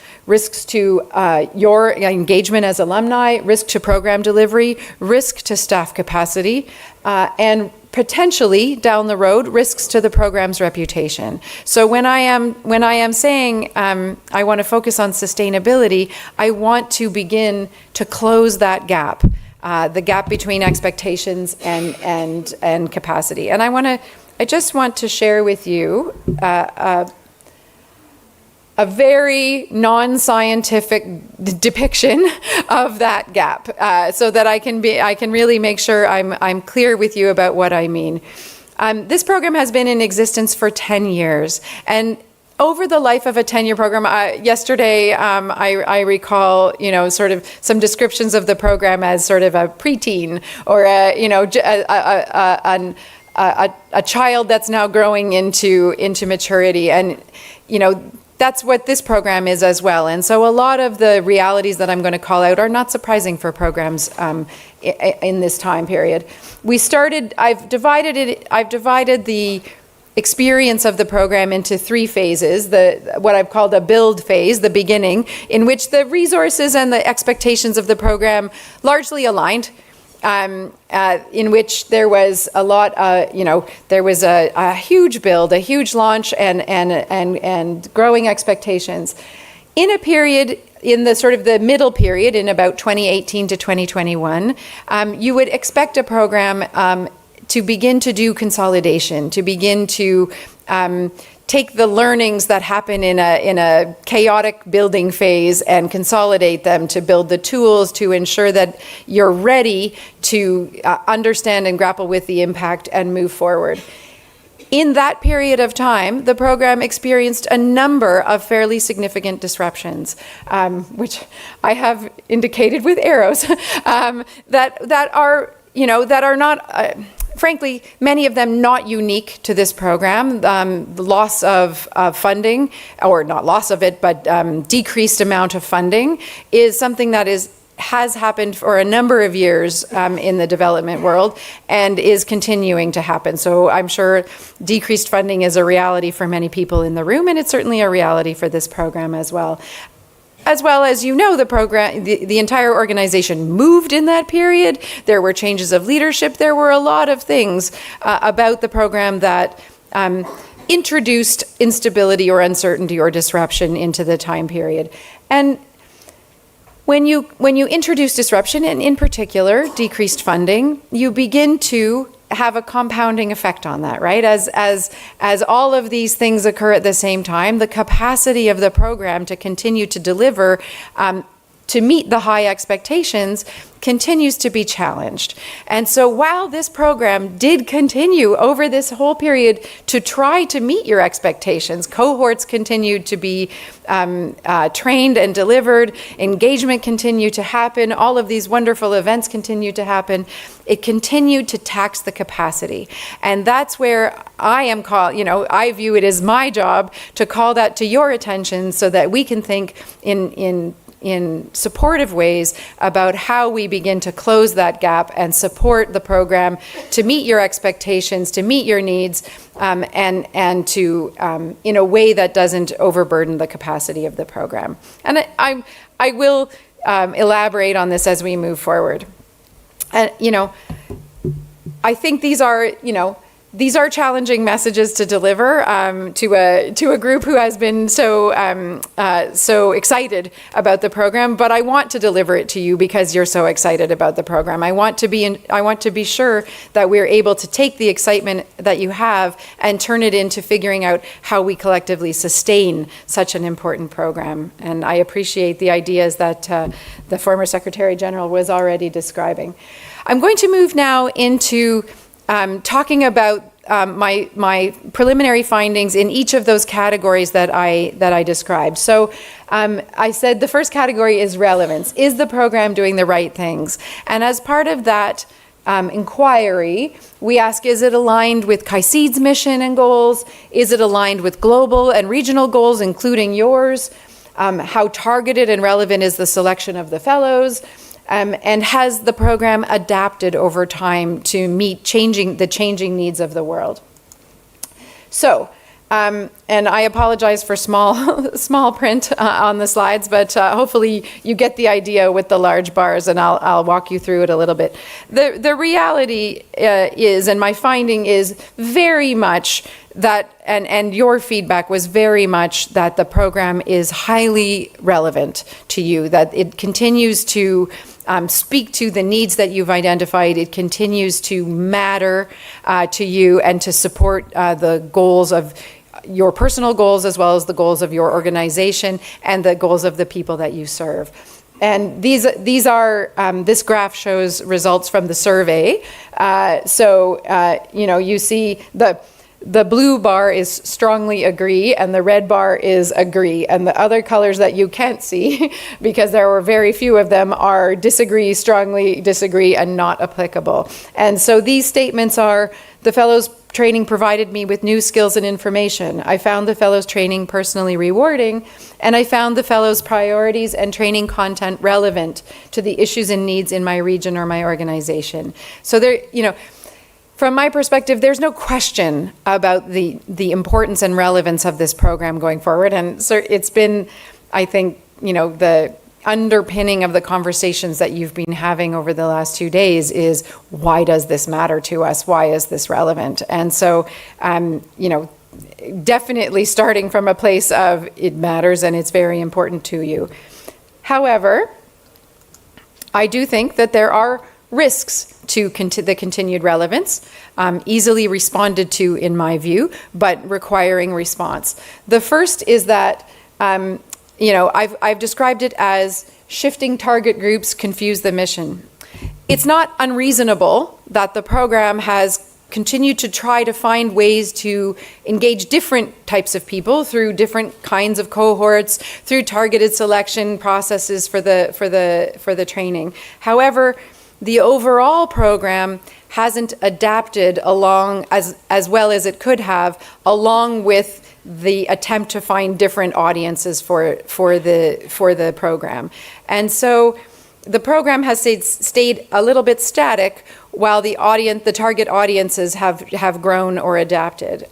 to your engagement as alumni, risk to program delivery, risk to staff capacity, and potentially down the road, risks to the program's reputation. So when I am saying I want to focus on sustainability, I want to begin to close that gap. The gap between expectations and capacity. And I just want to share with you a very non-scientific depiction of that gap, so that I can really make sure I'm clear with you about what I mean. This program has been in existence for 10 years, and over the life of a 10-year program, yesterday I recall, you know, sort of some descriptions of the program as sort of a preteen or a child that's now growing into maturity, and you know that's what this program is as well. And so a lot of the realities that I'm going to call out are not surprising for programs in this time period. I've divided the experience of the program into 3 phases, what I've called a build phase, the beginning, in which the resources and the expectations of the program largely aligned, in which there was a lot, there was a huge build, a huge launch, and growing expectations. In a period, in the sort of the middle period, in about 2018 to 2021, you would expect a program to begin to do consolidation, to begin to take the learnings that happen in a chaotic building phase and consolidate them, to build the tools to ensure that you're ready to understand and grapple with the impact and move forward. In that period of time, the program experienced a number of fairly significant disruptions, which I have indicated with arrows, that are not, frankly, many of them not unique to this program. The loss of funding, or not loss of it, but decreased amount of funding is something that has happened for a number of years in the development world and is continuing to happen. So I'm sure decreased funding is a reality for many people in the room, and it's certainly a reality for this program as well. As well as, you know, the program, the entire organization moved in that period. There were changes of leadership. There were a lot of things about the program that introduced instability or uncertainty or disruption into the time period. And when you introduce disruption, and in particular decreased funding, you begin to have a compounding effect on that, right? As all of these things occur at the same time, the capacity of the program to continue to deliver, to meet the high expectations, continues to be challenged. And so while this program did continue over this whole period to try to meet your expectations, cohorts continued to be trained and delivered, engagement continued to happen, all of these wonderful events continued to happen, it continued to tax the capacity. And that's where I am I view it as my job to call that to your attention so that we can think in supportive ways about how we begin to close that gap and support the program to meet your expectations, to meet your needs, and to in a way that doesn't overburden the capacity of the program. And I will elaborate on this as we move forward. And I think these are challenging messages to deliver to a group who has been so excited about the program. But I want to deliver it to you because you're so excited about the program. I want to be sure that we're able to take the excitement that you have and turn it into figuring out how we collectively sustain such an important program. And I appreciate the ideas that the former Secretary General was already describing. I'm going to move now into talking about my preliminary findings in each of those categories that I described. So I said the first category is relevance. Is the program doing the right things? And as part of that inquiry, we ask, is it aligned with KAICIID's mission and goals? Is it aligned with global and regional goals, including yours? How targeted and relevant is the selection of the fellows? And has the program adapted over time to meet the changing needs of the world? So, and I apologize for small print on the slides, but hopefully you get the idea with the large bars, and I'll walk you through it a little bit. The reality is, and my finding is very much that, and your feedback was very much that the program is highly relevant to you, that it continues to speak to the needs that you've identified. It continues to matter to you and to support the goals of your personal goals as well as the goals of your organization and the goals of the people that you serve. And these are, this graph shows results from the survey. You see the blue bar is strongly agree and the red bar is agree. And the other colors that you can't see, because there were very few of them, are disagree, strongly disagree, and not applicable. And so these statements are, the fellows training provided me with new skills and information. I found the fellows training personally rewarding, and I found the fellows priorities and training content relevant to the issues and needs in my region or my organization. So there, from my perspective, there's no question about the importance and relevance of this program going forward. And so it's been, I think, the underpinning of the conversations that you've been having over the last 2 days is, why does this matter to us? Why is this relevant? And so, definitely starting from a place of it matters and it's very important to you. However, I do think that there are risks to the continued relevance, easily responded to in my view, but requiring response. The first is that, I've described it as shifting target groups confuse the mission. It's not unreasonable that the program has continued to try to find ways to engage different types of people through different kinds of cohorts, through targeted selection processes for the training. However, the overall program hasn't adapted along as well as it could have, along with the attempt to find different audiences for the program. And so the program has stayed a little bit static while the target audiences have grown or adapted.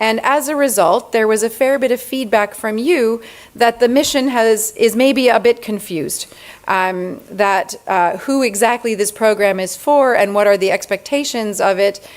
And as a result, there was a fair bit of feedback from you that the mission is maybe a bit confused, that who exactly this program is for and what are the expectations of it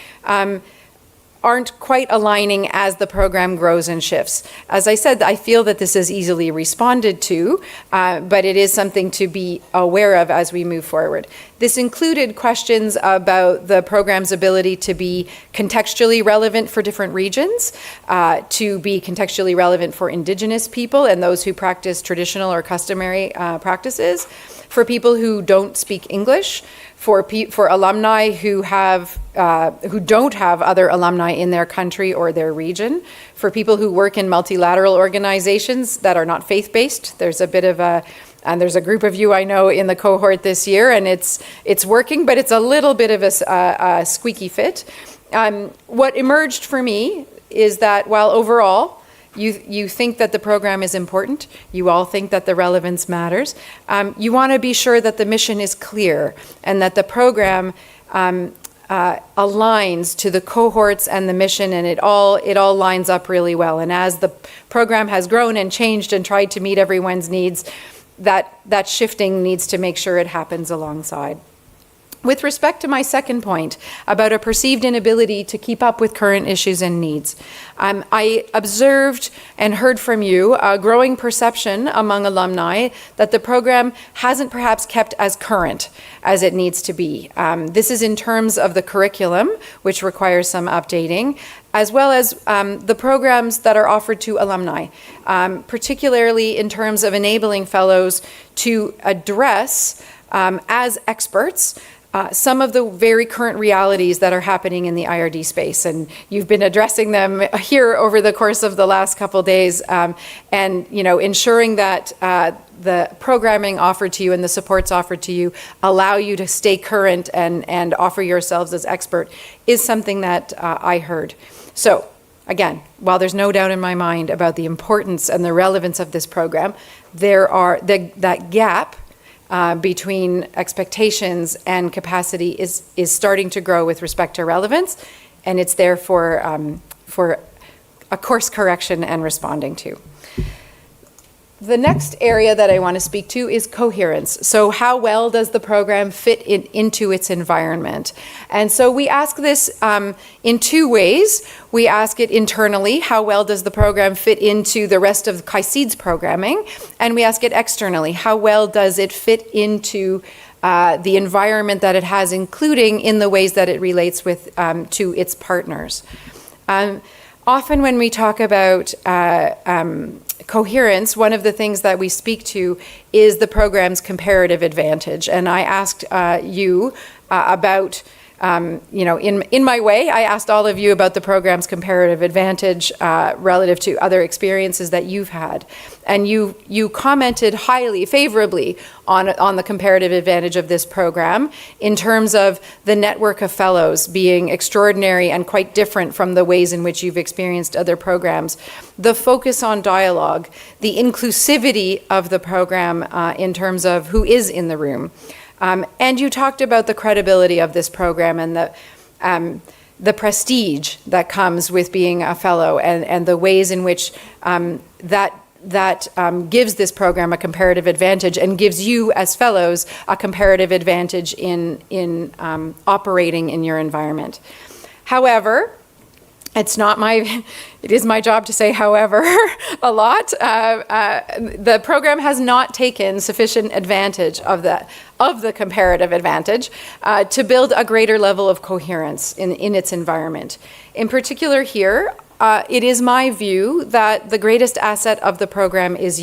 aren't quite aligning as the program grows and shifts. As I said, I feel that this is easily responded to, but it is something to be aware of as we move forward. This included questions about the program's ability to be contextually relevant for different regions, to be contextually relevant for Indigenous people and those who practice traditional or customary practices, for people who don't speak English, for alumni who don't have other alumni in their country or their region, for people who work in multilateral organizations that are not faith-based. There's a group of you I know in the cohort this year, and it's working, but it's a little bit of a squeaky fit. What emerged for me is that while overall you think that the program is important, you all think that the relevance matters, you want to be sure that the mission is clear and that the program aligns to the cohorts and the mission, and it all lines up really well. And as the program has grown and changed and tried to meet everyone's needs, that shifting needs to make sure it happens alongside. With respect to my second point about a perceived inability to keep up with current issues and needs, I observed and heard from you a growing perception among alumni that the program hasn't perhaps kept as current as it needs to be. This is in terms of the curriculum, which requires some updating, as well as the programs that are offered to alumni, particularly in terms of enabling fellows to address, as experts, some of the very current realities that are happening in the IRD space. And you've been addressing them here over the course of the last couple days, and ensuring that the programming offered to you and the supports offered to you allow you to stay current and offer yourselves as expert is something that I heard. So again, while there's no doubt in my mind about the importance and the relevance of this program, that gap between expectations and capacity is starting to grow with respect to relevance, and it's there for a course correction and responding to. The next area that I want to speak to is coherence. So how well does the program fit into its environment? And so we ask this in two ways. We ask it internally, how well does the program fit into the rest of KAICIID's programming? And we ask it externally, how well does it fit into the environment that it has, including in the ways that it relates with to its partners. Often when we talk about coherence, one of the things that we speak to is the program's comparative advantage. And I asked you about, in my way, I asked all of you about the program's comparative advantage relative to other experiences that you've had. And you commented highly, favorably on the comparative advantage of this program in terms of the network of fellows being extraordinary and quite different from the ways in which you've experienced other programs. The focus on dialogue, the inclusivity of the program in terms of who is in the room. And you talked about the credibility of this program and the prestige that comes with being a fellow and the ways in which that gives this program a comparative advantage and gives you as fellows a comparative advantage in operating in your environment. However, it is my job to say however a lot. The program has not taken sufficient advantage of the comparative advantage to build a greater level of coherence in its environment. In particular here, it is my view that the greatest asset of the program is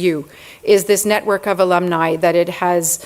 this network of alumni that it has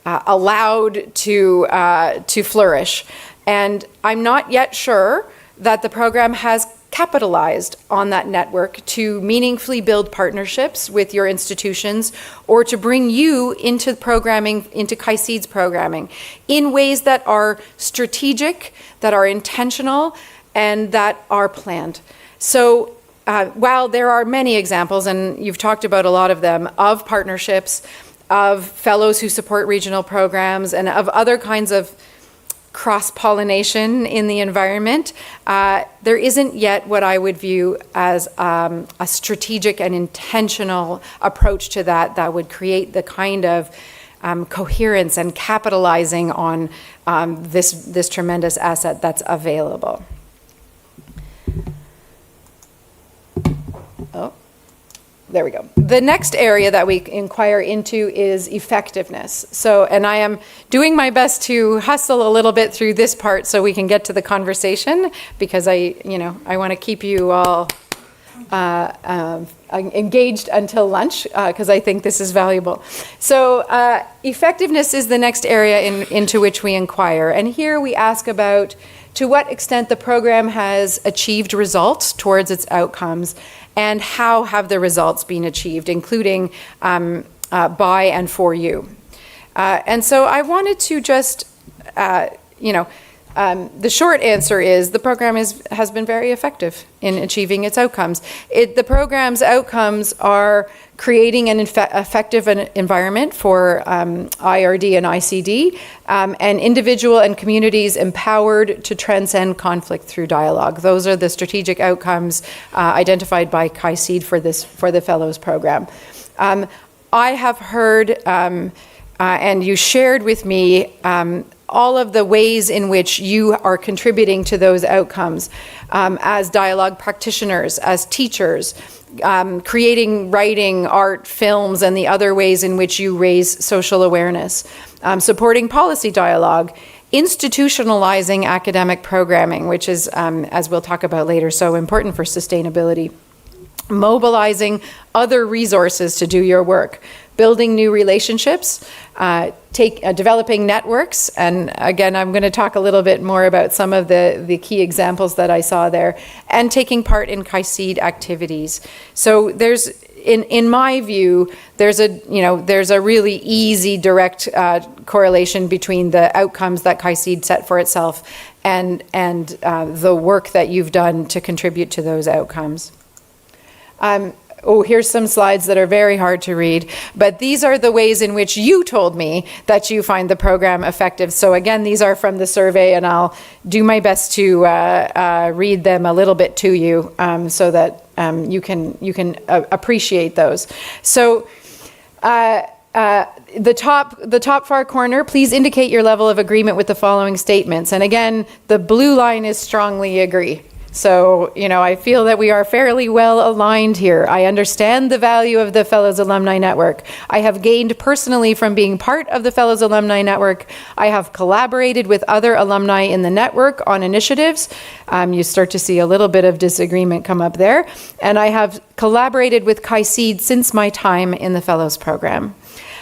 allowed to flourish. And I'm not yet sure that the program has capitalized on that network to meaningfully build partnerships with your institutions or to bring you into programming, into KAICIID's programming in ways that are strategic, that are intentional, and that are planned. So while there are many examples, and you've talked about a lot of them, of partnerships, of fellows who support regional programs, and of other kinds of cross-pollination in the environment, there isn't yet what I would view as a strategic and intentional approach to that would create the kind of coherence and capitalizing on this tremendous asset that's available. Oh, there we go. The next area that we inquire into is effectiveness. So, and I am doing my best to hustle a little bit through this part so we can get to the conversation, because I want to keep you all engaged until lunch, because I think this is valuable. So effectiveness is the next area into which we inquire. And here we ask about to what extent the program has achieved results towards its outcomes, and how have the results been achieved, including by and for you. And so I wanted to just, the short answer is the program has been very effective in achieving its outcomes. The program's outcomes are creating an effective environment for IRD and ICD, and individual and communities empowered to transcend conflict through dialogue. Those are the strategic outcomes identified by KAICIID for the Fellows Program. I have heard, and you shared with me, all of the ways in which you are contributing to those outcomes as dialogue practitioners, as teachers, creating writing, art, films, and the other ways in which you raise social awareness, supporting policy dialogue, institutionalizing academic programming, which is, as we'll talk about later, so important for sustainability, mobilizing other resources to do your work, building new relationships, developing networks, and again, I'm going to talk a little bit more about some of the key examples that I saw there, and taking part in KAICIID activities. So there's, in my view, there's a really easy, direct correlation between the outcomes that KAICIID set for itself and the work that you've done to contribute to those outcomes. Here's some slides that are very hard to read, but these are the ways in which you told me that you find the program effective. So again, these are from the survey, and I'll do my best to read them a little bit to you so that you can appreciate those. So the top far corner, please indicate your level of agreement with the following statements. And again, the blue line is strongly agree. So, I feel that we are fairly well aligned here. I understand the value of the Fellows Alumni Network. I have gained personally from being part of the Fellows Alumni Network. I have collaborated with other alumni in the network on initiatives. You start to see a little bit of disagreement come up there. And I have collaborated with KAICIID since my time in the Fellows Program.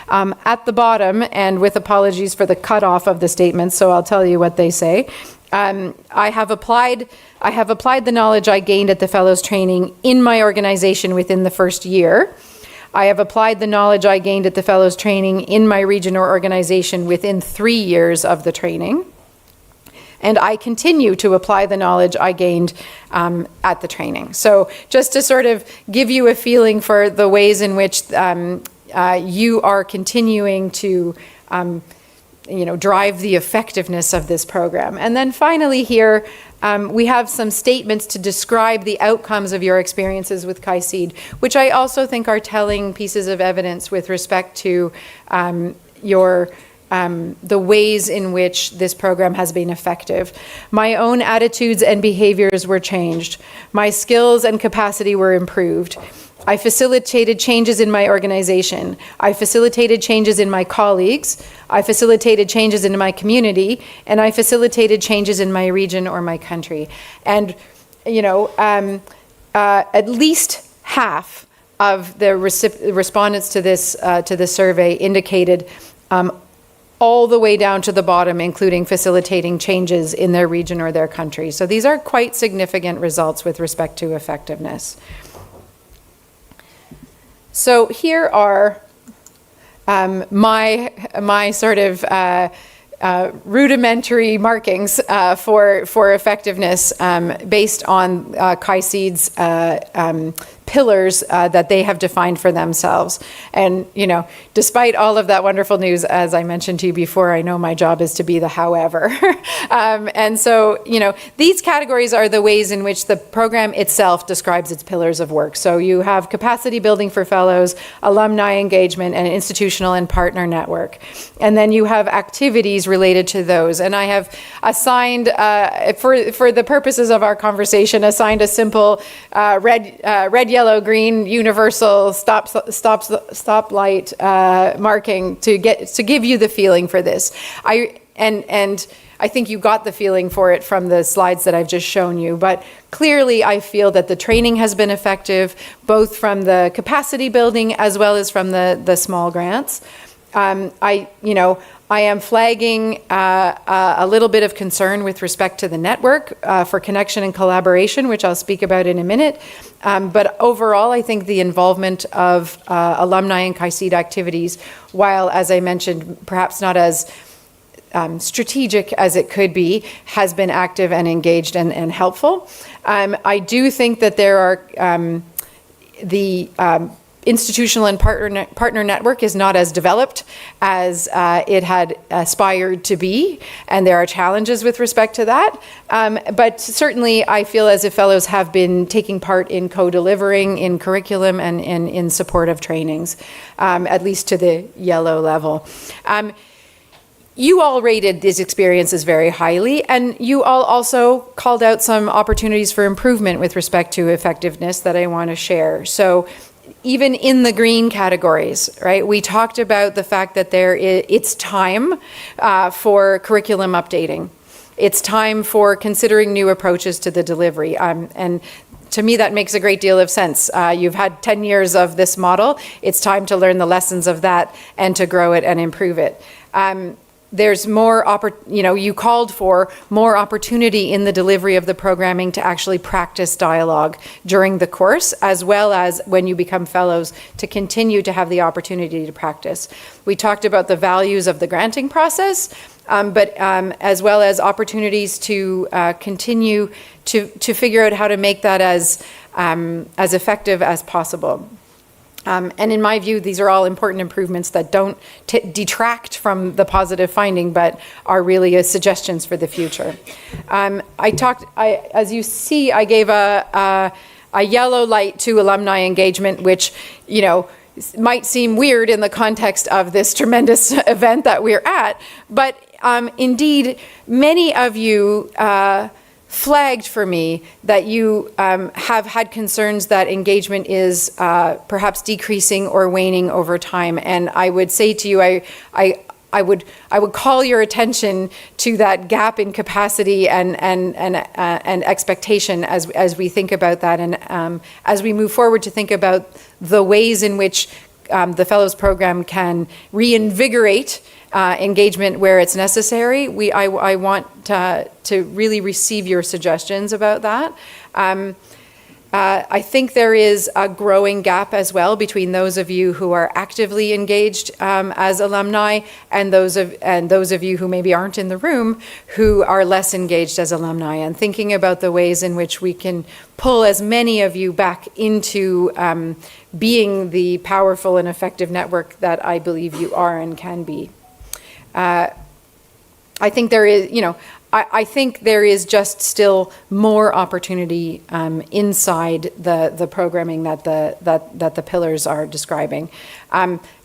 At the bottom, and with apologies for the cutoff of the statements, so I'll tell you what they say. I have applied the knowledge I gained at the Fellows training in my organization within the first year. I have applied the knowledge I gained at the Fellows training in my region or organization within 3 years of the training. And I continue to apply the knowledge I gained at the training. So just to sort of give you a feeling for the ways in which you are continuing to drive the effectiveness of this program. And then finally here, we have some statements to describe the outcomes of your experiences with KAICIID, which I also think are telling pieces of evidence with respect to the ways in which this program has been effective. My own attitudes and behaviors were changed. My skills and capacity were improved. I facilitated changes in my organization. I facilitated changes in my colleagues. I facilitated changes in my community, and I facilitated changes in my region or my country. And, at least half of the respondents to this survey indicated all the way down to the bottom, including facilitating changes in their region or their country. So these are quite significant results with respect to effectiveness. So here are my sort of rudimentary markings for effectiveness based on KAICIID's pillars that they have defined for themselves. And, you know, despite all of that wonderful news, as I mentioned to you before, I know my job is to be the however. And so, you know, these categories are the ways in which the program itself describes its pillars of work. So you have capacity building for fellows, alumni engagement, and institutional and partner network. And then you have activities related to those. And I have assigned, for the purposes of our conversation, assigned a simple red, yellow, green, universal stoplight marking to give you the feeling for this. And I think you got the feeling for it from the slides that I've just shown you, but clearly I feel that the training has been effective, both from the capacity building as well as from the small grants. I am flagging a little bit of concern with respect to the network for connection and collaboration, which I'll speak about in a minute. But overall, I think the involvement of alumni in KAICIID activities, while, as I mentioned, perhaps not as strategic as it could be, has been active and engaged and helpful. I do think that there are the institutional and partner network is not as developed as it had aspired to be, and there are challenges with respect to that. But certainly I feel as if fellows have been taking part in co-delivering in curriculum and in supportive trainings, at least to the yellow level. You all rated these experiences very highly, and you all also called out some opportunities for improvement with respect to effectiveness that I want to share. So even in the green categories, right, we talked about the fact that it's time for curriculum updating. It's time for considering new approaches to the delivery. And to me, that makes a great deal of sense. You've had 10 years of this model. It's time to learn the lessons of that and to grow it and improve it. There's more, you called for more opportunity in the delivery of the programming to actually practice dialogue during the course, as well as when you become fellows to continue to have the opportunity to practice. We talked about the values of the granting process, but as well as opportunities to continue to figure out how to make that as effective as possible. And in my view, these are all important improvements that don't detract from the positive finding, but are really suggestions for the future. As you see, I gave a yellow light to alumni engagement, which, you know, might seem weird in the context of this tremendous event that we're at, but indeed, many of you flagged for me that you have had concerns that engagement is perhaps decreasing or waning over time. And I would say to you, I would call your attention to that gap in capacity and expectation as we think about that, and as we move forward to think about the ways in which the Fellows Program can reinvigorate engagement where it's necessary. I want to really receive your suggestions about that. I think there is a growing gap as well between those of you who are actively engaged as alumni and those of you who maybe aren't in the room who are less engaged as alumni, and thinking about the ways in which we can pull as many of you back into being the powerful and effective network that I believe you are and can be. I think there is, I think there is just still more opportunity inside the programming that the pillars are describing.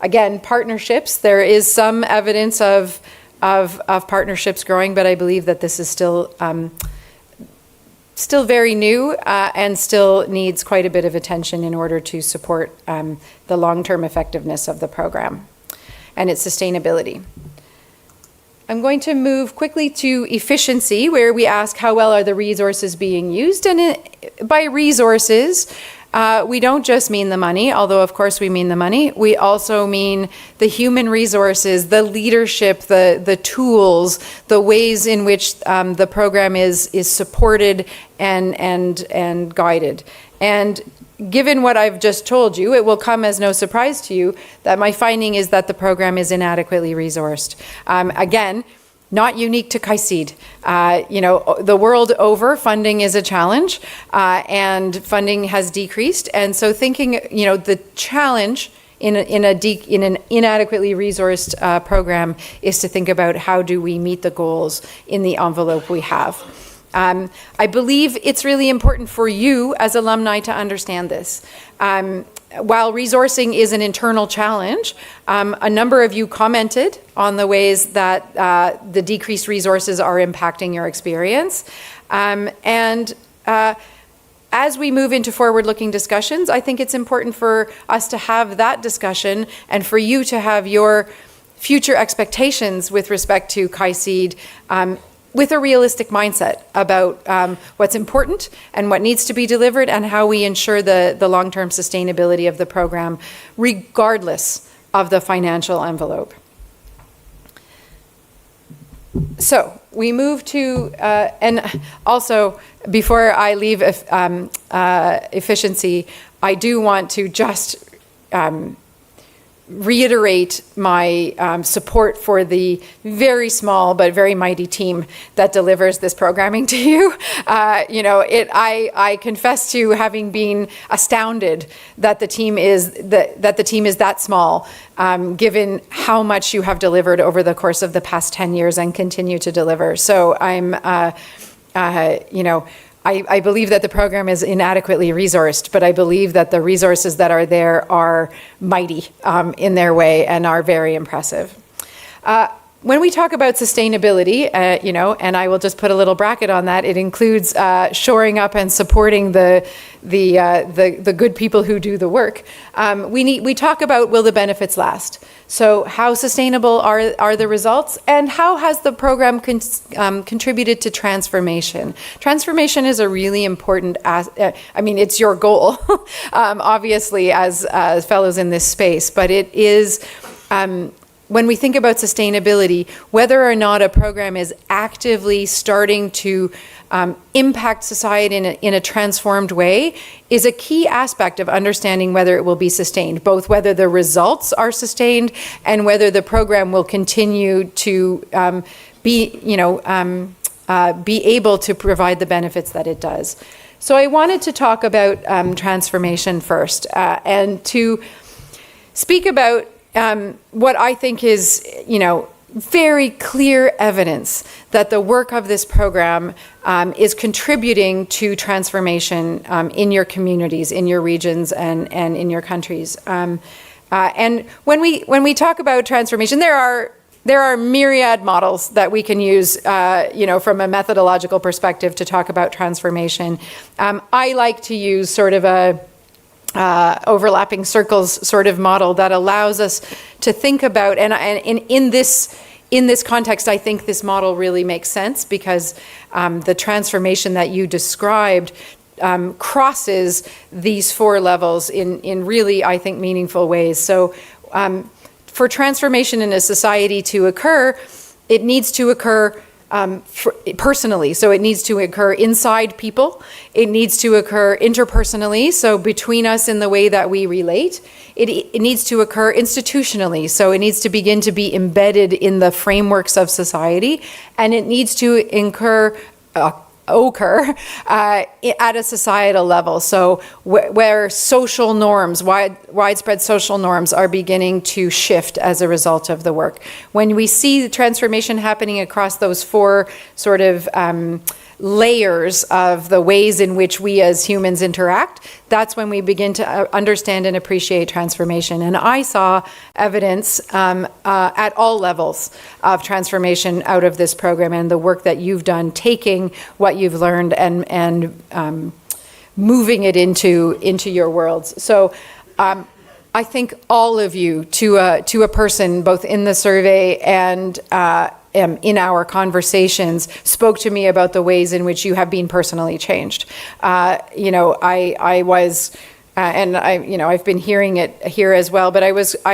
Again, partnerships. There is some evidence of partnerships growing, but I believe that this is still very new and still needs quite a bit of attention in order to support the long-term effectiveness of the program and its sustainability. I'm going to move quickly to efficiency, where we ask how well are the resources being used. And by resources, we don't just mean the money, although of course we mean the money. We also mean the human resources, the leadership, the tools, the ways in which the program is supported and guided. And given what I've just told you, it will come as no surprise to you that my finding is that the program is inadequately resourced. Again, not unique to KAICIID. The world over, funding is a challenge, and funding has decreased. And so thinking, the challenge in an inadequately resourced program is to think about how do we meet the goals in the envelope we have. I believe it's really important for you as alumni to understand this. While resourcing is an internal challenge, a number of you commented on the ways that the decreased resources are impacting your experience. As we move into forward-looking discussions, I think it's important for us to have that discussion and for you to have your future expectations with respect to KAICIID with a realistic mindset about what's important and what needs to be delivered and how we ensure the long-term sustainability of the program, regardless of the financial envelope. So we move to, and also before I leave efficiency, I do want to just reiterate my support for the very small but very mighty team that delivers this programming to you. I confess to having been astounded that the team is that small, given how much you have delivered over the course of the past 10 years and continue to deliver. So I believe that the program is inadequately resourced, but I believe that the resources that are there are mighty in their way and are very impressive. When we talk about sustainability, and I will just put a little bracket on that, it includes shoring up and supporting the good people who do the work. We talk about, will the benefits last? So how sustainable are the results, and how has the program contributed to transformation? Transformation is a really important, it's your goal, obviously, as fellows in this space, but it is, when we think about sustainability, whether or not a program is actively starting to impact society in a transformed way is a key aspect of understanding whether it will be sustained, both whether the results are sustained and whether the program will continue to be able to provide the benefits that it does. So I wanted to talk about transformation first, and to speak about what I think is, very clear evidence that the work of this program is contributing to transformation in your communities, in your regions, and in your countries. And when we talk about transformation, there are myriad models that we can use, from a methodological perspective to talk about transformation. I like to use sort of a overlapping circles sort of model that allows us to think about, and in this context, I think this model really makes sense because the transformation that you described crosses these four levels in really, I think, meaningful ways. So for transformation in a society to occur, it needs to occur personally. So it needs to occur inside people. It needs to occur interpersonally, so between us in the way that we relate. It needs to occur institutionally, so it needs to begin to be embedded in the frameworks of society, and it needs to occur at a societal level. So where social norms, widespread social norms are beginning to shift as a result of the work. When we see the transformation happening across those four sort of layers of the ways in which we as humans interact, that's when we begin to understand and appreciate transformation. And I saw evidence at all levels of transformation out of this program and the work that you've done, taking what you've learned and moving it into your worlds. So I think all of you, to a person, both in the survey and in our conversations, spoke to me about the ways in which you have been personally changed. I was, and I've been hearing it here as well, but I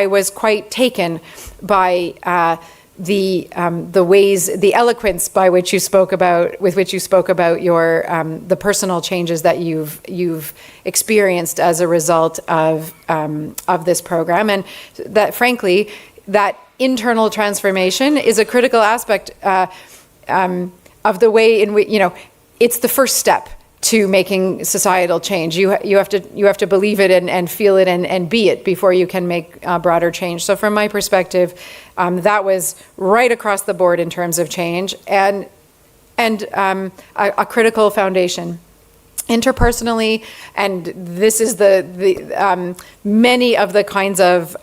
was quite taken by the ways, the eloquence by which you spoke about, with which you spoke about your the personal changes that you've experienced as a result of this program, and that frankly, that internal transformation is a critical aspect of the way in which, it's the first step to making societal change. You have to believe it and feel it and be it before you can make broader change. So from my perspective, that was right across the board in terms of change and a critical foundation. Interpersonally, and this is the many of the kinds of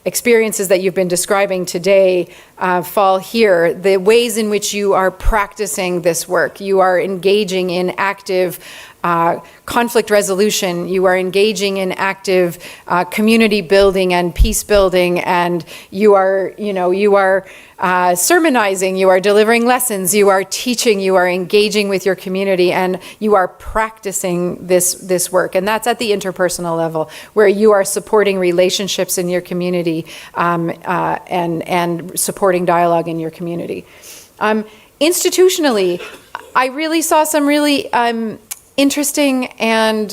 experiences that you've been describing today fall here. The ways in which you are practicing this work, you are engaging in active conflict resolution, you are engaging in active community building and peace building, and you are sermonizing, you are delivering lessons, you are teaching, you are engaging with your community, and you are practicing this work. And that's at the interpersonal level, where you are supporting relationships in your community and supporting dialogue in your community. Institutionally, I really saw some really interesting and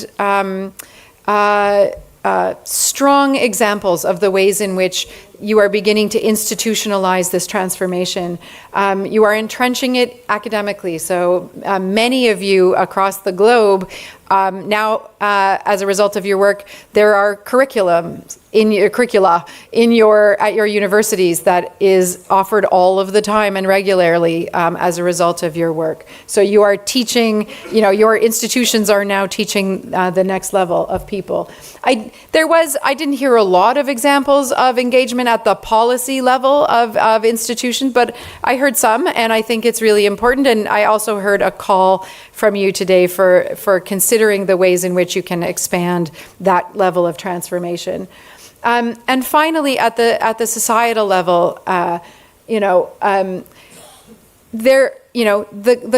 strong examples of the ways in which you are beginning to institutionalize this transformation. You are entrenching it academically. So many of you across the globe now, as a result of your work, there are curricula at your universities that is offered all of the time and regularly as a result of your work. So you are teaching, your institutions are now teaching the next level of people. I didn't hear a lot of examples of engagement at the policy level of institutions, but I heard some, and I think it's really important. And I also heard a call from you today for considering the ways in which you can expand that level of transformation. And finally, at the societal level, the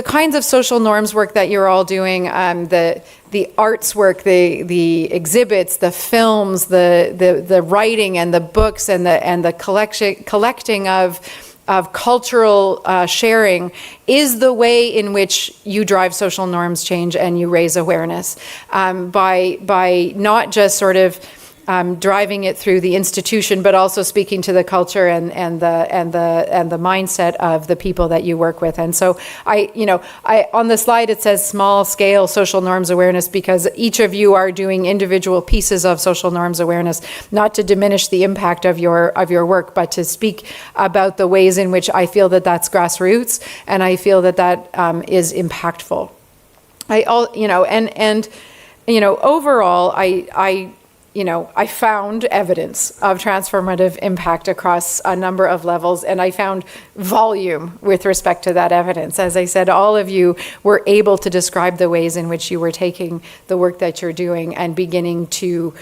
kinds of social norms work that you're all doing, the arts work, the exhibits, the films, the writing and the books and the collecting of cultural sharing is the way in which you drive social norms change and you raise awareness by not just sort of driving it through the institution, but also speaking to the culture and the mindset of the people that you work with. And so I on the slide it says small scale social norms awareness, because each of you are doing individual pieces of social norms awareness, not to diminish the impact of your work, but to speak about the ways in which I feel that that's grassroots, and I feel that is impactful. Overall, I found evidence of transformative impact across a number of levels, and I found volume with respect to that evidence. As I said, all of you were able to describe the ways in which you were taking the work that you're doing and beginning to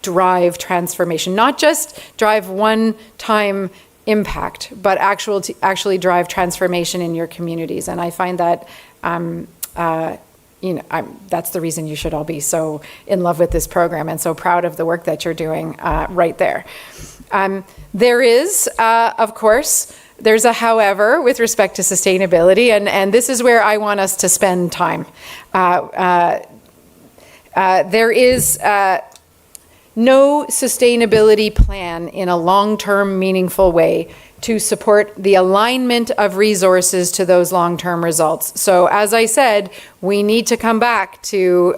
drive transformation, not just drive one-time impact, but actually drive transformation in your communities. And I find that that's the reason you should all be so in love with this program and so proud of the work that you're doing right there. There is, of course, there's a however with respect to sustainability, and this is where I want us to spend time. There is no sustainability plan in a long-term, meaningful way to support the alignment of resources to those long-term results. So as I said, we need to come back to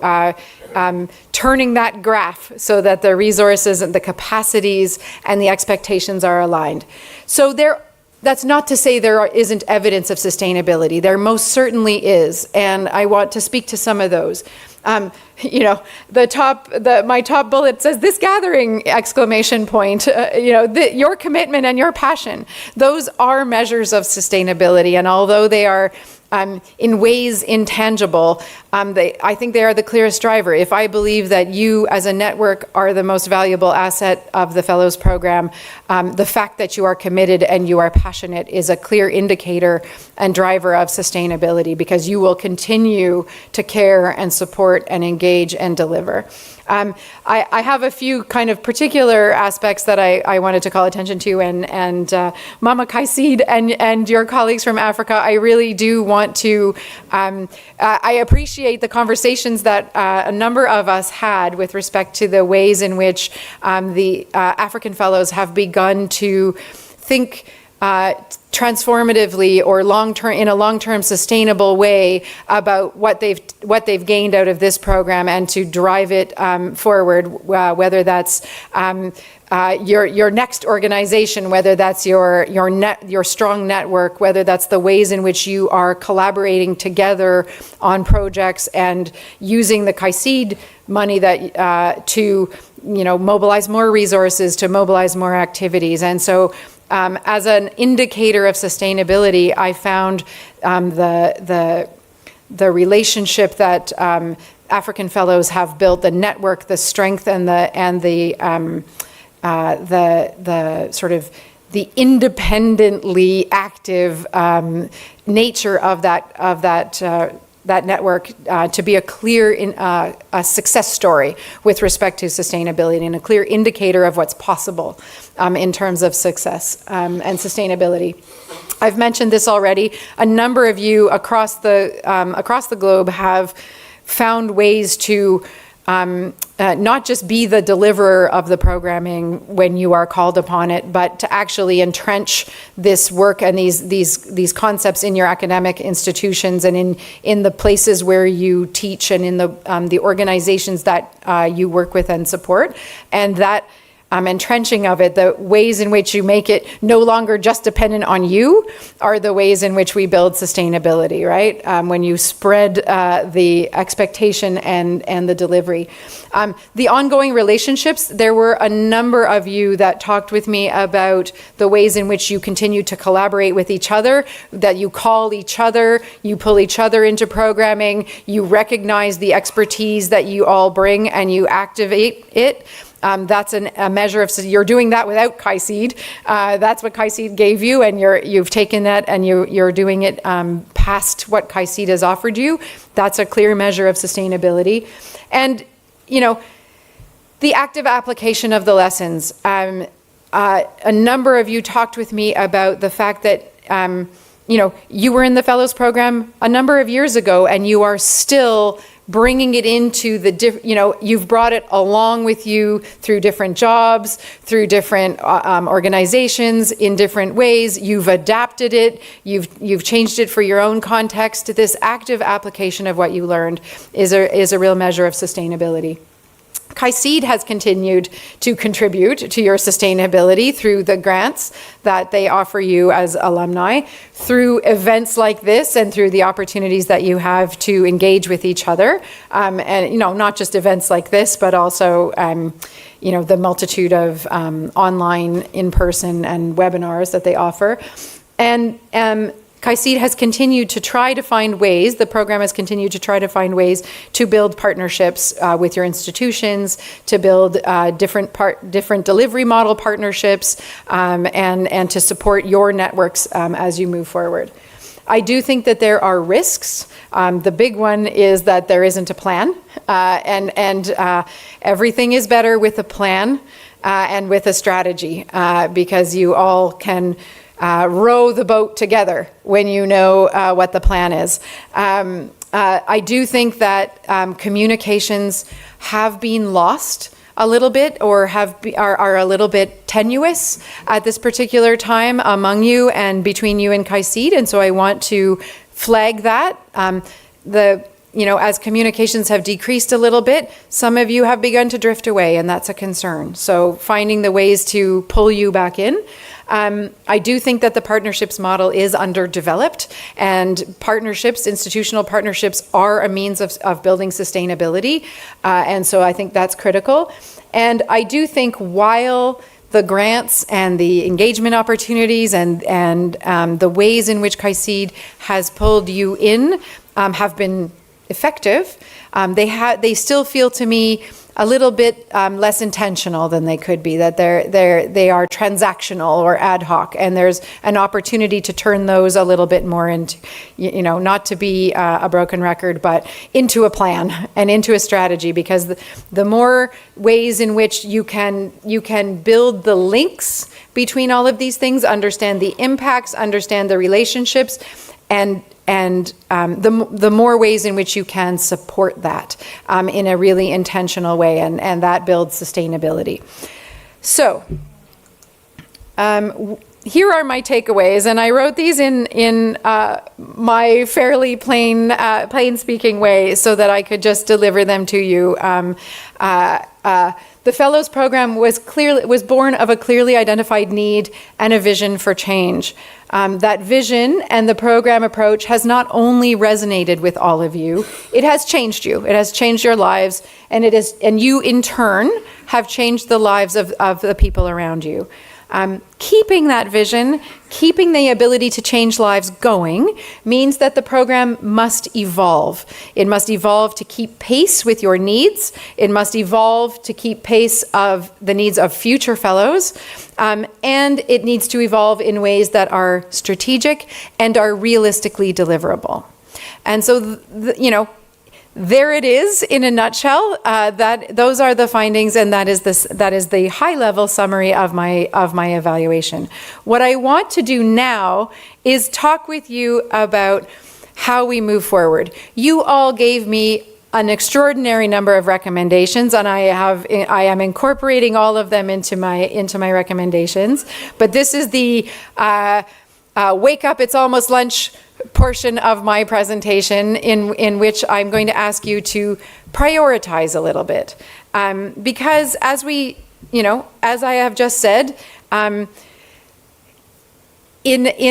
turning that graph so that the resources and the capacities and the expectations are aligned. So that's not to say there isn't evidence of sustainability. There most certainly is, and I want to speak to some of those. My top bullet says this gathering, exclamation point, your commitment and your passion. Those are measures of sustainability, and although they are in ways intangible, I think they are the clearest driver. If I believe that you as a network are the most valuable asset of the Fellows Program, the fact that you are committed and you are passionate is a clear indicator and driver of sustainability, because you will continue to care and support and engage and deliver. I have a few kind of particular aspects that I wanted to call attention to, and Mama KAICIID and your colleagues from Africa, I really do want to, I appreciate the conversations that a number of us had with respect to the ways in which the African Fellows have begun to think transformatively or in a long-term sustainable way about what they've gained out of this program, and to drive it forward, whether that's your next organization, whether that's your strong network, whether that's the ways in which you are collaborating together on projects and using the KAICIID money that to mobilize more resources, to mobilize more activities. And so as an indicator of sustainability, I found the relationship that African Fellows have built, the network, the strength, and the sort of the independently active nature of that network to be a clear a success story with respect to sustainability, and a clear indicator of what's possible in terms of success and sustainability. I've mentioned this already. A number of you across the globe have found ways to not just be the deliverer of the programming when you are called upon it, but to actually entrench this work and these concepts in your academic institutions and in the places where you teach, and in the organizations that you work with and support. And that entrenching of it, the ways in which you make it no longer just dependent on you, are the ways in which we build sustainability, right? When you spread the expectation and the delivery. The ongoing relationships, there were a number of you that talked with me about the ways in which you continue to collaborate with each other, that you call each other, you pull each other into programming, you recognize the expertise that you all bring and you activate it. That's a measure of, so you're doing that without KAICIID. That's what KAICIID gave you, and you've taken that and you're doing it past what KAICIID has offered you. That's a clear measure of sustainability. And, the active application of the lessons. A number of you talked with me about the fact that, you were in the Fellows Program a number of years ago, and you are still bringing it into you've brought it along with you through different jobs, through different organizations in different ways. You've adapted it, you've changed it for your own context. This active application of what you learned is a real measure of sustainability. KAICIID has continued to contribute to your sustainability through the grants that they offer you as alumni, through events like this, and through the opportunities that you have to engage with each other. And not just events like this, but also the multitude of online, in-person, and webinars that they offer. And KAICIID has continued to try to find ways, the program has continued to try to find ways to build partnerships with your institutions, to build different delivery model partnerships, and to support your networks as you move forward. I do think that there are risks. The big one is that there isn't a plan, and everything is better with a plan and with a strategy, because you all can row the boat together when you know what the plan is. I do think that communications have been lost a little bit, or are a little bit tenuous at this particular time among you and between you and KAICIID, and so I want to flag that. As communications have decreased a little bit, some of you have begun to drift away, and that's a concern. So finding the ways to pull you back in. I do think that the partnerships model is underdeveloped, and institutional partnerships are a means of building sustainability. And so I think that's critical. And I do think while the grants and the engagement opportunities and the ways in which KAICIID has pulled you in have been effective, they still feel to me a little bit less intentional than they could be, that they are transactional or ad hoc, and there's an opportunity to turn those a little bit more into, not to be a broken record, but into a plan and into a strategy, because the more ways in which you can build the links between all of these things, understand the impacts, understand the relationships, and the more ways in which you can support that in a really intentional way, and that builds sustainability. So here are my takeaways, and I wrote these in my fairly plain speaking way so that I could just deliver them to you. The Fellows Program was born of a clearly identified need and a vision for change. That vision and the program approach has not only resonated with all of you, it has changed you. It has changed your lives, and you in turn have changed the lives of the people around you. Keeping that vision, keeping the ability to change lives going, means that the program must evolve. It must evolve to keep pace with your needs. It must evolve to keep pace of the needs of future fellows. And it needs to evolve in ways that are strategic and are realistically deliverable. And so, there it is in a nutshell. Those are the findings, and that is the high-level summary of my evaluation. What I want to do now is talk with you about how we move forward. You all gave me an extraordinary number of recommendations, and I am incorporating all of them into my recommendations. But this is the wake up, it's almost lunch portion of my presentation in which I'm going to ask you to prioritize a little bit. Because as I have just said, in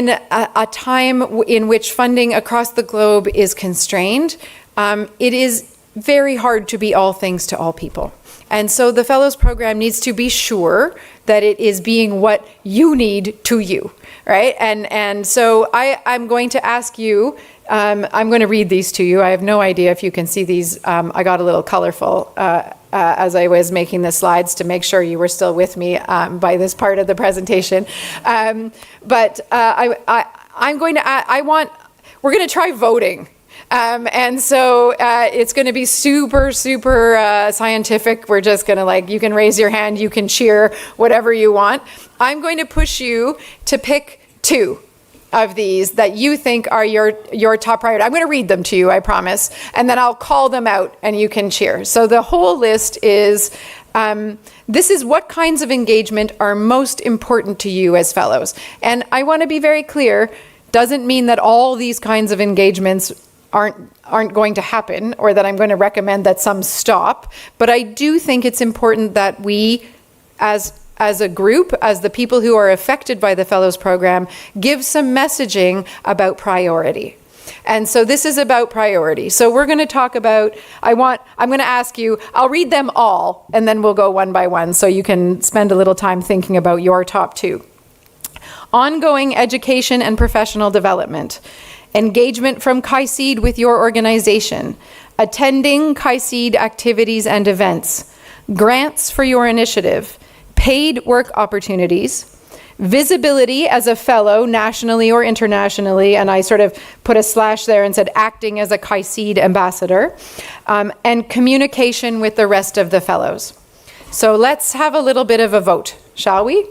a time in which funding across the globe is constrained, it is very hard to be all things to all people. And so the Fellows Program needs to be sure that it is being what you need to you, right? And so I'm going to ask you, I'm going to read these to you. I have no idea if you can see these. I got a little colorful as I was making the slides to make sure you were still with me by this part of the presentation. But I'm going to, we're going to try voting. And so it's going to be super scientific. We're just going to you can raise your hand, you can cheer, whatever you want. I'm going to push you to pick 2 of these that you think are your top priority. I'm going to read them to you, I promise, and then I'll call them out and you can cheer. So the whole list is, this is what kinds of engagement are most important to you as fellows. And I want to be very clear, doesn't mean that all these kinds of engagements aren't going to happen, or that I'm going to recommend that some stop. But I do think it's important that we, as a group, as the people who are affected by the Fellows Program, give some messaging about priority. And so this is about priority. So we're going to talk about, I'm going to ask you, I'll read them all, and then we'll go one by one so you can spend a little time thinking about your top 2. Ongoing education and professional development. Engagement from KAICIID with your organization, attending KAICIID activities and events, grants for your initiative, paid work opportunities, visibility as a fellow nationally or internationally, and I sort of put a slash there and said acting as a KAICIID ambassador, and communication with the rest of the fellows. So let's have a little bit of a vote, shall we?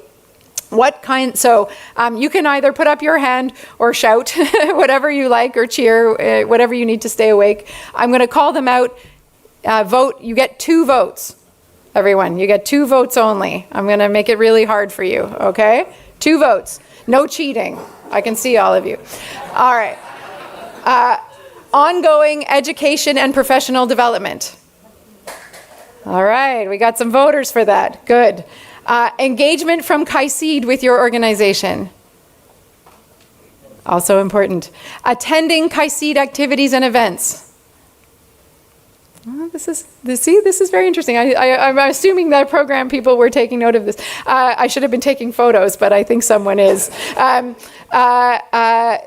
So you can either put up your hand or shout, whatever you like, or cheer, whatever you need to stay awake. I'm going to call them out. Vote. You get 2 votes, everyone. You get 2 votes only. I'm going to make it really hard for you, okay? 2 votes. No cheating. I can see all of you. All right. Ongoing education and professional development. All right. We got some voters for that. Good. Engagement from KAICIID with your organization. Also important. Attending KAICIID activities and events. This is very interesting. I'm assuming that program people were taking note of this. I should have been taking photos, but I think someone is.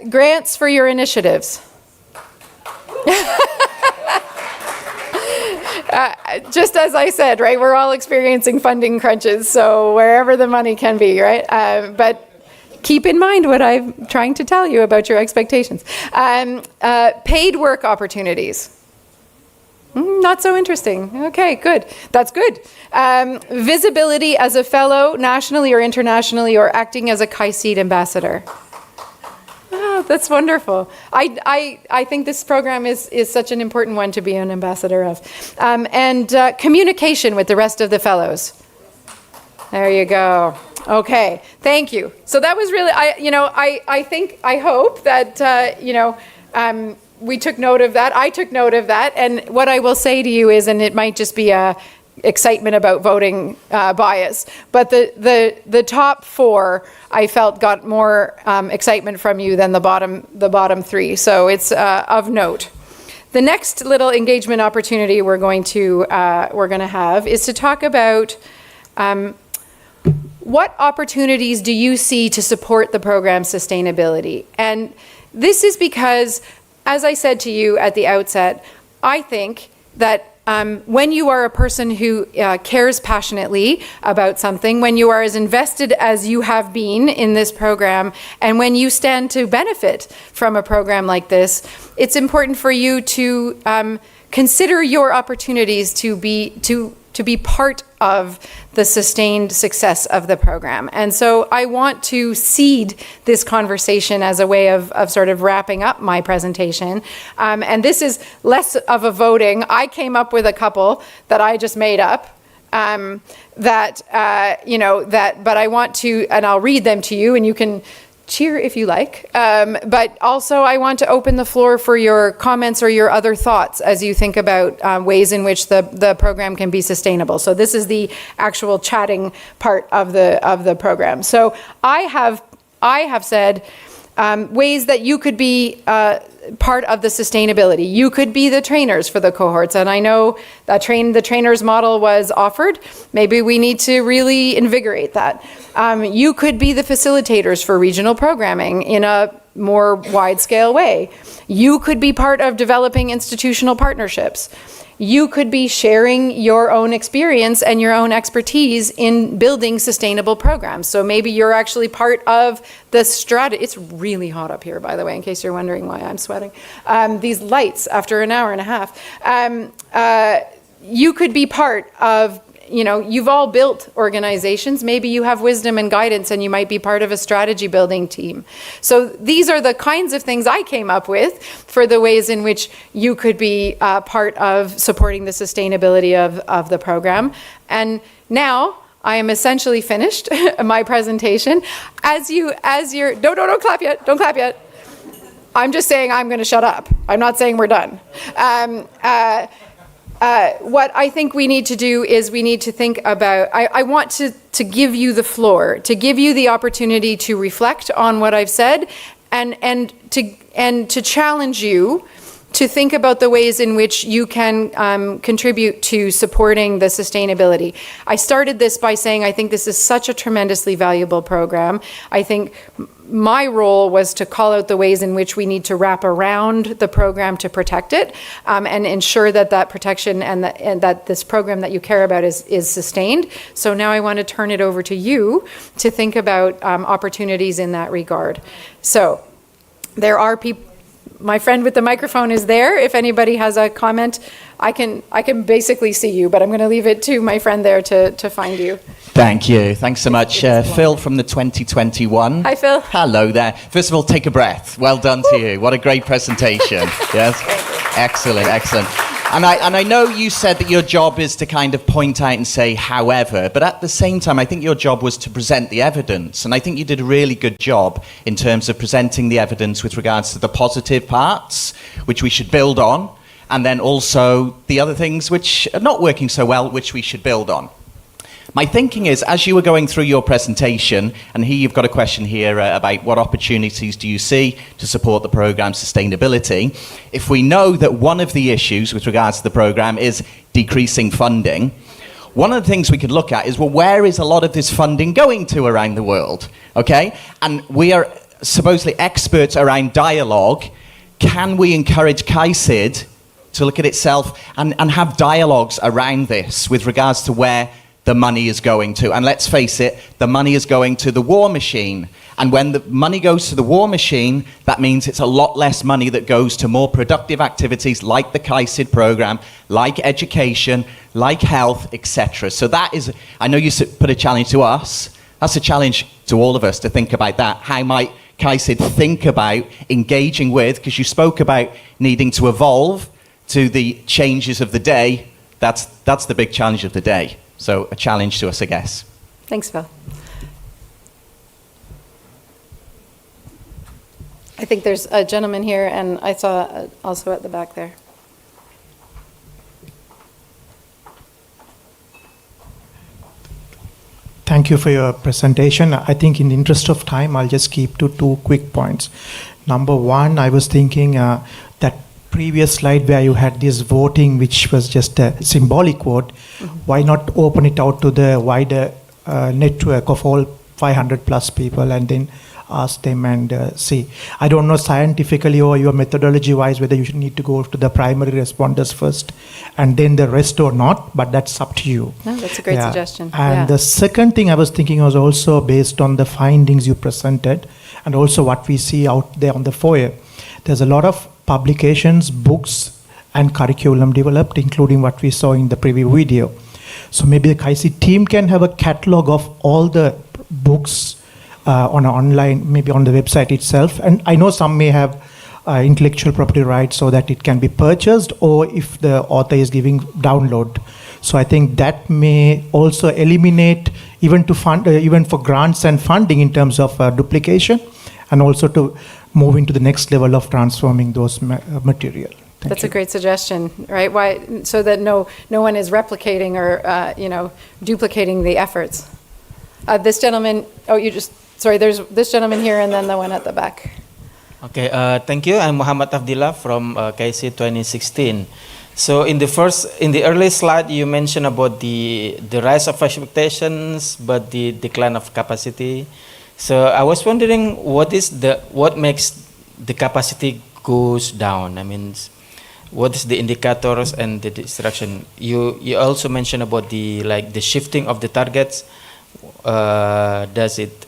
Grants for your initiatives. Just as I said, right, we're all experiencing funding crunches, so wherever the money can be, right? But keep in mind what I'm trying to tell you about your expectations. Paid work opportunities. Not so interesting. Okay, good. That's good. Visibility as a fellow, nationally or internationally, or acting as a KAICIID ambassador. Oh, that's wonderful. I think this program is such an important one to be an ambassador of. And communication with the rest of the fellows. There you go. Okay, thank you. So that was really, I hope that, we took note of that. I took note of that. And what I will say to you is, and it might just be a excitement about voting bias, but the top four I felt got more excitement from you than the bottom three. So it's of note. The next little engagement opportunity we're going to have is to talk about what opportunities do you see to support the program's sustainability? And this is because, as I said to you at the outset, I think that when you are a person who cares passionately about something, when you are as invested as you have been in this program, and when you stand to benefit from a program like this, it's important for you to consider your opportunities to be part of the sustained success of the program. And so I want to seed this conversation as a way of sort of wrapping up my presentation. And this is less of a voting. I came up with a couple that I just made up but I want to, and I'll read them to you and you can cheer if you like, but also I want to open the floor for your comments or your other thoughts as you think about ways in which the program can be sustainable. So this is the actual chatting part of the program. So I have said ways that you could be part of the sustainability. You could be the trainers for the cohorts, and I know that the trainers model was offered. Maybe we need to really invigorate that. You could be the facilitators for regional programming in a more wide-scale way. You could be part of developing institutional partnerships. You could be sharing your own experience and your own expertise in building sustainable programs. So maybe you're actually part of the strategy. It's really hot up here, by the way, in case you're wondering why I'm sweating. These lights after an hour and a half. You could be part of, you've all built organizations. Maybe you have wisdom and guidance and you might be part of a strategy building team. So these are the kinds of things I came up with for the ways in which you could be part of supporting the sustainability of the program. And now I am essentially finished my presentation. Don't clap yet, don't clap yet. I'm just saying I'm going to shut up. I'm not saying we're done. What I think we need to do is we need to think about, I want to give you the floor, to give you the opportunity to reflect on what I've said and to challenge you to think about the ways in which you can contribute to supporting the sustainability. I started this by saying I think this is such a tremendously valuable program. I think my role was to call out the ways in which we need to wrap around the program to protect it and ensure that that protection and that this program that you care about is sustained. So now I want to turn it over to you to think about opportunities in that regard. So there are people. My friend with the microphone is there. If anybody has a comment, I can basically see you, but I'm going to leave it to my friend there to find you. Thank you. Thanks so much. Phil from the 2021. Hi, Phil. Hello there. First of all, take a breath. Well done to you. What a great presentation. Yes. Excellent, excellent. And I know you said that your job is to kind of point out and say, however, but at the same time, I think your job was to present the evidence. And I think you did a really good job in terms of presenting the evidence with regards to the positive parts, which we should build on, and then also the other things which are not working so well, which we should build on. My thinking is, as you were going through your presentation, and here you've got a question here about what opportunities do you see to support the program's sustainability. If we know that one of the issues with regards to the program is decreasing funding, one of the things we could look at is, well, where is a lot of this funding going to around the world? Okay? And we are supposedly experts around dialogue. Can we encourage KAICIID to look at itself and have dialogues around this with regards to where the money is going to. And let's face it, the money is going to the war machine. And when the money goes to the war machine, that means it's a lot less money that goes to more productive activities like the KAICIID program, like education, like health, etc. So that is, I know you put a challenge to us. That's a challenge to all of us to think about that. How might KAICIID think about engaging with, because you spoke about needing to evolve to the changes of the day. That's the big challenge of the day. So a challenge to us, I guess. Thanks, Phil. I think there's a gentleman here, and I saw also at the back there. Thank you for your presentation. I think in the interest of time, I'll just keep to 2 quick points. Number one, I was thinking that previous slide where you had this voting, which was just a symbolic vote, why not open it out to the wider network of all 500 plus people and then ask them and see. I don't know scientifically or your methodology wise whether you should need to go to the primary responders first and then the rest or not, but that's up to you. No, that's a great suggestion. And the second thing I was thinking was also based on the findings you presented and also what we see out there on the foyer. There's a lot of publications, books, and curriculum developed, including what we saw in the preview video. So maybe the KAICIID team can have a catalog of all the books on online, maybe on the website itself. And I know some may have intellectual property rights so that it can be purchased, or if the author is giving download. So I think that may also eliminate even to fund, even for grants and funding in terms of duplication, and also to move into the next level of transforming those material. That's a great suggestion, right? Why, so that no one is replicating or duplicating the efforts. This gentleman, there's this gentleman here and then the one at the back. Okay, thank you. I'm Muhammad Abdillah from KAICIID 2016. So in the early slide, you mentioned about the rise of expectations, but the decline of capacity. So I was wondering what makes the capacity goes down? I mean, what is the indicators and the distraction? You also mentioned about the shifting of the targets. Does it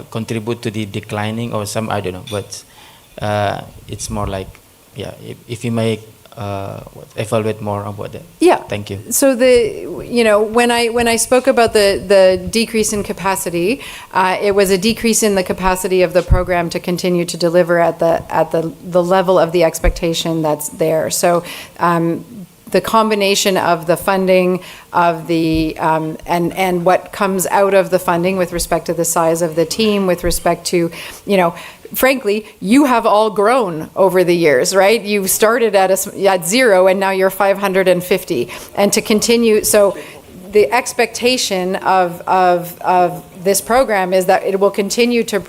contribute to the declining or some, I don't know, but it's more like, if you may evaluate more about that. Yeah. Thank you. So when I spoke about the decrease in capacity, it was a decrease in the capacity of the program to continue to deliver at the level of the expectation that's there. So the combination of the funding of the and what comes out of the funding with respect to the size of the team, with respect to, frankly, you have all grown over the years, right? You started at 0 and now you're 550, and to continue. So the expectation of this program is that it will continue to,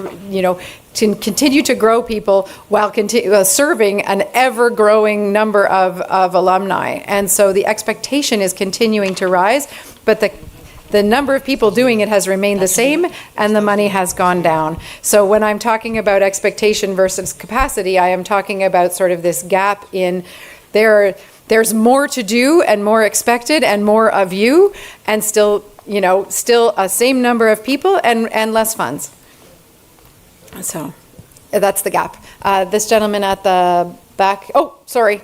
to continue to grow people while serving an ever-growing number of alumni. And so the expectation is continuing to rise, but the number of people doing it has remained the same and the money has gone down. So when I'm talking about expectation versus capacity, I am talking about sort of this gap in there's more to do and more expected and more of you, and still a same number of people and less funds. So that's the gap. This gentleman at the back. Oh, sorry.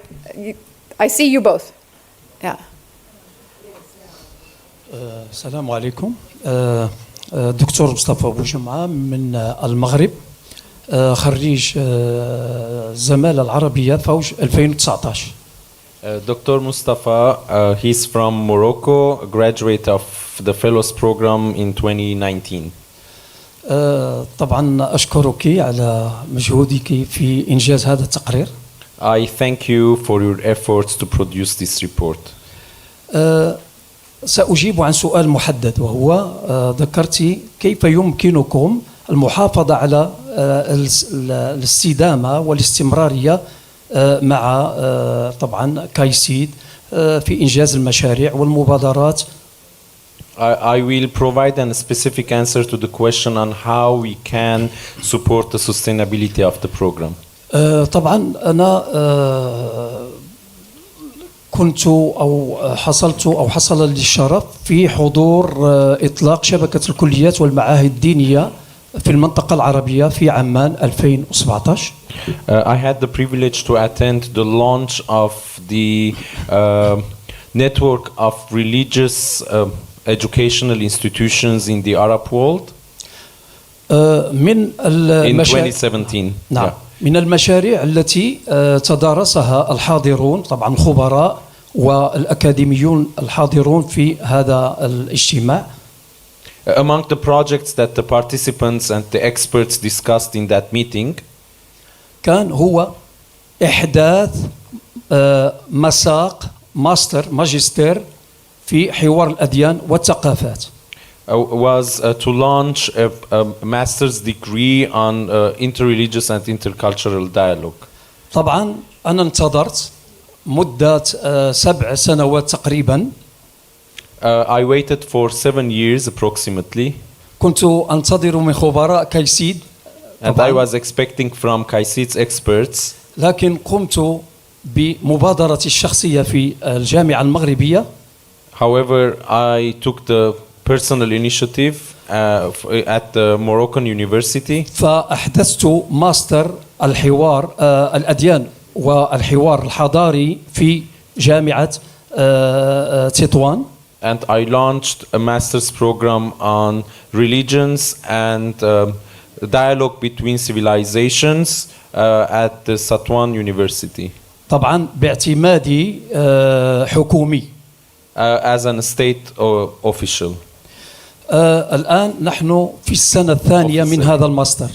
I see you both. Yeah. السلام عليكم. دكتور مصطفى أبو جمعة من المغرب، خريج الزمالة العربية فوج 2019. Dr. Mustafa, he's from Morocco, a graduate of the Fellows Program in 2019. طبعا أشكرك على مجهودك في إنجاز هذا التقرير. I thank you for your efforts to produce this report. سأجيب عن سؤال محدد، وهو ذكرت كيف يمكنكم المحافظة على الاستدامة والاستمرارية مع طبعا كايسيد في إنجاز المشاريع والمبادرات. I will provide a specific answer to the question on how we can support the sustainability of the program. طبعا أنا كنت أو حصلت أو حصل لي الشرف في حضور إطلاق شبكة الكليات والمعاهد الدينية في المنطقة العربية في عمان 2017. I had the privilege to attend the launch of the network of religious educational institutions in the Arab world من in 2017. نعم. من المشاريع التي تدارسها الحاضرون طبعا الخبراء والأكاديميون الحاضرون في هذا الاجتماع. Among the projects that the participants and the experts discussed in that meeting كان هو إحداث مساق ماجستير في حوار الأديان والثقافات. was to launch a master's degree on interreligious and intercultural dialogue. طبعا أنا انتظرت مدة 7 سنوات تقريبا. I waited for 7 years approximately. كنت أنتظر من خبراء كايسيد. And I was expecting from KAICIID's experts. لكن قمت بمبادرتي الشخصية في الجامعة المغربية. However, I took the personal initiative at the Moroccan University. فأحدثت ماستر الحوار الأديان والحوار الحضاري في جامعة تطوان. And I launched a master's program on religions and dialogue between civilizations at the Satwan University. طبعا باعتمادي حكومي. As a state official. الآن نحن في السنة الثانية من هذا الماستر.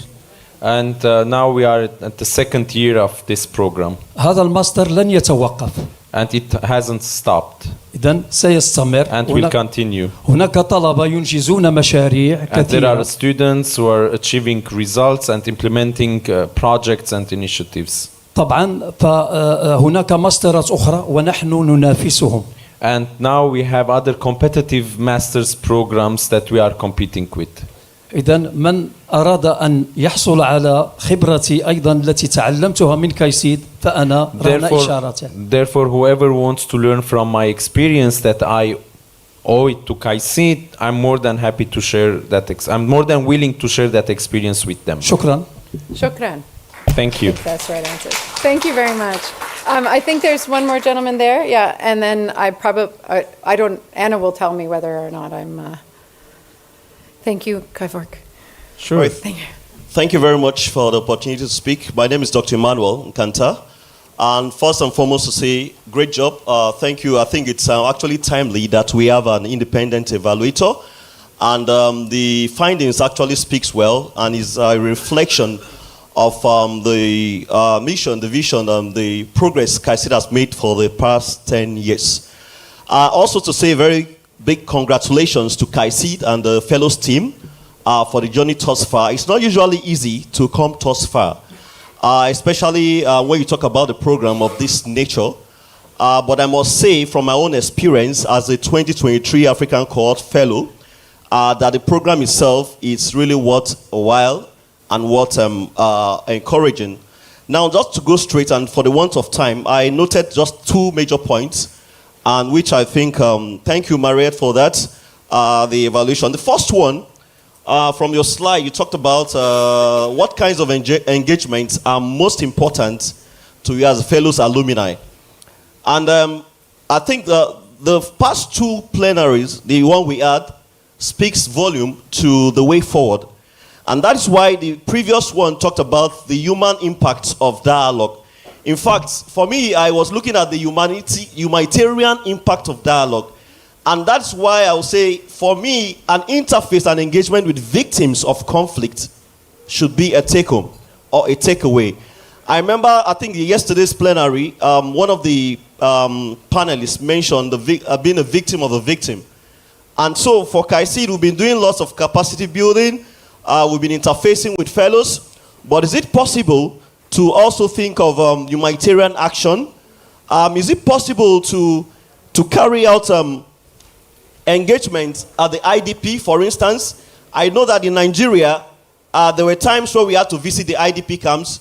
And now we are at the second year of this program. هذا الماستر لن يتوقف. And it hasn't stopped. إذن سيستمر. And will continue. هناك طلبة ينجزون مشاريع And there كثيرة. are students who are achieving results and implementing projects and initiatives. طبعا فهناك ماسترات أخرى ونحن ننافسهم. And now we have other competitive master's programs that we are competing with. إذن من أراد أن يحصل على خبرتي أيضا التي تعلمتها من كايسيد فأنا رهن إشارته. Therefore, whoever wants to learn from my experience that I owe it to KAICIID, I'm more than happy to share that. I'm more than willing to share that experience with them. شكرا. Shukran. Thank you. That's the right answer. Thank you very much. I think there's one more gentleman there. Yeah, and then I don't, Anna will tell me whether or not I'm, thank you, Kaivork. Sure. Right. Thank you. Thank you very much for the opportunity to speak. My name is Dr. Emmanuel Nkanta. And first and foremost to say, great job. Thank you. I think it's actually timely that we have an independent evaluator. And the findings actually speaks well and is a reflection of the mission, the vision, the progress KAICIID has made for the past 10 years. Also to say very big congratulations to KAICIID and the fellows team for the journey thus far. It's not usually easy to come thus far, especially when you talk about the program of this nature. But I must say from my own experience as a 2023 African Cohort Fellow, that the program itself is really worthwhile and what encouraging. Now, just to go straight, and for the want of time, I noted just 2 major points, and which I think, thank you, Mariette, for that, the evaluation. The first one, from your slide, you talked about what kinds of engagements are most important to you as fellows alumni. And I think the past 2 plenaries, the one we had, speaks volume to the way forward. And that's why the previous one talked about the human impact of dialogue. In fact, for me, I was looking at the humanitarian impact of dialogue. And that's why I would say, for me, an interface and engagement with victims of conflict should be a take-home or a takeaway. I remember, I think yesterday's plenary, one of the panelists mentioned being a victim of a victim. And so for KAICIID, we've been doing lots of capacity building. We've been interfacing with fellows. But is it possible to also think of humanitarian action? Is it possible to carry out engagement at the IDP, for instance? I know that in Nigeria, there were times where we had to visit the IDP camps.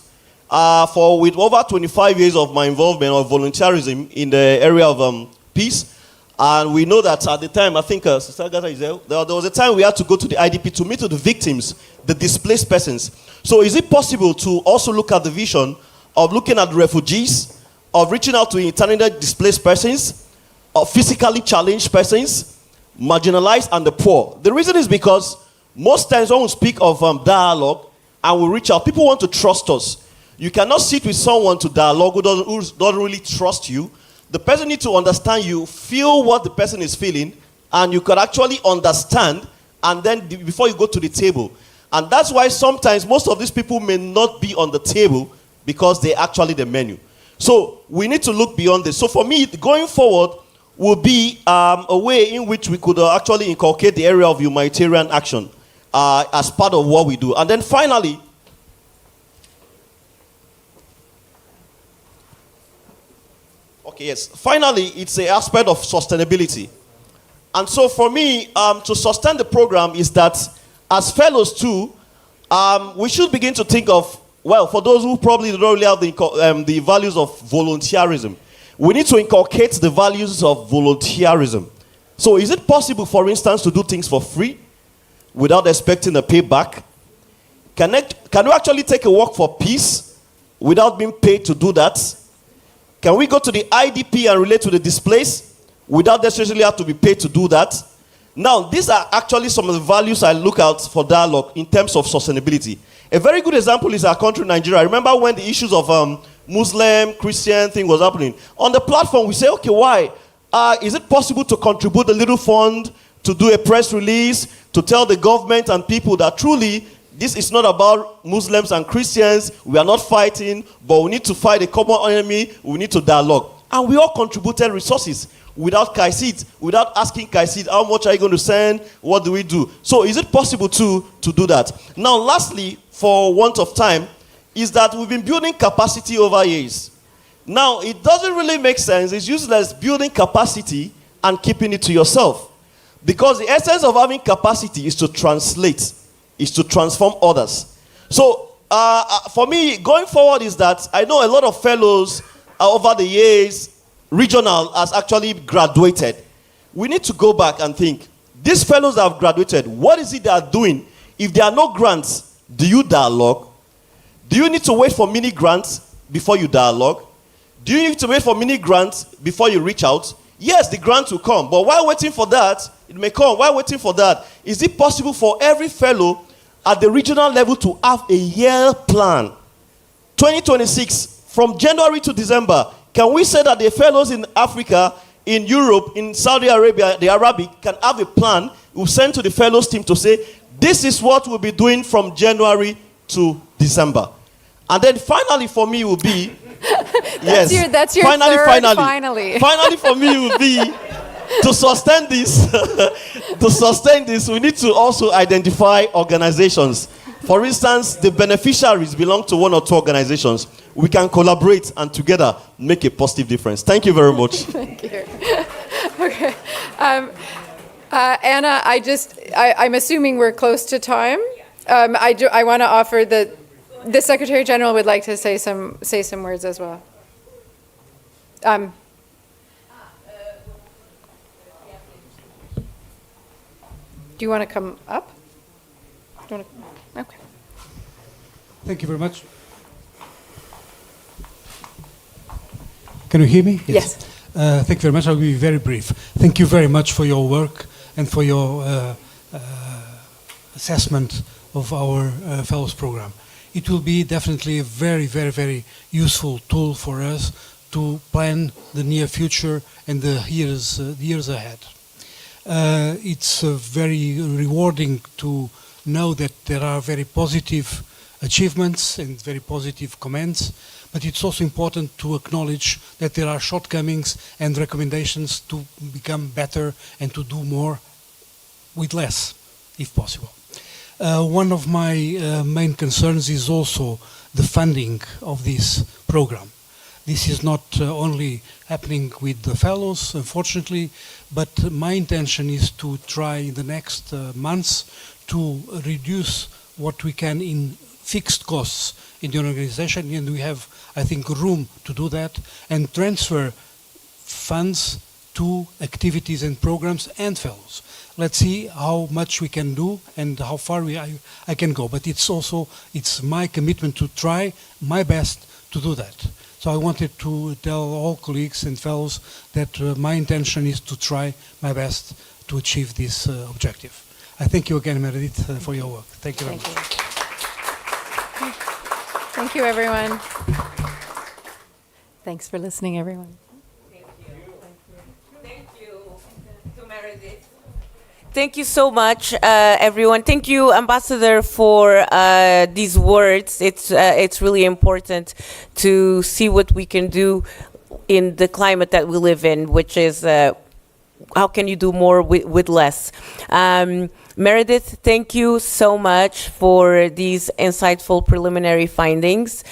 With over 25 years of my involvement of volunteerism in the area of peace, and we know that at the time, I think Sister Agatha is there was a time we had to go to the IDP to meet with the victims, the displaced persons. So is it possible to also look at the vision of looking at the refugees, of reaching out to internally displaced persons, of physically challenged persons, marginalized, and the poor? The reason is because most times when we speak of dialogue and we reach out, people want to trust us. You cannot sit with someone to dialogue who doesn't really trust you. The person needs to understand you, feel what the person is feeling, and you can actually understand, and then before you go to the table. And that's why sometimes most of these people may not be on the table because they're actually the menu. So we need to look beyond this. So for me, going forward will be a way in which we could actually inculcate the area of humanitarian action as part of what we do. And then finally, finally, it's the aspect of sustainability. And so for me, to sustain the program is that as fellows too, we should begin to think of, well, for those who probably don't really have the values of volunteerism, we need to inculcate the values of volunteerism. So is it possible, for instance, to do things for free without expecting a payback? Can we actually take a walk for peace without being paid to do that? Can we go to the IDP and relate to the displaced without necessarily have to be paid to do that? Now, these are actually some of the values I look out for dialogue in terms of sustainability. A very good example is our country, Nigeria. Remember when the issues of Muslim, Christian thing was happening? On the platform, we say, okay, why? Is it possible to contribute a little fund, to do a press release, to tell the government and people that truly this is not about Muslims and Christians. We are not fighting, but we need to fight a common enemy. We need to dialogue. And we all contributed resources without KAICIID, without asking KAICIID, how much are you going to send? What do we do? So is it possible to do that? Now, lastly, for want of time, is that we've been building capacity over years. Now, it doesn't really make sense. It's useless building capacity and keeping it to yourself. Because the essence of having capacity is to translate, is to transform others. So for me, going forward is that I know a lot of fellows over the years, regional has actually graduated. We need to go back and think, these fellows that have graduated, what is it they are doing? If there are no grants, do you dialogue? Do you need to wait for mini grants before you dialogue? Do you need to wait for mini grants before you reach out? Yes, the grant will come, but while waiting for that, it may come. While waiting for that, is it possible for every fellow at the regional level to have a year plan? 2026, from January to December, can we say that the fellows in Africa, in Europe, in Saudi Arabia, the Arabic, can have a plan we'll send to the fellows team to say, this is what we'll be doing from January to December. And then finally for me will be, that's your finally, third finally. Finally for me will be, to sustain this, we need to also identify organizations. For instance, the beneficiaries belong to one or two organizations. We can collaborate and together make a positive difference. Thank you very much. Thank you. Okay. Anna, I'm assuming we're close to time. I want to offer the Secretary General would like to say some words as well. Do you want to come up? Okay. Thank you very much. Can you hear me? Yes. Thank you very much. I'll be very brief. Thank you very much for your work and for your assessment of our fellows program. It will be definitely a very, very, very useful tool for us to plan the near future and the years ahead. It's very rewarding to know that there are very positive achievements and very positive comments, but it's also important to acknowledge that there are shortcomings and recommendations to become better and to do more with less, if possible. One of my main concerns is also the funding of this program. This is not only happening with the fellows, unfortunately, but my intention is to try in the next months to reduce what we can in fixed costs in the organization, and we have, I think, room to do that and transfer funds to activities and programs and fellows. Let's see how much we can do and how far I can go. But it's my commitment to try my best to do that. So I wanted to tell all colleagues and fellows that my intention is to try my best to achieve this objective. I thank you again, Meredith, for your work. Thank you very much. Thank you, everyone. Thanks for listening, everyone. Thank you so much, everyone. Thank you, Ambassador, for these words. It's really important to see what we can do in the climate that we live in, which is how can you do more with less? Meredith, thank you so much for these insightful preliminary findings.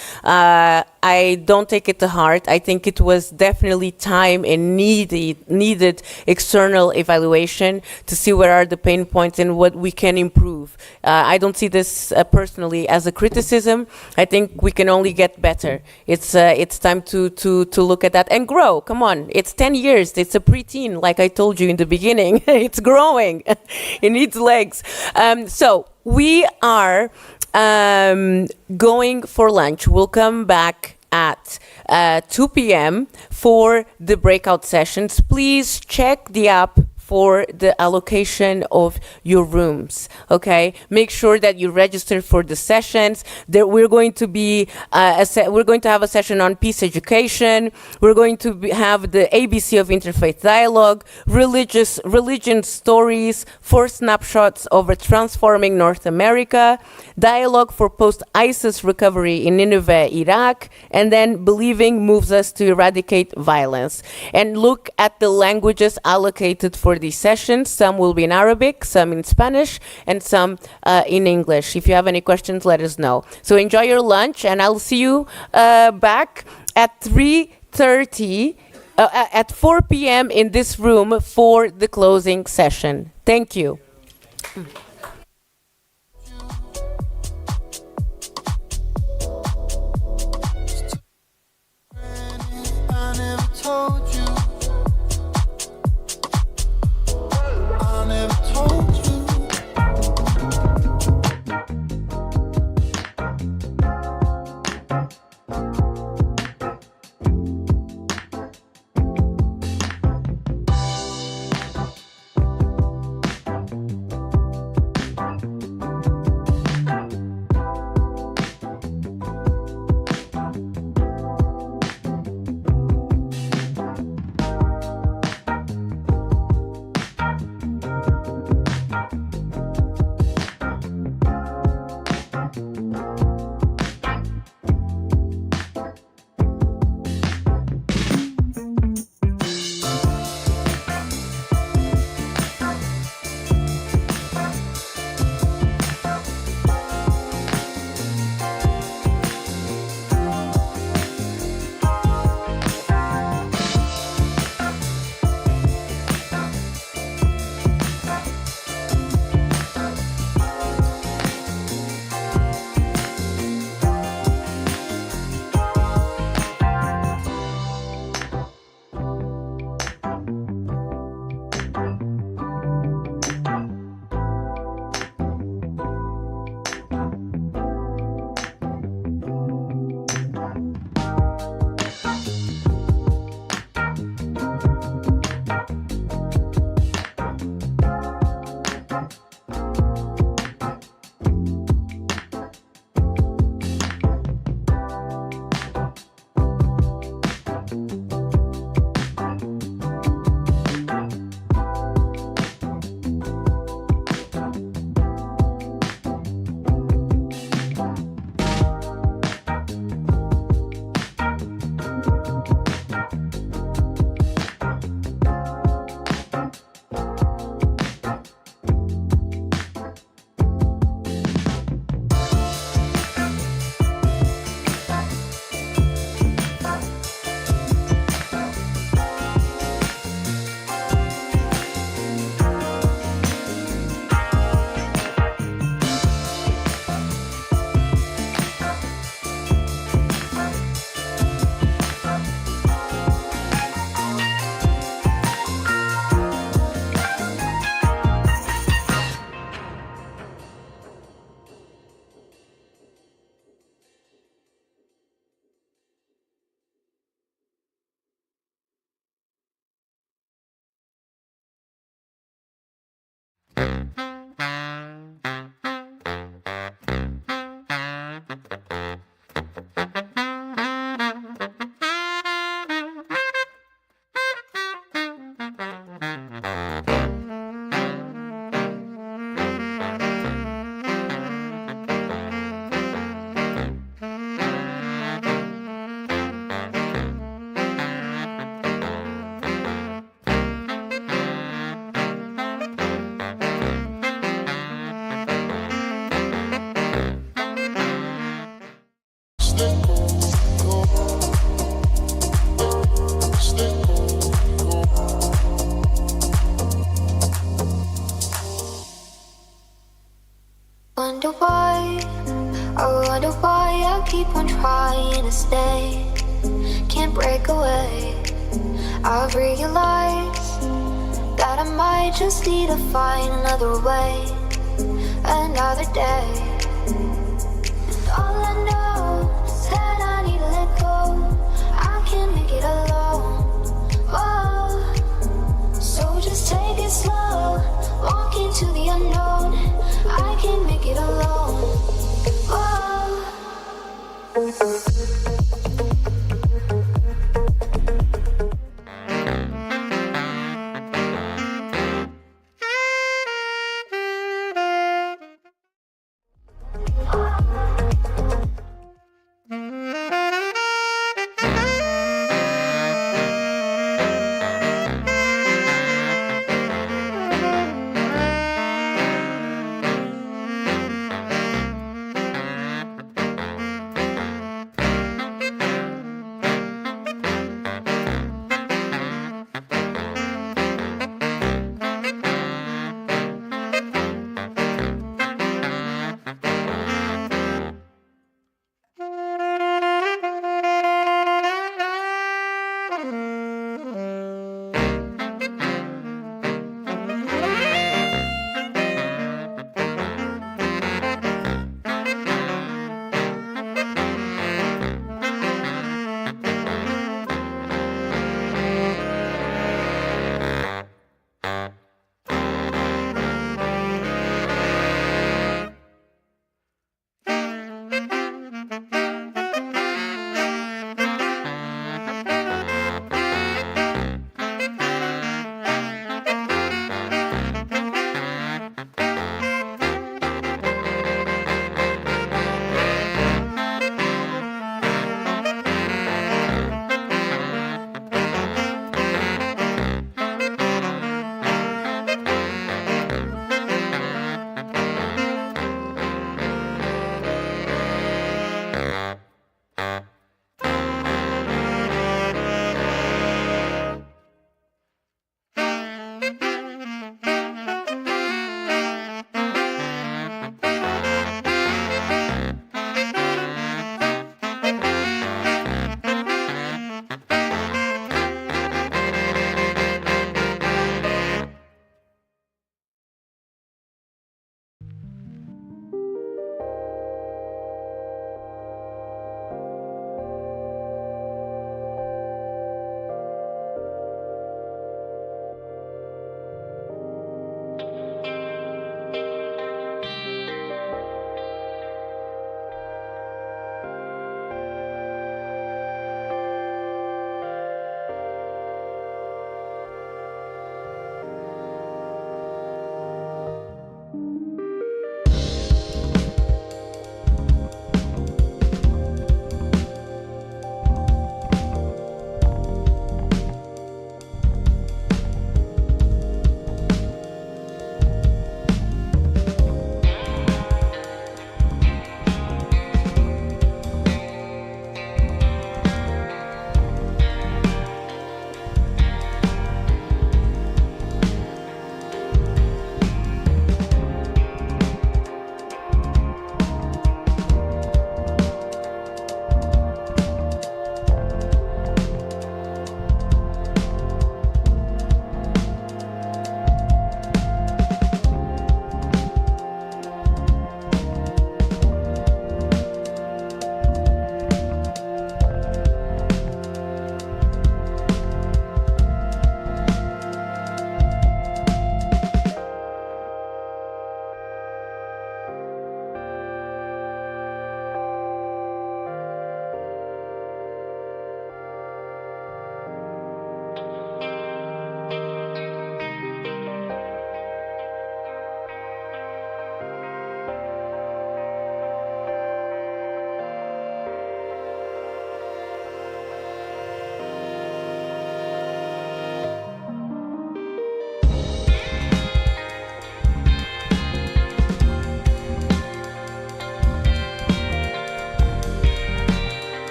I don't take it to heart. I think it was definitely time and needed external evaluation to see where are the pain points and what we can improve. I don't see this personally as a criticism. I think we can only get better. It's time to look at that and grow. Come on, it's 10 years. It's a preteen, like I told you in the beginning. It's growing. It needs legs. So we are going for lunch. We'll come back at 2 p.m. for the breakout sessions. Please check the app for the allocation of your rooms. Okay, make sure that you register for the sessions. We're going to be we're going to have a session on peace education. We're going to have the ABC of interfaith dialogue, religion stories, 4 snapshots over transforming North America, dialogue for post-ISIS recovery in Nineveh, Iraq, and then believing moves us to eradicate violence. And look at the languages allocated for these sessions. Some will be in Arabic, some in Spanish, and some in English. If you have any questions, let us know. So enjoy your lunch, and I'll see you back at 3:30, at 4 p.m. in this room for the closing session. Thank you. I never told you. I never told you. wonder why I keep on trying to stay. Can't break away. I've realized that I might just need to find another way, another day. And all I know is that I need to let go. I can't make it alone. Oh, so just take it slow. Walk into the unknown. I can't make it alone. Oh.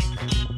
you.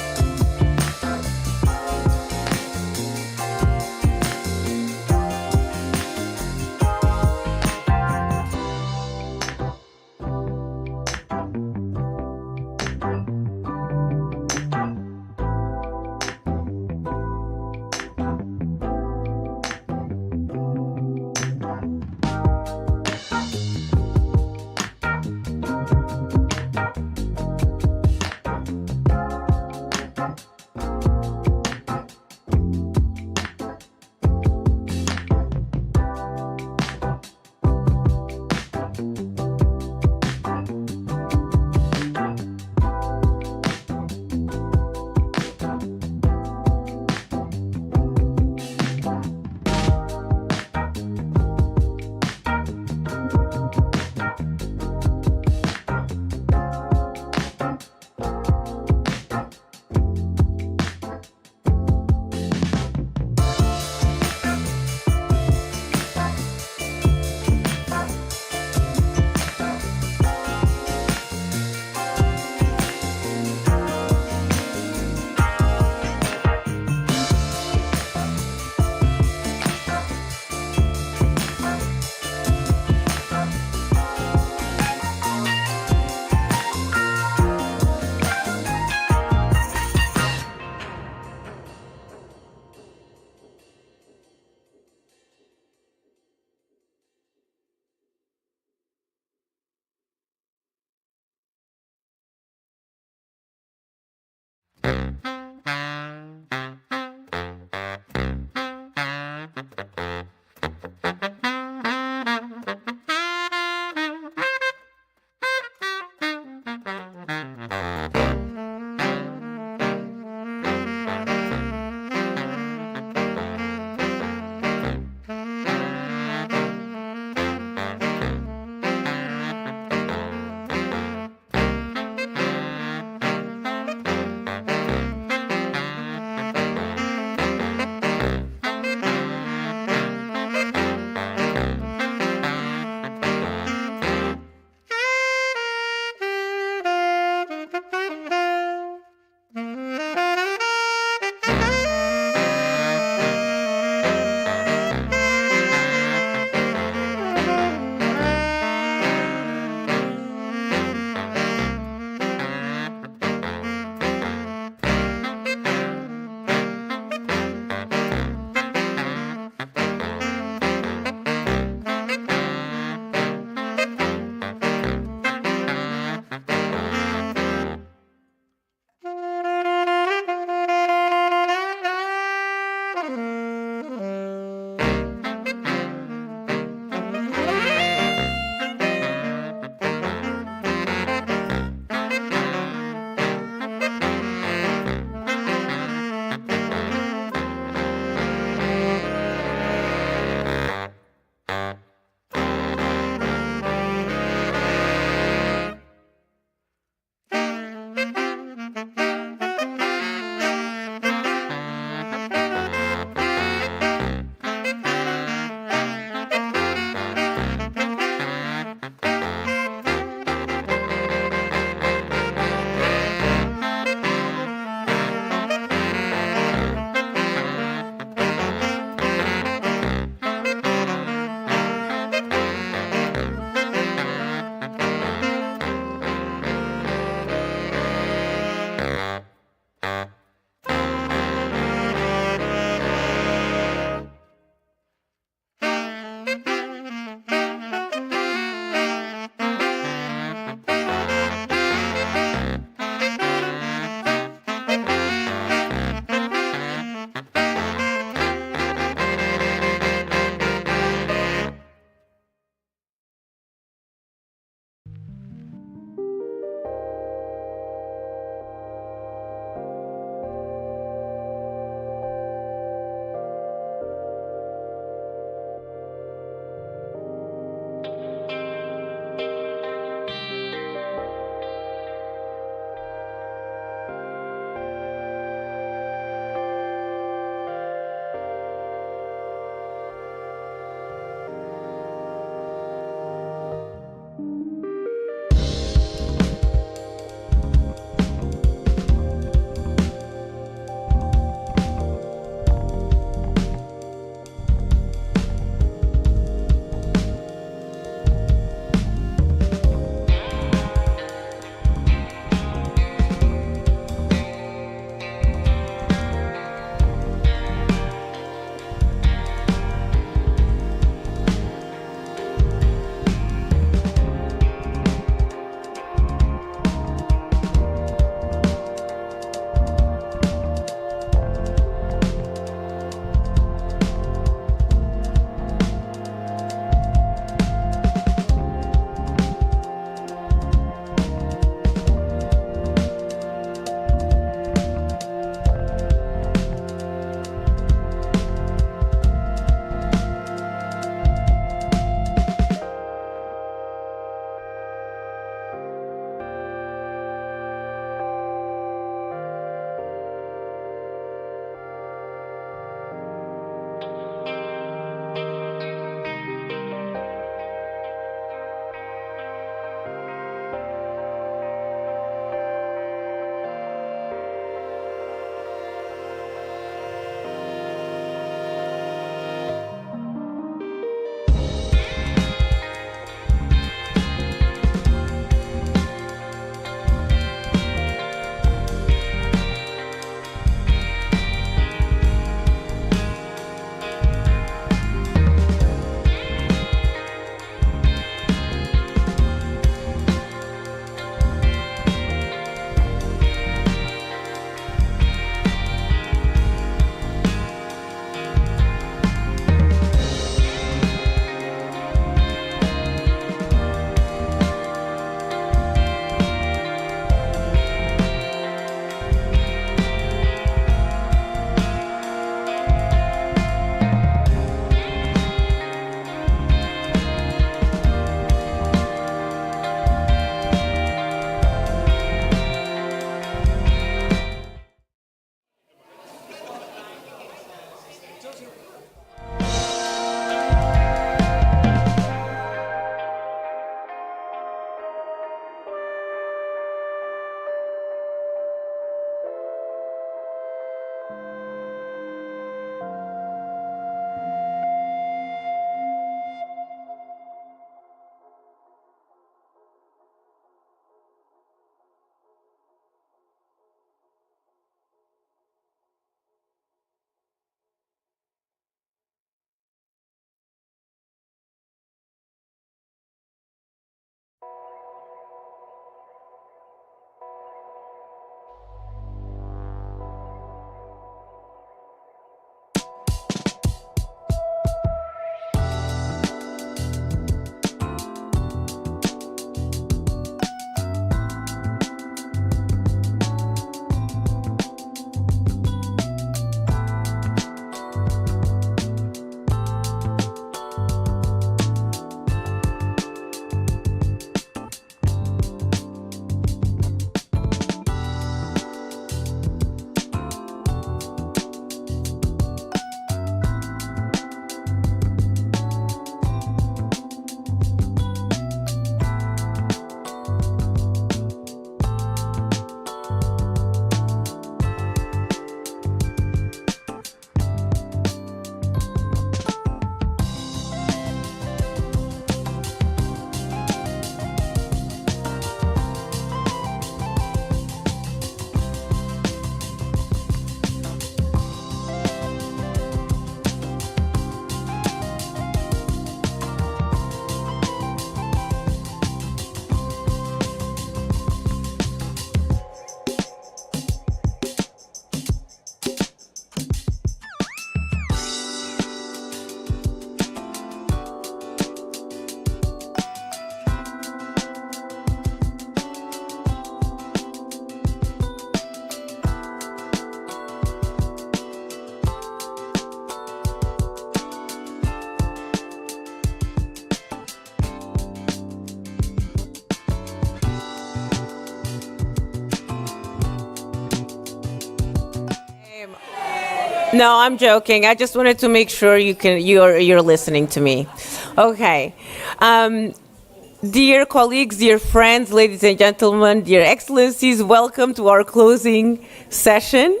No, I'm joking. I just wanted to make sure you're listening to me. Okay. Dear colleagues, dear friends, ladies and gentlemen, dear excellencies, welcome to our closing session,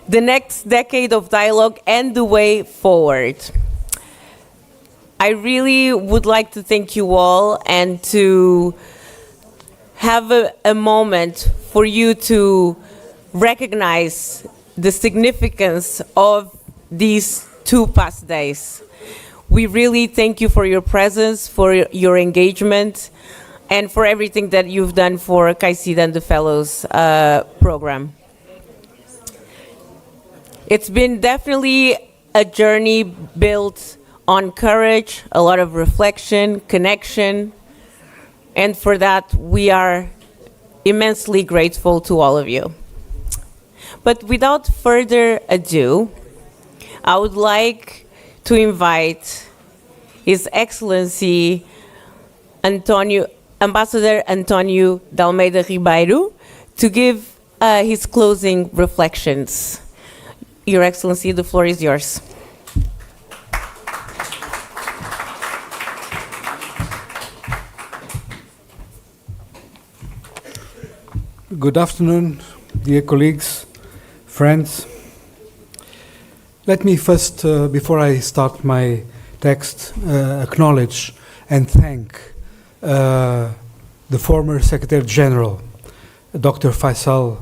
the next decade of dialogue and the way forward. I really would like to thank you all and to have a moment for you to recognize the significance of these 2 past days. We really thank you for your presence, for your engagement, and for everything that you've done for KAICIID and the Fellows program. It's been definitely a journey built on courage, a lot of reflection, connection, and for that we are immensely grateful to all of you. But without further ado, I would like to invite His Excellency Ambassador António de Almeida Ribeiro to give his closing reflections. Your Excellency, the floor is yours. Good afternoon, dear colleagues, friends. Let me first, before I start my text, acknowledge and thank the former Secretary General, Dr. Faisal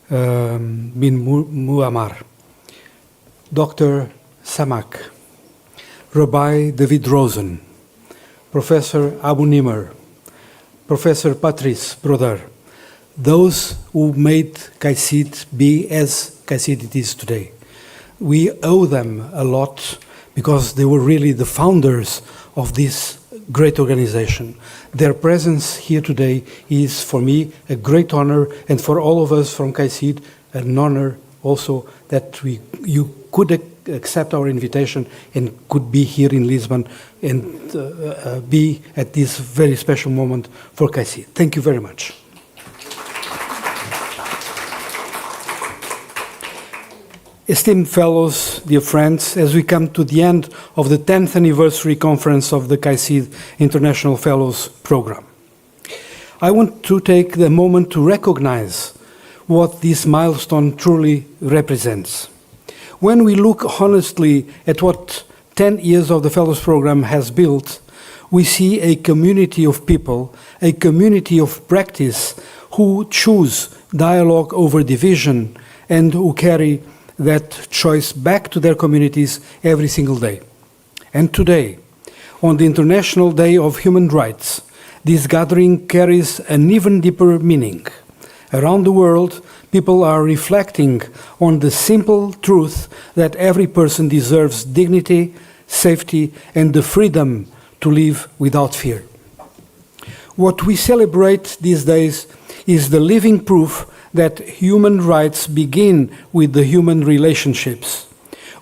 bin Muammar, Dr. Samak, Rabbi David Rosen, Professor Abu Nimr, Professor Patrice Brodeur, those who made KAICIID be as KAICIID it is today. We owe them a lot because they were really the founders of this great organization. Their presence here today is, for me, a great honor, and for all of us from KAICIID, an honor also that you could accept our invitation and could be here in Lisbon and be at this very special moment for KAICIID. Thank you very much. Esteemed fellows, dear friends, as we come to the end of the 10th anniversary conference of the KAICIID International Fellows Program, I want to take the moment to recognize what this milestone truly represents. When we look honestly at what 10 years of the Fellows Program has built, we see a community of people, a community of practice who choose dialogue over division and who carry that choice back to their communities every single day. And today, on the International Day of Human Rights, this gathering carries an even deeper meaning. Around the world, people are reflecting on the simple truth that every person deserves dignity, safety, and the freedom to live without fear. What we celebrate these days is the living proof that human rights begin with the human relationships,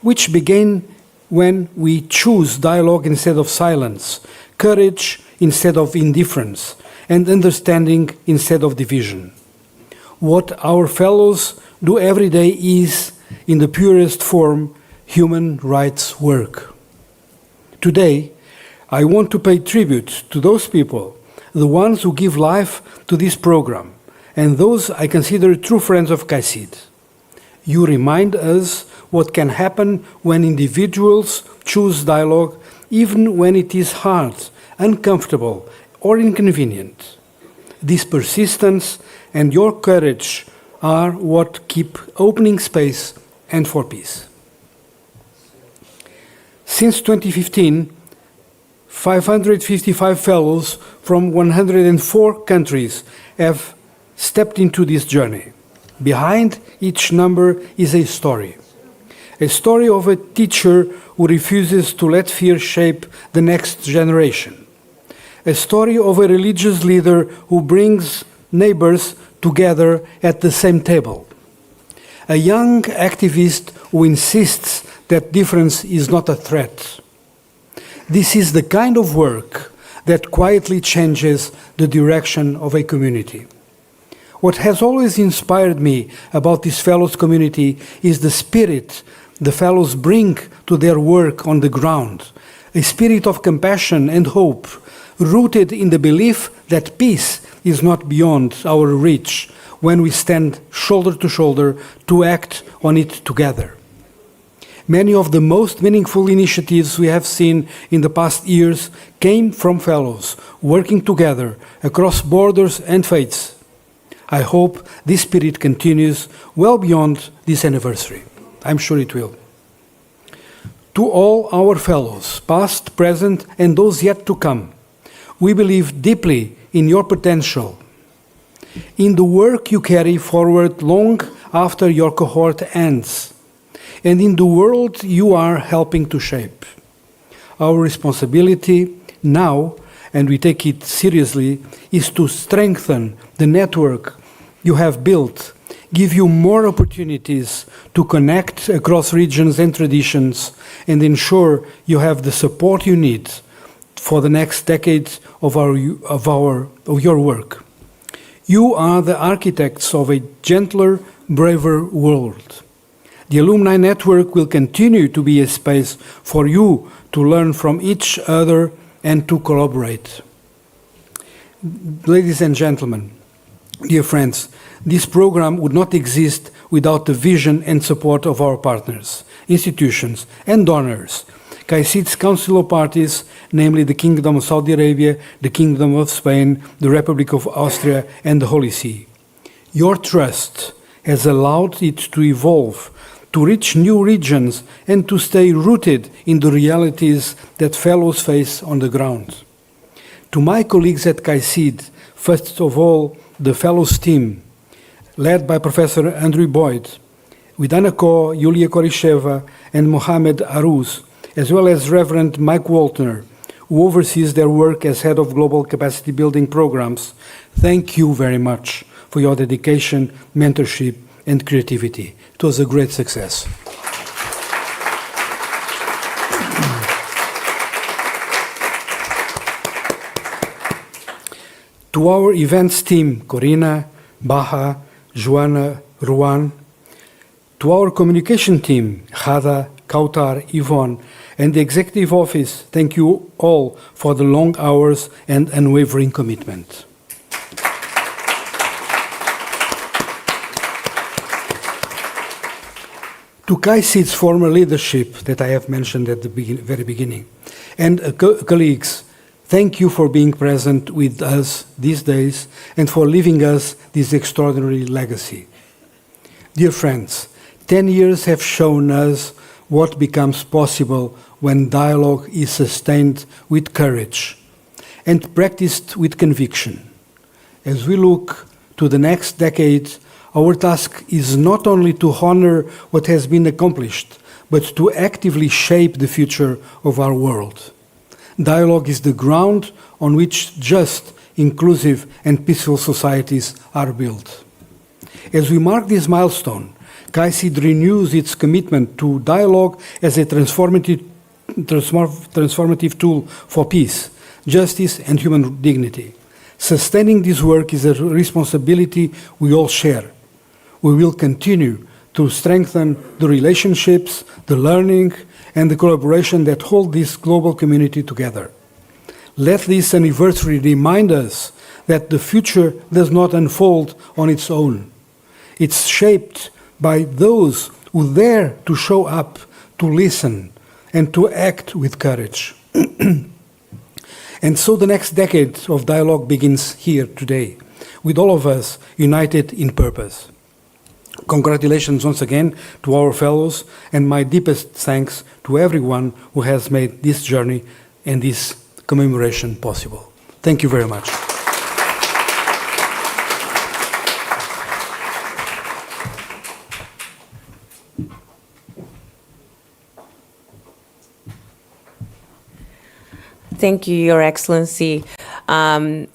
which begin when we choose dialogue instead of silence, courage instead of indifference, and understanding instead of division. What our fellows do every day is, in the purest form, human rights work. Today, I want to pay tribute to those people, the ones who give life to this program, and those I consider true friends of KAICIID. You remind us what can happen when individuals choose dialogue, even when it is hard, uncomfortable, or inconvenient. This persistence and your courage are what keep opening space and for peace. Since 2015, 555 fellows from 104 countries have stepped into this journey. Behind each number is a story of a teacher who refuses to let fear shape the next generation, a story of a religious leader who brings neighbors together at the same table, a young activist who insists that difference is not a threat. This is the kind of work that quietly changes the direction of a community. What has always inspired me about this fellows community is the spirit the fellows bring to their work on the ground a spirit of compassion and hope, rooted in the belief that peace is not beyond our reach when we stand shoulder to shoulder to act on it together. Many of the most meaningful initiatives we have seen in the past years came from fellows working together across borders and faiths. I hope this spirit continues well beyond this anniversary. I'm sure it will. To all our fellows, past, present, and those yet to come, we believe deeply in your potential, in the work you carry forward long after your cohort ends, and in the world you are helping to shape. Our responsibility now, and we take it seriously, is to strengthen the network you have built, give you more opportunities to connect across regions and traditions, and ensure you have the support you need for the next decades of your work. You are the architects of a gentler, braver world. The Alumni Network will continue to be a space for you to learn from each other and to collaborate. Ladies and gentlemen, dear friends, this program would not exist without the vision and support of our partners, institutions, and donors. KAICIID's Council of Parties, namely the Kingdom of Saudi Arabia, the Kingdom of Spain, the Republic of Austria, and the Holy See. Your trust has allowed it to evolve, to reach new regions, and to stay rooted in the realities that fellows face on the ground. To my colleagues at KAICIID, first of all, the fellows team, led by Professor Andrew Boyd, with Anna Ko, Yulia Korisheva, and Mohamed Aruz, as well as Reverend Mike Waltner, who oversees their work as head of global capacity building programs. Thank you very much for your dedication, mentorship, and creativity. It was a great success. To our events team, Corina, Baha, Joanna, Ruan, to our communication team, Hada, Kautar, Yvonne, and the Executive Office, thank you all for the long hours and unwavering commitment. To KAICIID's former leadership that I have mentioned at the very beginning, and colleagues, thank you for being present with us these days and for leaving us this extraordinary legacy. Dear friends, 10 years have shown us what becomes possible when dialogue is sustained with courage and practiced with conviction. As we look to the next decade, our task is not only to honor what has been accomplished, but to actively shape the future of our world. Dialogue is the ground on which just, inclusive, and peaceful societies are built. As we mark this milestone, KAICIID renews its commitment to dialogue as a transformative tool for peace, justice, and human dignity. Sustaining this work is a responsibility we all share. We will continue to strengthen the relationships, the learning, and the collaboration that hold this global community together. Let this anniversary remind us that the future does not unfold on its own. It's shaped by those who dare to show up, to listen, and to act with courage. And so the next decade of dialogue begins here today, with all of us united in purpose. Congratulations once again to our fellows, and my deepest thanks to everyone who has made this journey and this commemoration possible. Thank you very much. Thank you, Your Excellency. I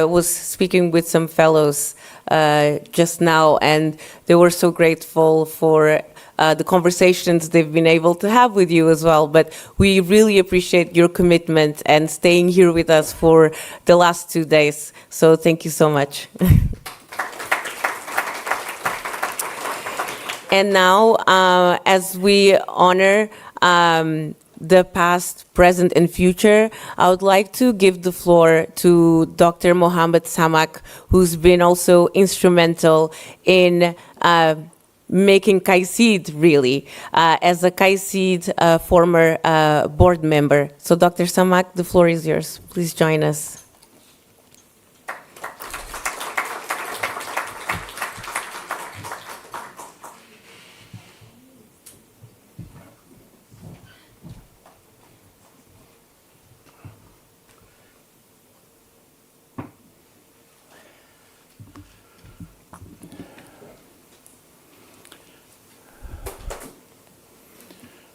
was speaking with some fellows just now, and they were so grateful for the conversations they've been able to have with you as well. But we really appreciate your commitment and staying here with us for the last 2 days. So thank you so much. And now, as we honor the past, present, and future, I would like to give the floor to Dr. Mohammed Samak, who's been also instrumental in making KAICIID really, as a KAICIID former board member. So Dr. Samak, the floor is yours. Please join us.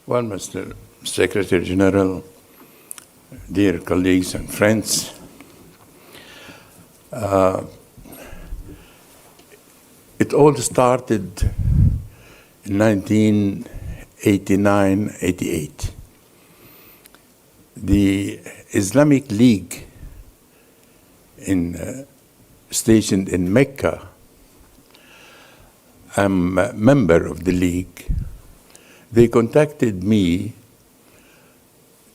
Well, Mr. Secretary General, dear colleagues and friends, it all started in 1989-88. The Islamic League stationed in Mecca, I'm a member of the League. They contacted me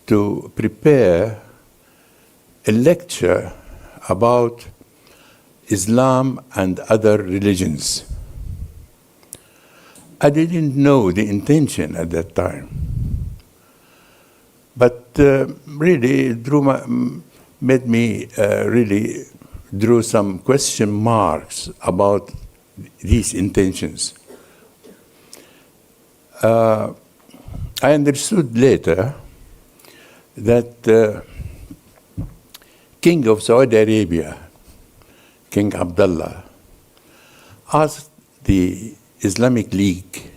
to prepare a lecture about Islam and other religions. I didn't know the intention at that time, but really it made me really drew some question marks about these intentions. I understood later that King of Saudi Arabia, King Abdullah, asked the Islamic League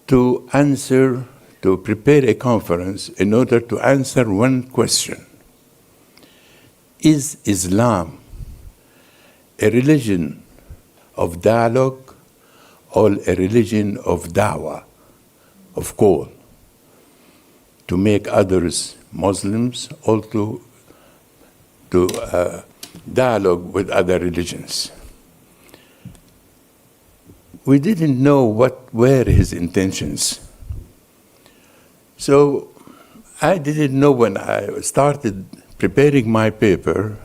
to prepare a conference in order to answer one question. Is Islam a religion of dialogue or a religion of da'wah, of call, to make others Muslims, or to dialogue with other religions? We didn't know what were his intentions. So I didn't know when I started preparing my paper,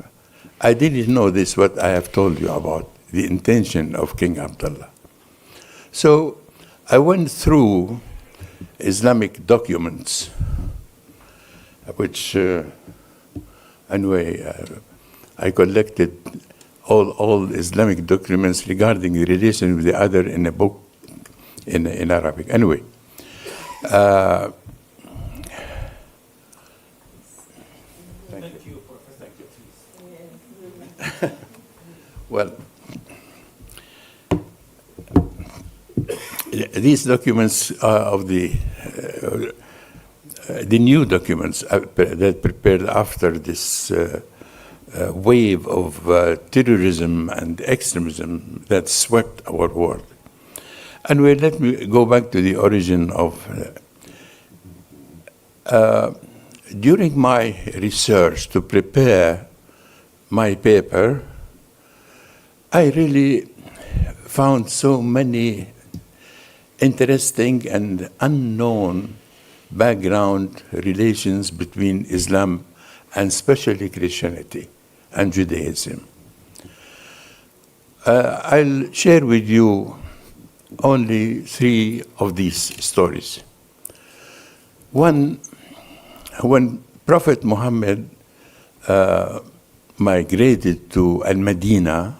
I didn't know this, what I have told you about, the intention of King Abdullah. So I went through Islamic documents, which anyway, I collected all Islamic documents regarding the relation with the other in a book in Arabic. Anyway, thank you. Well, these documents of the new documents that prepared after this wave of terrorism and extremism that swept our world. Anyway, let me go back to the origin of. During my research to prepare my paper, I really found so many interesting and unknown background relations between Islam and especially Christianity and Judaism. I'll share with you only 3 of these stories. One, when Prophet Muhammad migrated to Al-Madinah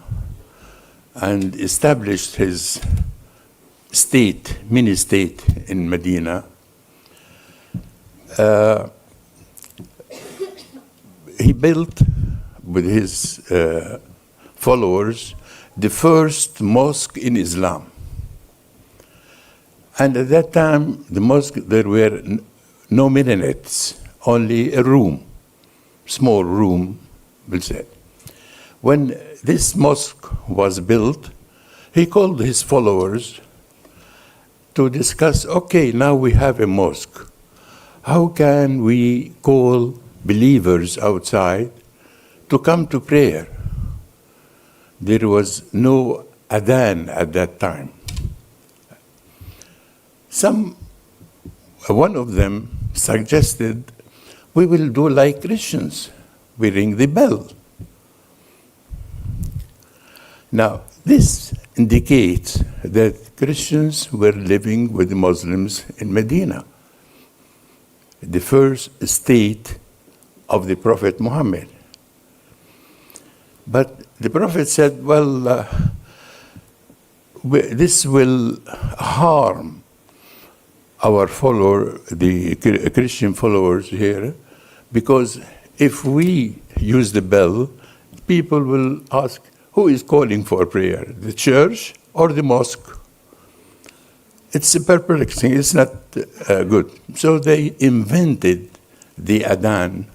and established his mini state in Medina, he built with his followers the first mosque in Islam. And at that time, the mosque, there were no minarets, only a room, small room, we'll say. When this mosque was built, he called his followers to discuss, okay, now we have a mosque. How can we call believers outside to come to prayer? There was no adhan at that time. One of them suggested, we will do like Christians. We ring the bell. Now, this indicates that Christians were living with Muslims in Medina, the first state of the Prophet Muhammad. But the Prophet said, well, this will harm our the Christian followers here, because if we use the bell, people will ask, who is calling for prayer, the church or the mosque? It's perplexing, it's not good. So they invented the adhan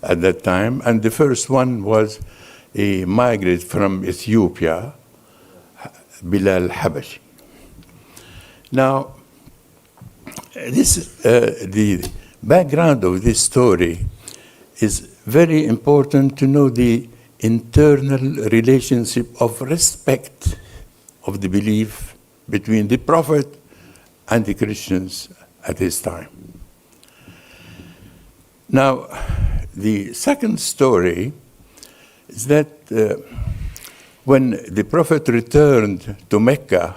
at that time, and the first one was a migrant from Ethiopia, Bilal Habashi. Now, the background of this story is very important to know the internal relationship of respect of the belief between the Prophet and the Christians at his time. Now, the second story is that when the Prophet returned to Mecca,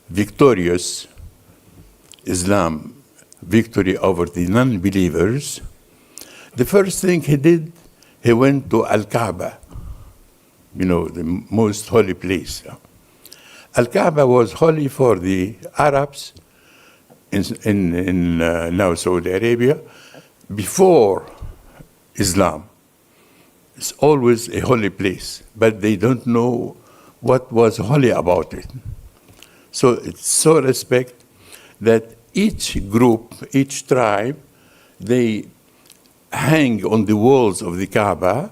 victorious, Islam, victory over the non-believers, the first thing he did, he went to Al-Kaaba, the most holy place. Al-Kaaba was holy for the Arabs in now Saudi Arabia before Islam. It's always a holy place, but they don't know what was holy about it. So it's so respect that each group, each tribe, they hang on the walls of the Kaaba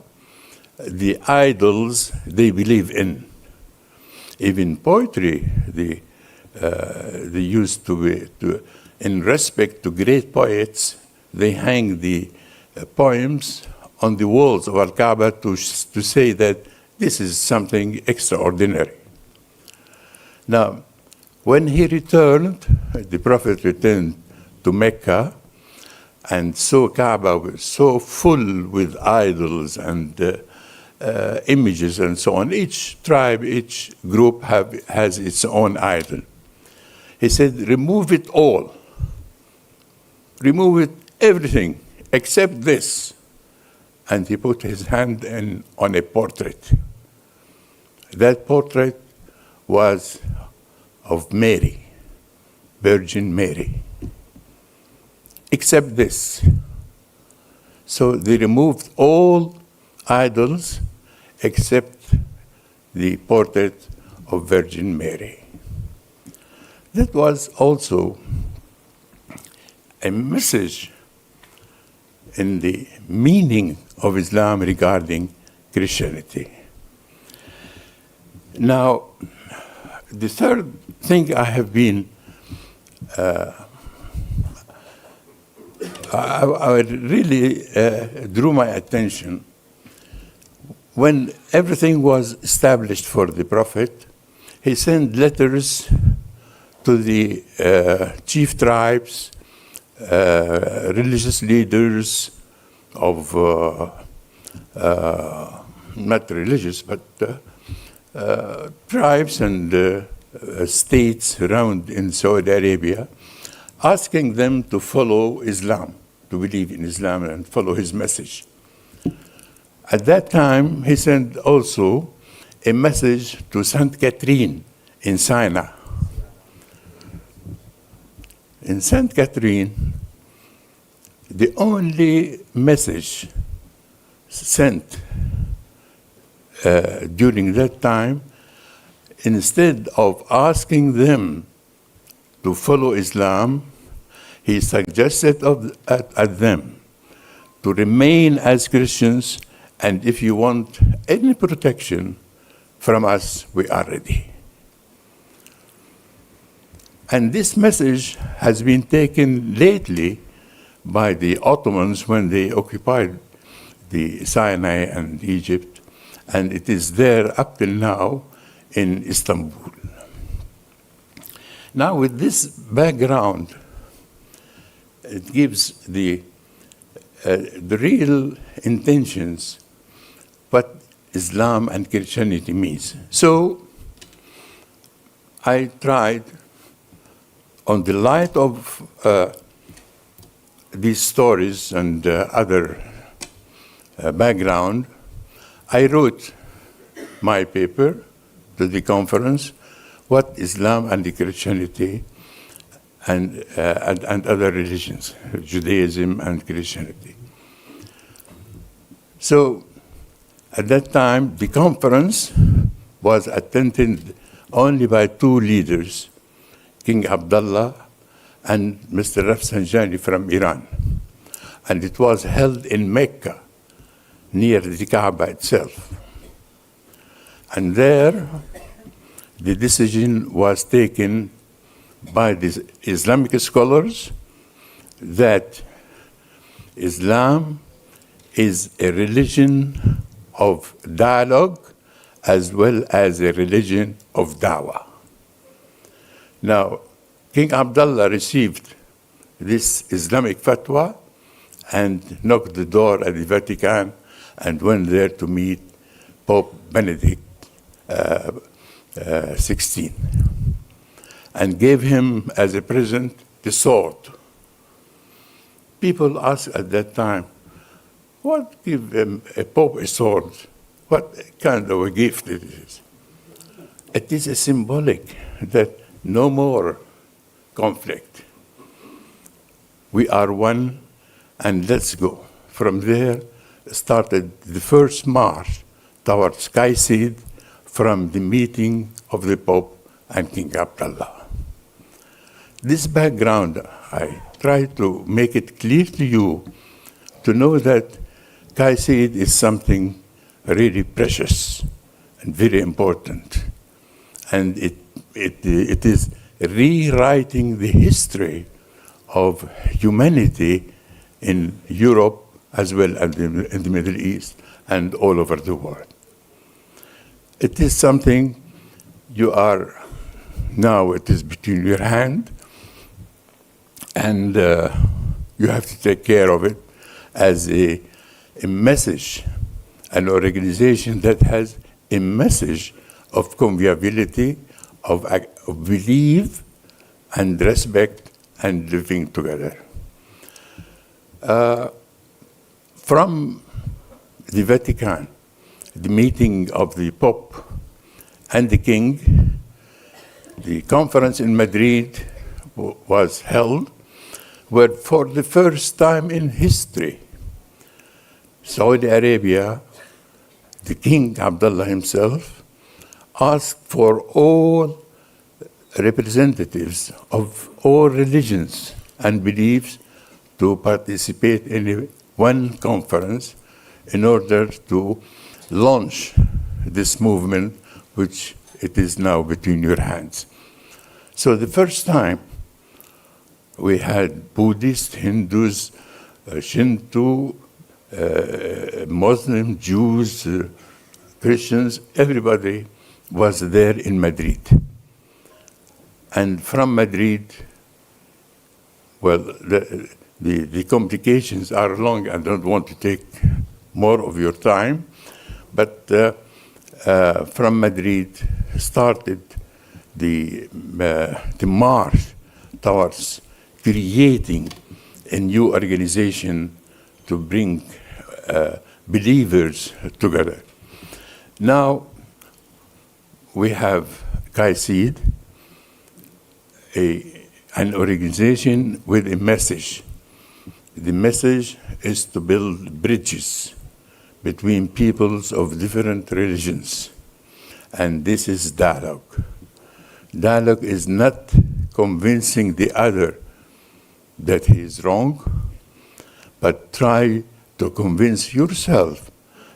the idols they believe in. Even poetry, they used to in respect to great poets, they hang the poems on the walls of Al-Kaaba to say that this is something extraordinary. Now, when he returned, the Prophet returned to Mecca and saw Kaaba was so full with idols and images and so on. Each tribe, each group has its own idol. He said, remove it all. Remove it, everything, except this. And he put his hand on a portrait. That portrait was of Mary, Virgin Mary, except this. So they removed all idols except the portrait of Virgin Mary. That was also a message in the meaning of Islam regarding Christianity. Now, the third thing I have been, I really drew my attention when everything was established for the Prophet. He sent letters to the chief tribes, religious leaders of, not religious, but tribes and states around in Saudi Arabia, asking them to follow Islam, to believe in Islam and follow his message. At that time, he sent also a message to Saint Catherine in Sinai. In Saint Catherine, the only message sent during that time, instead of asking them to follow Islam, he suggested at them to remain as Christians, and if you want any protection from us, we are ready. And this message has been taken lately by the Ottomans when they occupied the Sinai and Egypt, and it is there up till now in Istanbul. Now, with this background, it gives the real intentions, what Islam and Christianity means. So, I tried, on the light of these stories and other background, I wrote my paper to the conference, What Islam and Christianity and other religions, Judaism and Christianity. So, at that time, the conference was attended only by two leaders, King Abdullah and Mr. Rafsanjani from Iran. And it was held in Mecca, near the Kaaba itself. And there, the decision was taken by the Islamic scholars that Islam is a religion of dialogue as well as a religion of da'wah. Now, King Abdullah received this Islamic fatwa and knocked the door at the Vatican and went there to meet Pope Benedict XVI and gave him as a present the sword. People asked at that time, what give a pope a sword? What kind of a gift it is? It is a symbolic that no more conflict. We are one and let's go. From there started the first march towards KAICIID from the meeting of the Pope and King Abdullah. This background, I try to make it clear to you to know that KAICIID is something really precious and very important. And it is rewriting the history of humanity in Europe as well as in the Middle East and all over the world. It is something you are, now it is between your hand, and you have to take care of it as a message, an organization that has a message of conviviality, of belief and respect and living together. From the Vatican, the meeting of the Pope and the King, the conference in Madrid was held, where for the first time in history, Saudi Arabia, the King Abdullah himself, asked for all representatives of all religions and beliefs to participate in one conference in order to launch this movement, which it is now between your hands. So the first time we had Buddhists, Hindus, Shinto, Muslim, Jews, Christians, everybody was there in Madrid. And from Madrid, well, the complications are long. I don't want to take more of your time, but from Madrid started the march towards creating a new organization to bring believers together. Now we have KAICIID, an organization with a message. The message is to build bridges between peoples of different religions. And this is dialogue. Dialogue is not convincing the other that he is wrong, but try to convince yourself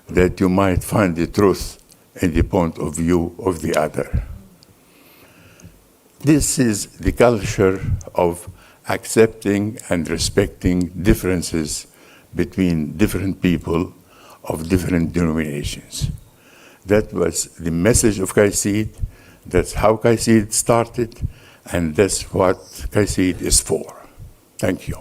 that you might find the truth in the point of view of the other. This is the culture of accepting and respecting differences between different people of different denominations. That was the message of KAICIID. That's how KAICIID started, And that's what KAICIID is for. Thank you.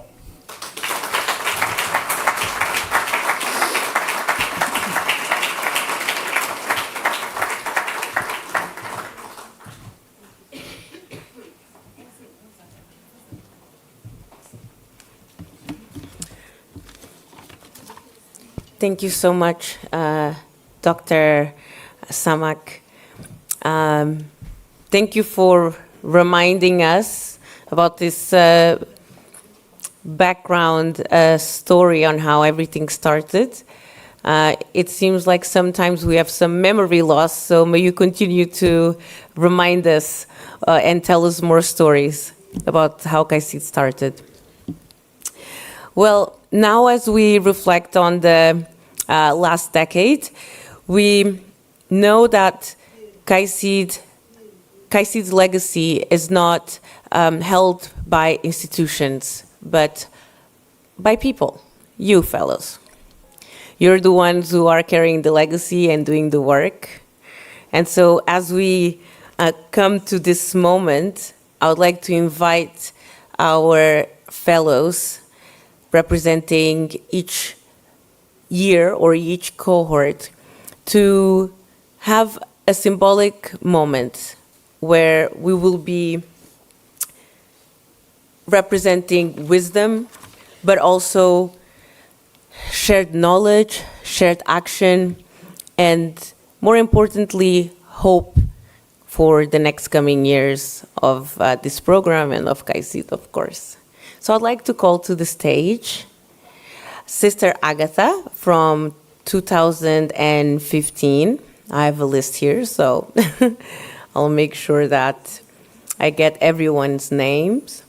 Thank you so much, Dr. Samak. Thank you for reminding us about this background story on how everything started. It seems like sometimes we have some memory loss, so may you continue to remind us and tell us more stories about how KAICIID started. Well, now as we reflect on the last decade, we know that KAICIID's legacy is not held by institutions, but by people, you fellows. You're the ones who are carrying the legacy and doing the work. And so as we come to this moment, I would like to invite our fellows representing each year or each cohort to have a symbolic moment where we will be representing wisdom, but also shared knowledge, shared action, and more importantly, hope for the next coming years of this program and of KAICIID, of course. So I'd like to call to the stage Sister Agatha from 2015. I have a list here, so I'll make sure that I get everyone's names.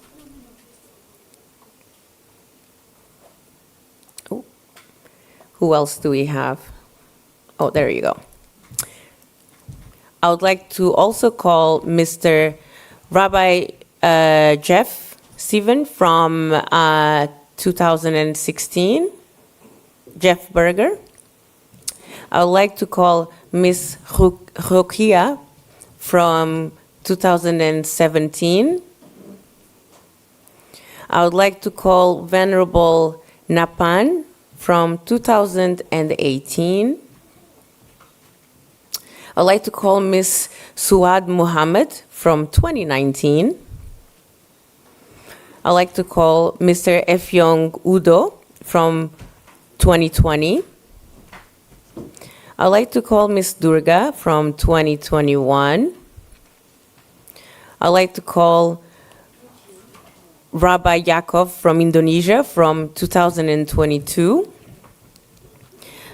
Oh, who else do we have? Oh, there you go. I would like to also call Mr. Rabbi Jeff Steven from 2016, Jeff Berger. I would like to call Miss Rukia from 2017. I would like to call Venerable Napan from 2018. I'd like to call Miss Suad Muhammad from 2019. I'd like to call Mr. Efyong Udo from 2020. I'd like to call Miss Durga from 2021. I'd like to call Rabbi Yaakov from Indonesia from 2022.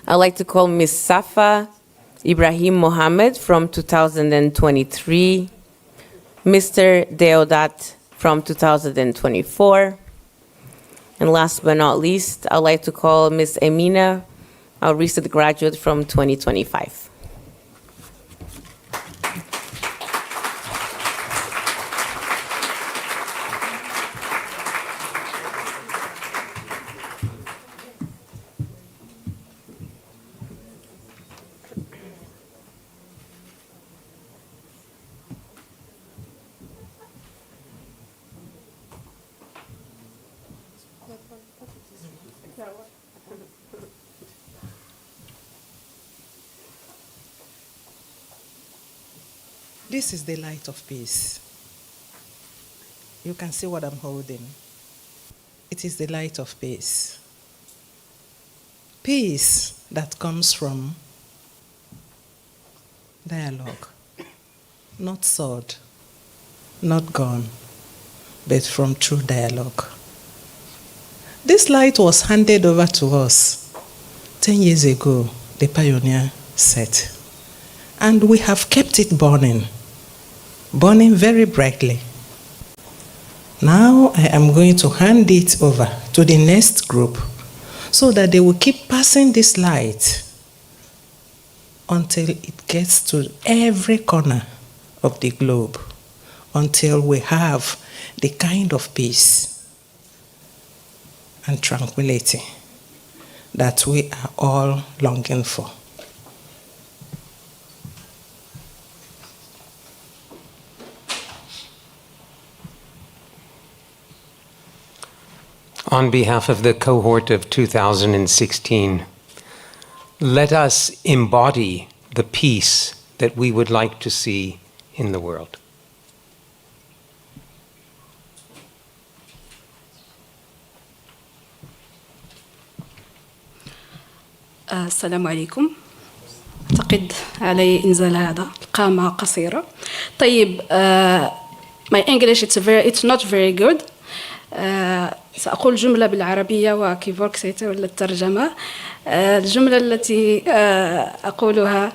I'd like to call Miss Safa Ibrahim Mohammed from 2023. Mr. Deodat from 2024. And last but not least, I'd like to call Miss Emina, our recent graduate from 2025. This is the light of peace. You can see what I'm holding. It is the light of peace. Peace that comes from dialogue, not sword, not gun, but from true dialogue. This light was handed over to us 10 years ago, the pioneer said. And we have kept it burning very brightly. Now I am going to hand it over to the next group so that they will keep passing this light until it gets to every corner of the globe, until we have the kind of peace and tranquility that we are all longing for. On behalf of the cohort of 2016, let us embody the peace that we would like to see in the world. السلام عليكم. أعتقد علي إنزال هذا القامة قصيرة. طيب my English it's not very good. سأقول جملة بالعربية وكيفورك سيتولى الترجمة. الجملة التي أقولها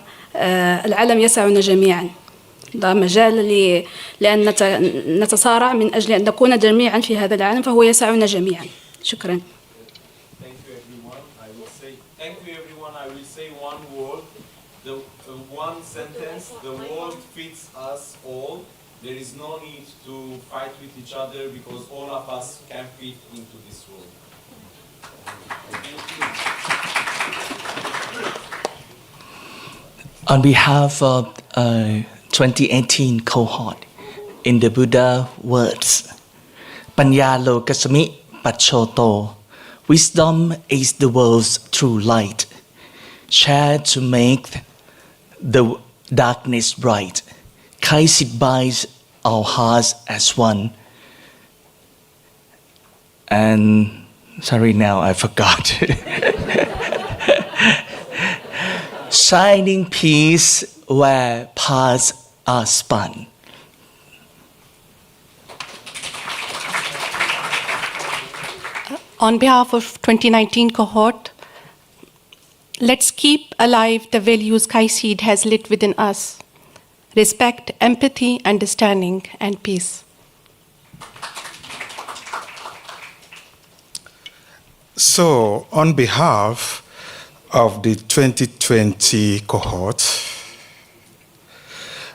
العالم يسعنا جميعا. لا مجال لأن نتصارع من أجل أن نكون جميعا في هذا العالم فهو يسعنا جميعا. شكرا. Thank you, everyone. I will say one word, one sentence. The world fits us all. There is no need to fight with each other because all of us can fit into this world. On behalf of 2018 cohort, in the Buddha words, Panya Lokasami Pachoto, wisdom is the world's true light, shared to make the darkness bright. KAICIID binds our hearts as one. And sorry, now I forgot. Shining peace where paths are spun. On behalf of 2019 cohort, let's keep alive the values KAICIID has lit within us: respect, empathy, understanding, and peace. So, on behalf of the 2020 cohort,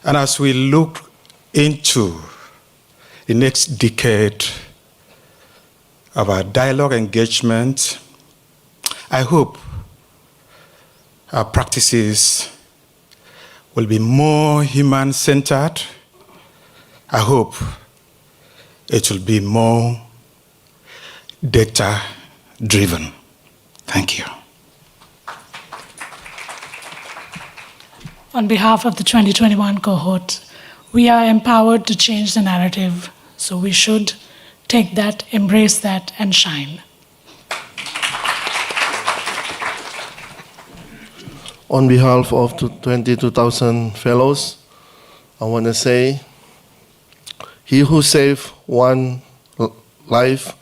and as we look into the next decade of our dialogue engagement, I hope our practices will be more human-centered. I hope it will be more data-driven. Thank you. On behalf of the 2021 cohort, we are empowered to change the narrative, so we should take that, embrace that, and shine. On behalf of 22,000 fellows, I want to say, he who saves one life,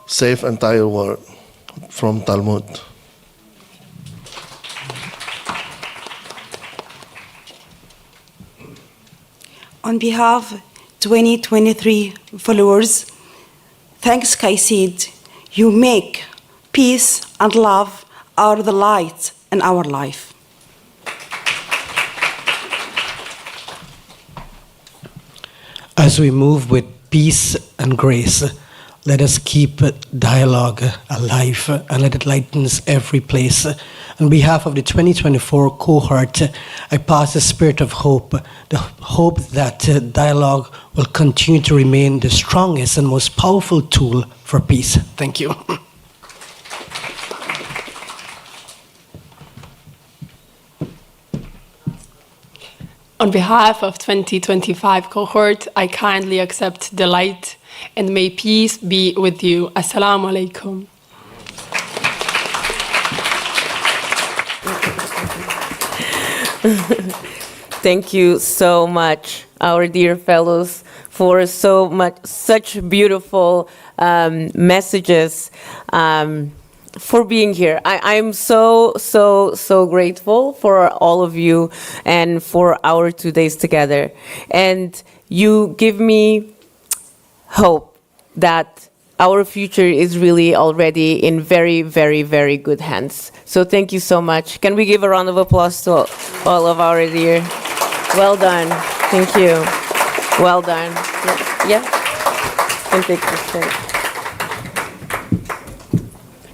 saves entire world, from Talmud. On behalf of 2023 followers, thanks KAICIID, you make peace and love are the light in our life. As we move with peace and grace, let us keep dialogue alive and let it lighten every place. On behalf of the 2024 cohort, I pass the spirit of hope, the hope that dialogue will continue to remain the strongest and most powerful tool for peace. Thank you. On behalf of 2025 cohort, I kindly accept the light and may peace be with you. Assalamu alaikum. Thank you so much, our dear fellows, for such beautiful messages, for being here. I'm so grateful for all of you and for our 2 days together. And you give me hope that our future is really already in very, very, very good hands. So thank you so much. Can we give a round of applause to all of our dear? Well done. Thank you. Well done. Yeah? Can take this thing.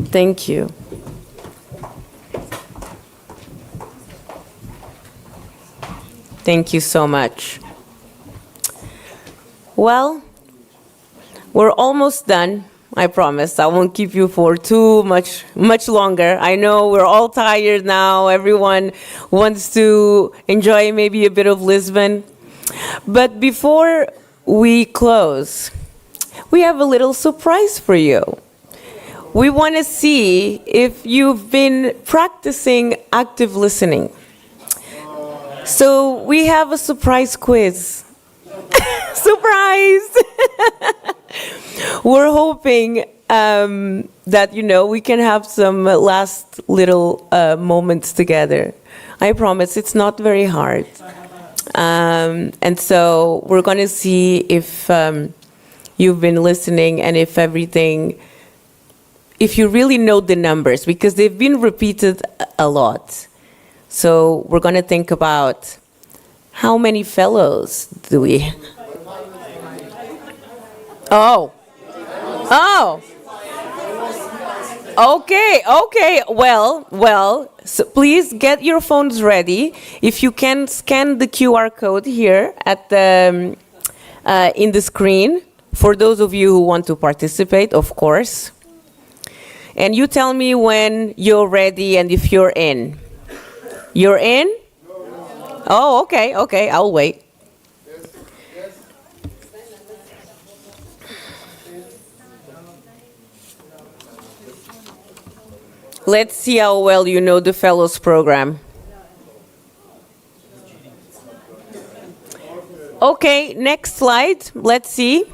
Thank you. Thank you so much. Well, we're almost done. I promise. I won't keep you for too much longer. I know we're all tired now. Everyone wants to enjoy maybe a bit of Lisbon. But before we close, we have a little surprise for you. We want to see if you've been practicing active listening. So we have a surprise quiz. Surprise! We're hoping that, we can have some last little moments together. I promise it's not very hard. And so we're going to see if you've been listening and if you really know the numbers, because they've been repeated a lot. So we're going to think about how many fellows do we have? Oh. Okay. Well, so please get your phones ready. If you can scan the QR code here at the in the screen, for those of you who want to participate, of course. And you tell me when you're ready and if you're in. You're in? Oh, okay, I'll wait. Let's see how well you know the Fellows Program. Okay, next slide. Let's see.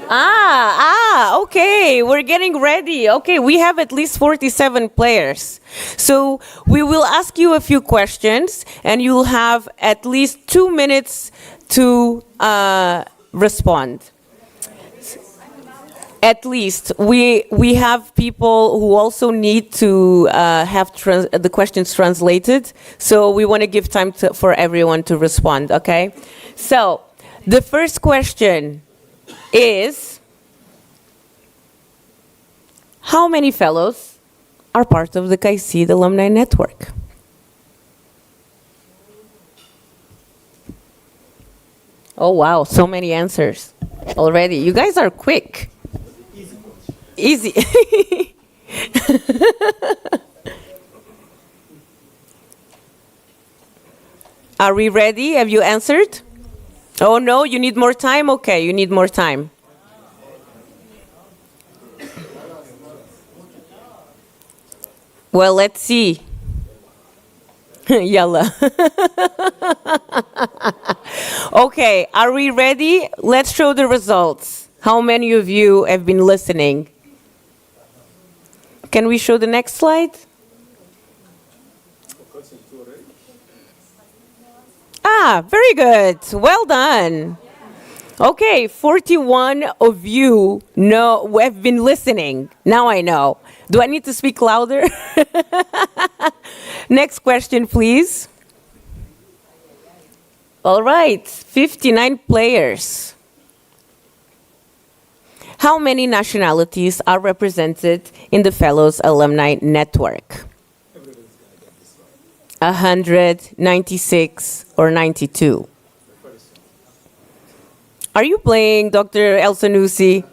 Okay, we're getting ready. Okay, we have at least 47 players. So we will ask you a few questions, and you'll have at least 2 minutes to respond. At least. We have people who also need to have the questions translated, so we want to give time for everyone to respond, okay? So, the first question is, how many fellows are part of the KAICIID Alumni Network? Oh wow, so many answers already. You guys are quick. Easy. Are we ready? Have you answered? Oh no, you need more time? Okay, you need more time. Well, let's see. Yalla. Okay, are we ready? Let's show the results. How many of you have been listening? Can we show the next slide? Very good. Well done. Okay, 41 of you have been listening. Now I know. Do I need to speak louder? Next question, please. All right, 59 players. How many nationalities are represented in the Fellows Alumni Network? 196 or 92? Are you playing, Dr. El Sanusi?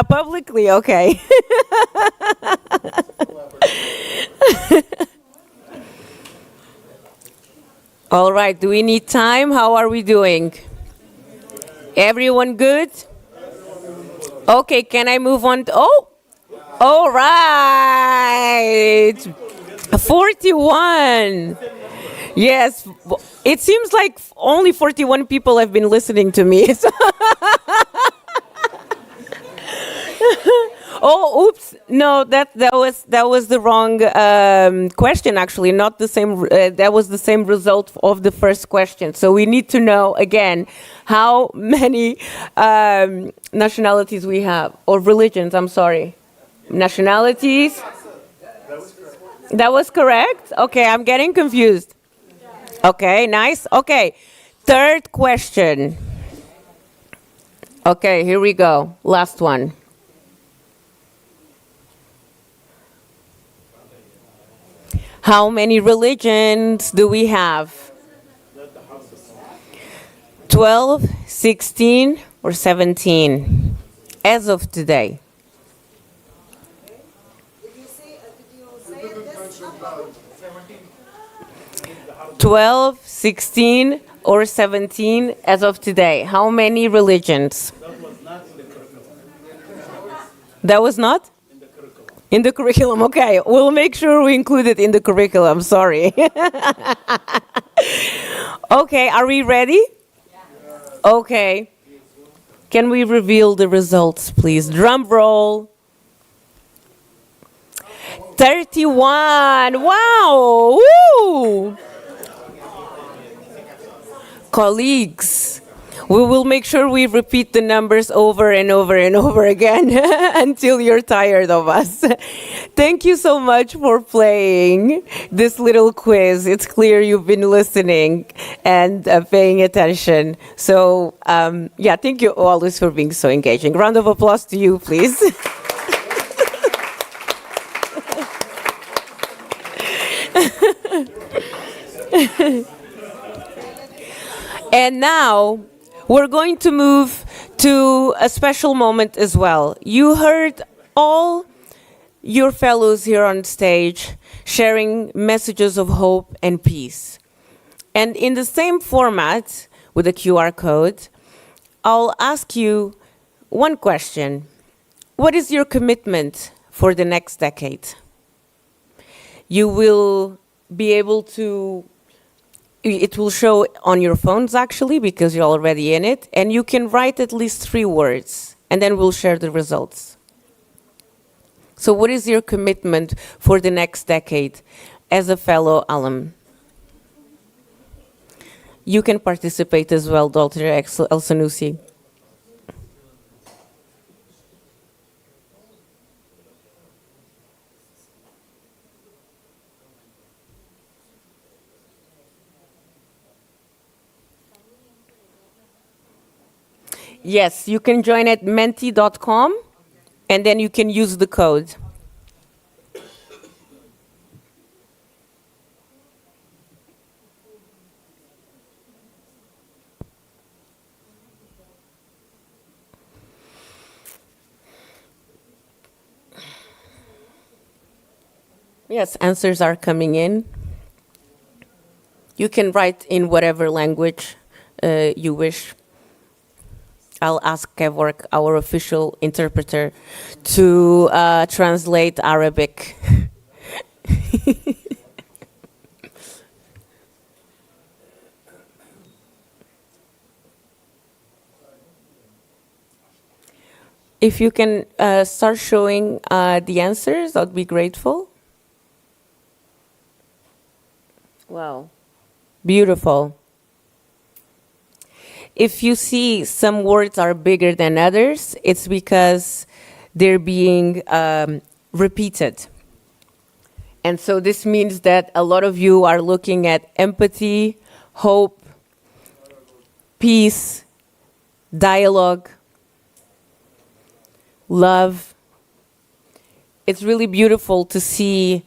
Publicly, okay. All right, do we need time? How are we doing? Everyone good? Okay, can I move on? All right. 41. Yes, it seems like only 41 people have been listening to me. Oh, oops! No, that was the wrong question. Actually, not the same. That was the same result of the first question. So we need to know again how many nationalities we have, or religions. I'm sorry, nationalities. That was correct. Okay, I'm getting confused. Okay, nice. Okay, third question. Okay, here we go. Last one. How many religions do we have? 12, 16, or 17? as of today? 12, 16, or 17 as of today? How many religions? That was not? In the curriculum, okay. We'll make sure we include it in the curriculum, sorry. Okay, are we ready? Okay. Can we reveal the results, please? Drum roll. 31. Wow! Woo! Colleagues, we will make sure we repeat the numbers over and over and over again until you're tired of us. Thank you so much for playing this little quiz. It's clear you've been listening and paying attention. So, yeah, thank you always for being so engaging. Round of applause to you, please. And now we're going to move to a special moment as well. You heard all your fellows here on stage sharing messages of hope and peace. And in the same format, with a QR code, I'll ask you one question. What is your commitment for the next decade? You will be able to, it will show on your phones actually, because you're already in it, and you can write at least 3 words, and then we'll share the results. So what is your commitment for the next decade as a fellow alum? You can participate as well, Dr. El Sanusi. Yes, you can join at menti.com, and then you can use the code. Yes, answers are coming in. You can write in whatever language you wish. I'll ask Kevork, our official interpreter, to translate Arabic. If you can start showing the answers, I'd be grateful. Wow, beautiful. If you see some words are bigger than others, it's because they're being repeated. And so this means that a lot of you are looking at empathy, hope, peace, dialogue, love. It's really beautiful to see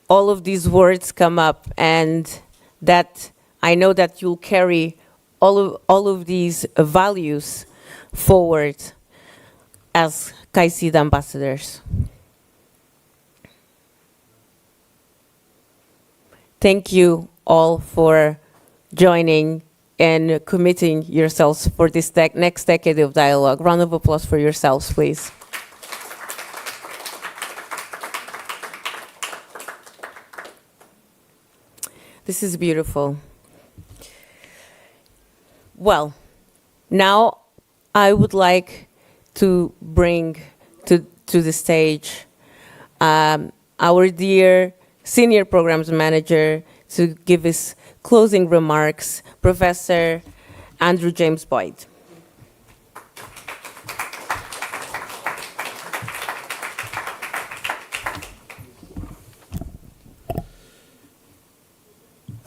all of these words come up, and that I know that you'll carry all of these values forward as KAICIID ambassadors. Thank you all for joining and committing yourselves for this next decade of dialogue. Round of applause for yourselves, please. This is beautiful. Well, now I would like to bring to the stage our dear Senior Programs Manager to give his closing remarks, Professor Andrew James Boyd.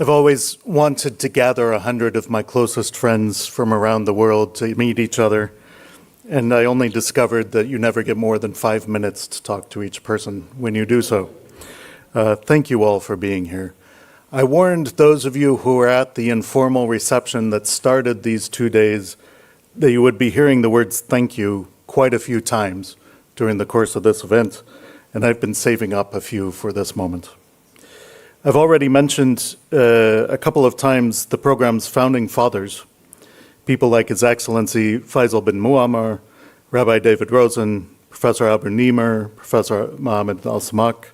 I've always wanted to gather 100 of my closest friends from around the world to meet each other, and I only discovered that you never get more than 5 minutes to talk to each person when you do so. Thank you all for being here. I warned those of you who were at the informal reception that started these 2 days that you would be hearing the words thank you quite a few times during the course of this event, and I've been saving up a few for this moment. I've already mentioned a couple of times the program's founding fathers, people like His Excellency Faisal bin Muammar, Rabbi David Rosen, Professor Albert Niemer, Professor Mohammed Al-Samak,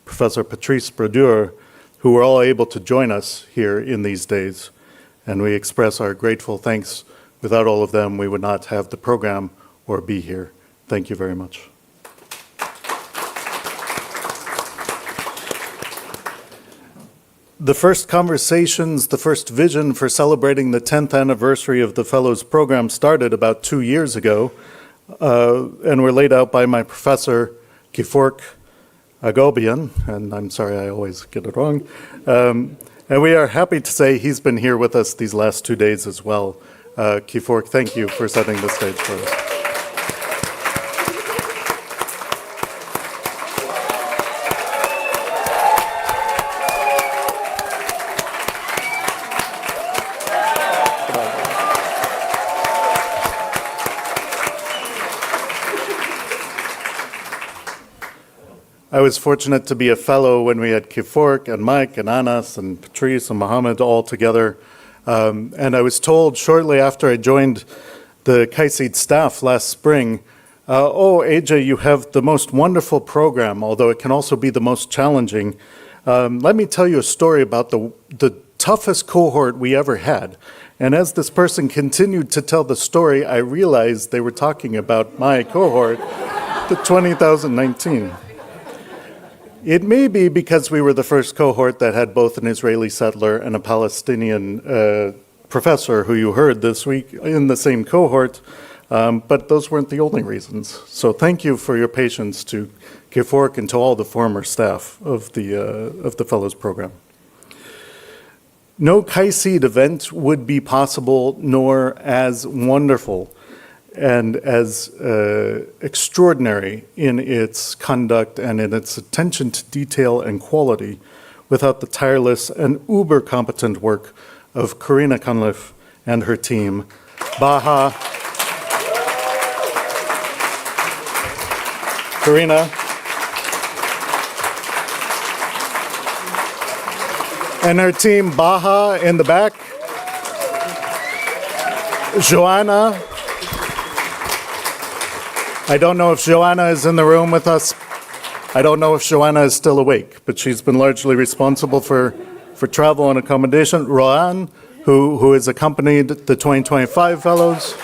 Professor Patrice Brodeur, who were all able to join us here in these days. And we express our grateful thanks. Without all of them, we would not have the program or be here. Thank you very much. The first conversations, the first vision for celebrating the 10th anniversary of the Fellows Program started about 2 years ago, and were laid out by my professor, Kifork Agobian, and I'm sorry I always get it wrong. And we are happy to say he's been here with us these last 2 days as well. Kifork, thank you for setting the stage for us. I was fortunate to be a fellow when we had Kifork and Mike and Anas and Patrice and Mohammed all together. And I was told shortly after I joined the KAICIID staff last spring, oh, AJ, you have the most wonderful program, although it can also be the most challenging. Let me tell you a story about the toughest cohort we ever had. And as this person continued to tell the story, I realized they were talking about my cohort, the 2019. It may be because we were the first cohort that had both an Israeli settler and a Palestinian professor who you heard this week in the same cohort, but those weren't the only reasons. So thank you for your patience to Kifork and to all the former staff of the Fellows Program. No KAICIID event would be possible nor as wonderful and as extraordinary in its conduct and in its attention to detail and quality without the tireless and uber-competent work of Karina Cunliffe and her team, Baha, Karina, and her team, Baha in the back, Joanna. I don't know if Joanna is in the room with us. I don't know if Joanna is still awake, but she's been largely responsible for travel and accommodation. Rohan, who has accompanied the 2025 Fellows.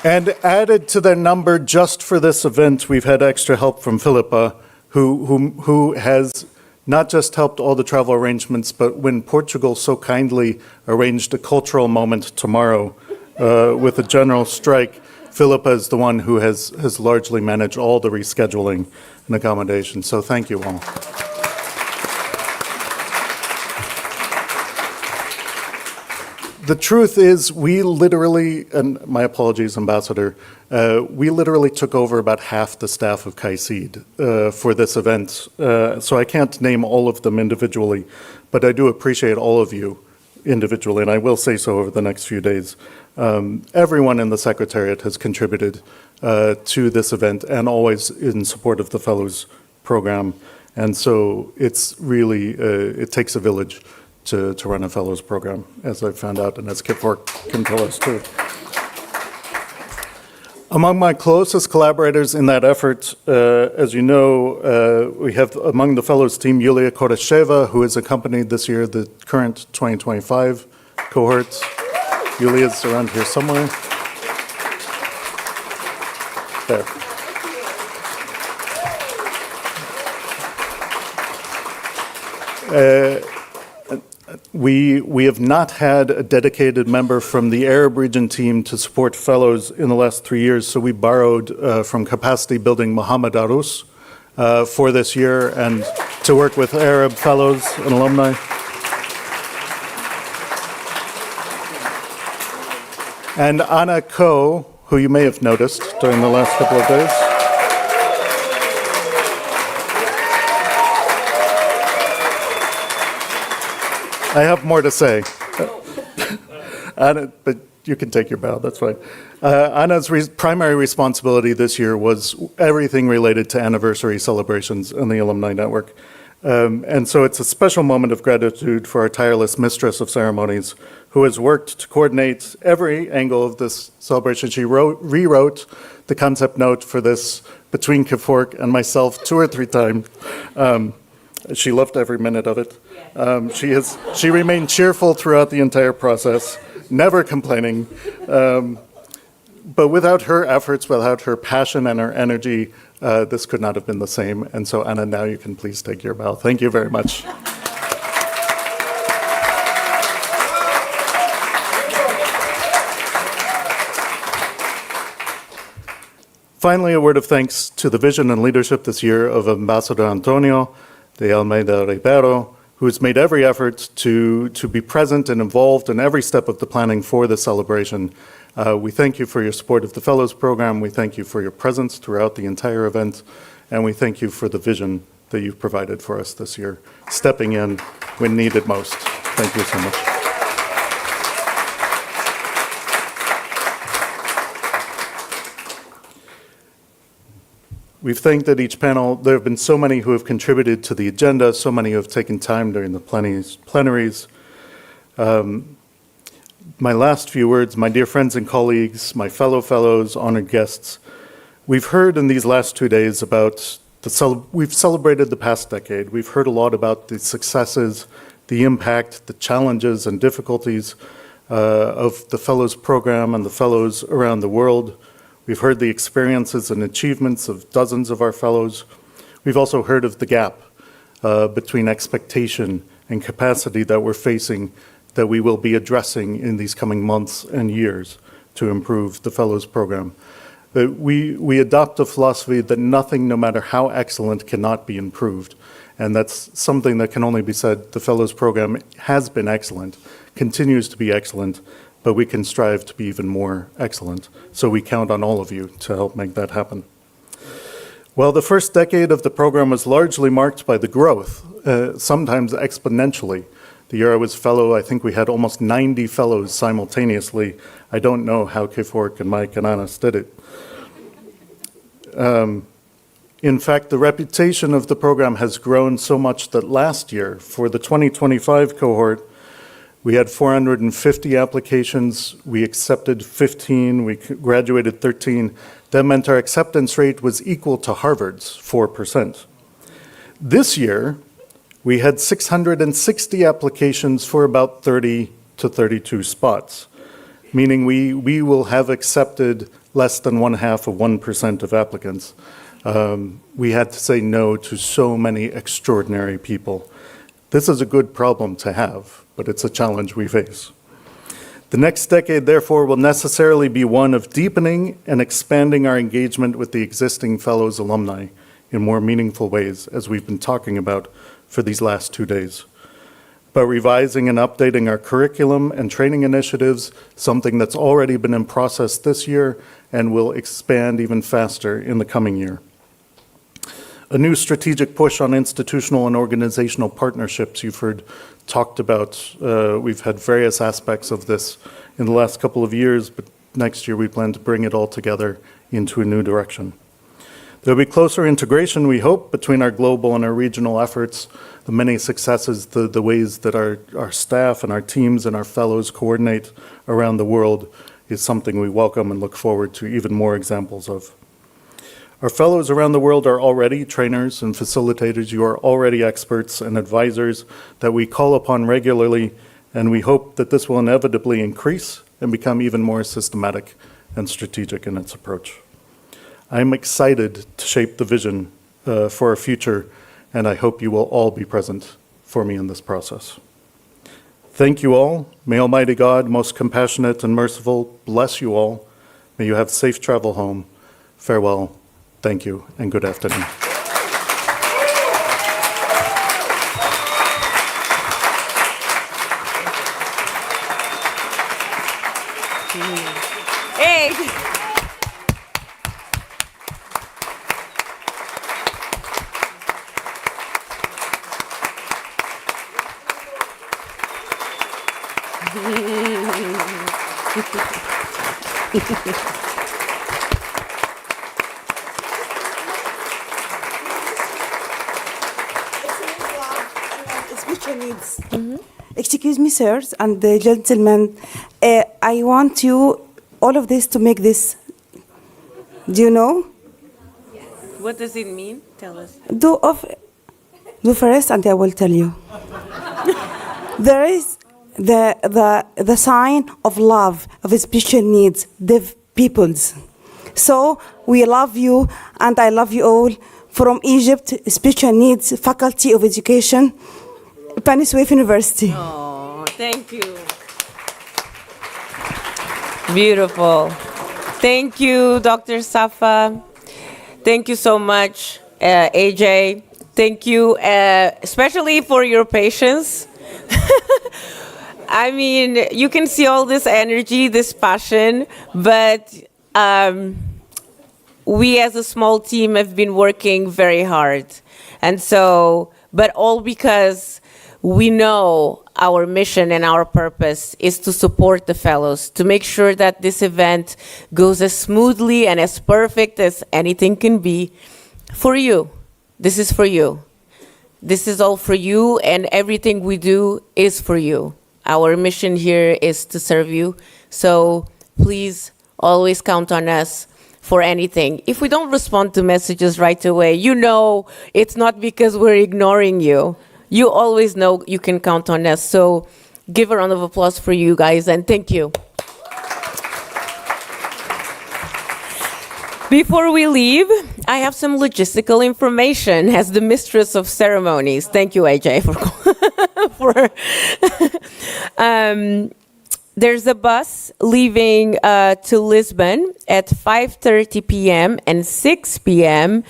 And added to their number just for this event, we've had extra help from Philippa, who has not just helped all the travel arrangements, but when Portugal so kindly arranged a cultural moment tomorrow, with a general strike, Philippa is the one who has largely managed all the rescheduling and accommodation. So thank you all. The truth is, we literally, and my apologies, Ambassador, we literally took over about half the staff of KAICIID for this event. So I can't name all of them individually, but I do appreciate all of you individually, and I will say so over the next few days. Everyone in the Secretariat has contributed to this event and always in support of the Fellows Program. And so it's really, it takes a village to run a Fellows Program, as I've found out, and as Kifork can tell us too. Among my closest collaborators in that effort, as you know, we have among the Fellows team Yulia Koresheva, who has accompanied this year the current 2025 cohort. Yulia's around here somewhere. There. We have not had a dedicated member from the Arab region team to support fellows in the last 3 years, so we borrowed from capacity building Muhammad Arus for this year and to work with Arab fellows and alumni. And Anna Ko, who you may have noticed during the last couple of days. I have more to say. But You can take your bow, that's fine. Anna's primary responsibility this year was everything related to anniversary celebrations and the Alumni Network. And so it's a special moment of gratitude for our tireless mistress of ceremonies who has worked to coordinate every angle of this celebration. She rewrote the concept note for this between Kifork and myself 2 or 3 times. She loved every minute of it. She remained cheerful throughout the entire process, never complaining. But without her efforts, without her passion and her energy, this could not have been the same. And so, Anna, now you can please take your bow. Thank you very much. Finally, a word of thanks to the vision and leadership this year of Ambassador Antonio de Almeida Ribeiro, who has made every effort to be present and involved in every step of the planning for the celebration. We thank you for your support of the Fellows Program. We thank you for your presence throughout the entire event. And we thank you for the vision that you've provided for us this year, stepping in when needed most. Thank you so much. We've thanked at each panel. There have been so many who have contributed to the agenda, so many who have taken time during the plenaries. My last few words, my dear friends and colleagues, my fellow fellows, honored guests, we've heard in these last 2 days about we've celebrated the past decade. We've heard a lot about the successes, the impact, the challenges and difficulties of the Fellows Program and the Fellows around the world. We've heard the experiences and achievements of dozens of our fellows. We've also heard of the gap between expectation and capacity that we're facing, that we will be addressing in these coming months and years to improve the Fellows Program. We adopt a philosophy that nothing, no matter how excellent, cannot be improved. And that's something that can only be said. The Fellows Program has been excellent, continues to be excellent, but we can strive to be even more excellent. So we count on all of you to help make that happen. Well, the first decade of the program was largely marked by the growth, sometimes exponentially. The year I was fellow, I think we had almost 90 fellows simultaneously. I don't know how Kifork and Mike and Anas did it. In fact, the reputation of the program has grown so much that last year, for the 2025 cohort, we had 450 applications, we accepted 15, we graduated 13. That meant our acceptance rate was equal to Harvard's, 4%. This year, we had 660 applications for about 30 to 32 spots, meaning we will have accepted less than 1/2 of applicants. We had to say no to so many extraordinary people. This is a good problem to have, but it's a challenge we face. The next decade, therefore, will necessarily be one of deepening and expanding our engagement with the existing Fellows alumni in more meaningful ways, as we've been talking about for these last 2 days. But revising and updating our curriculum and training initiatives, something that's already been in process this year and will expand even faster in the coming year. A new strategic push on institutional and organizational partnerships you've heard talked about. We've had various aspects of this in the last couple of years, but next year we plan to bring it all together into a new direction. There'll be closer integration, we hope, between our global and our regional efforts. The many successes, the ways that our staff and our teams and our fellows coordinate around the world is something we welcome and look forward to even more examples of. Our fellows around the world are already trainers and facilitators. You are already experts and advisors that we call upon regularly, and we hope that this will inevitably increase and become even more systematic and strategic in its approach. I'm excited to shape the vision for our future, and I hope you will all be present for me in this process. Thank you all. May Almighty God, most compassionate and merciful, bless you all. May you have safe travel home. Farewell. Thank you, and good afternoon. Hey! Special needs. Excuse me, sirs and the gentlemen. I want you, all of this, to make this. Do you know? What does it mean? Tell us. Do first, and I will tell you. There is the sign of love of special needs, deaf peoples. So we love you, and I love you all. From Egypt, Special Needs Faculty of Education, Paniswave University. Oh, thank you. Beautiful. Thank you, Dr. Safa. Thank you so much, AJ. Thank you, especially for your patience. I mean, you can see all this energy, this passion, but we as a small team have been working very hard. And so, but all because we know our mission and our purpose is to support the fellows, to make sure that this event goes as smoothly and as perfect as anything can be for you. This is for you. This is all for you, and everything we do is for you. Our mission here is to serve you. So please always count on us for anything. If we don't respond to messages right away, you know it's not because we're ignoring you. You always know you can count on us. So give a round of applause for you guys, and thank you. Before we leave, I have some logistical information as the mistress of ceremonies. Thank you, AJ, there's a bus leaving to Lisbon at 5:30 p.m. and 6 p.m.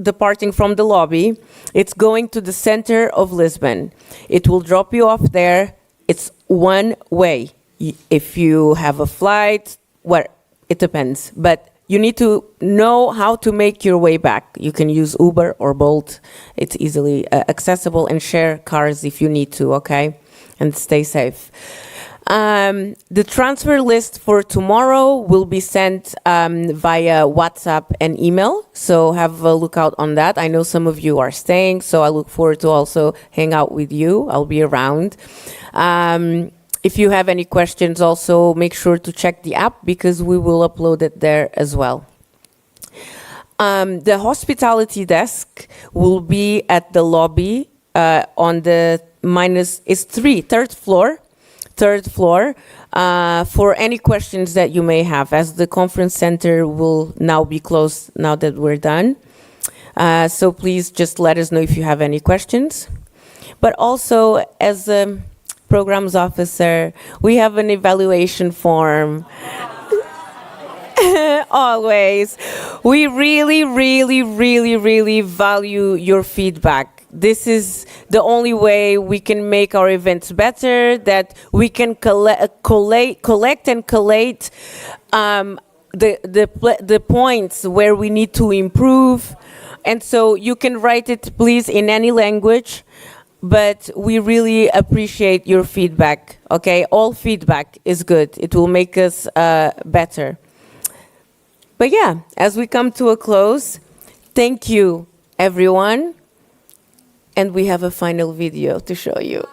Departing from the lobby. It's going to the center of Lisbon. It will drop you off there. It's one way. If you have a flight, well, it depends. But you need to know how to make your way back. You can use Uber or Bolt. It's easily accessible, and share cars if you need to, okay? And stay safe. The transfer list for tomorrow will be sent via WhatsApp and email, so have a look out on that. I know some of you are staying, so I look forward to also hang out with you. I'll be around. If you have any questions, also make sure to check the app, because we will upload it there as well. The hospitality desk will be at the lobby on the third floor, for any questions that you may have, as the conference center will now be closed now that we're done. So please just let us know if you have any questions. But also, as a programs officer, we have an evaluation form. Always. We really, really, really, really value your feedback. This is the only way we can make our events better, that we can collect and collate the points where we need to improve. And so you can write it, please, in any language, but we really appreciate your feedback, okay? All feedback is good. It will make us better. But yeah, as we come to a close, thank you, everyone. And we have a final video to show you.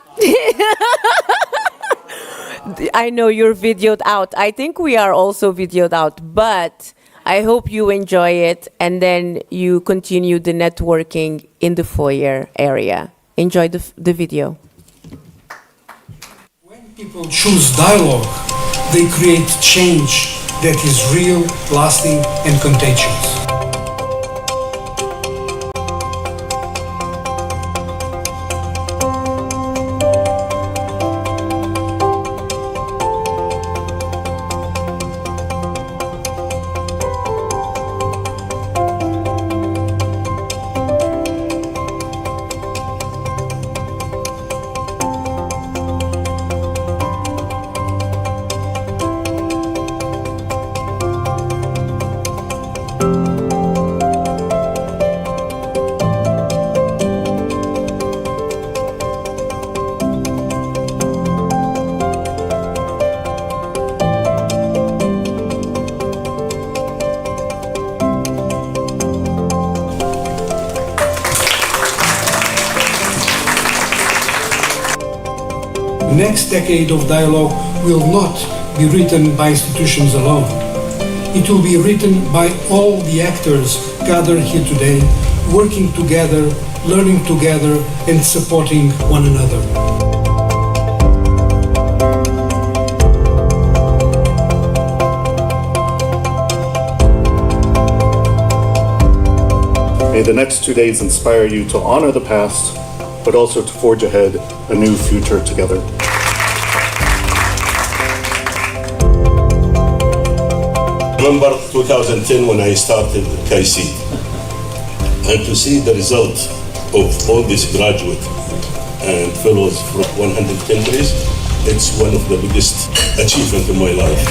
I know you're videoed out. I think we are also videoed out, but I hope you enjoy it, and then you continue the networking in the foyer area. Enjoy the video. When people choose dialogue, they create change that is real, lasting, and contagious. next decade of dialogue will not be written by institutions alone. It will be written by all the actors gathered here today, working together, learning together, and supporting one another. May the next 2 days inspire you to honor the past, but also to forge ahead a new future together. Remember 2010 when I started KAICIID, and to see the result of all these graduates and fellows from 100 countries, it's one of the biggest achievements in my life.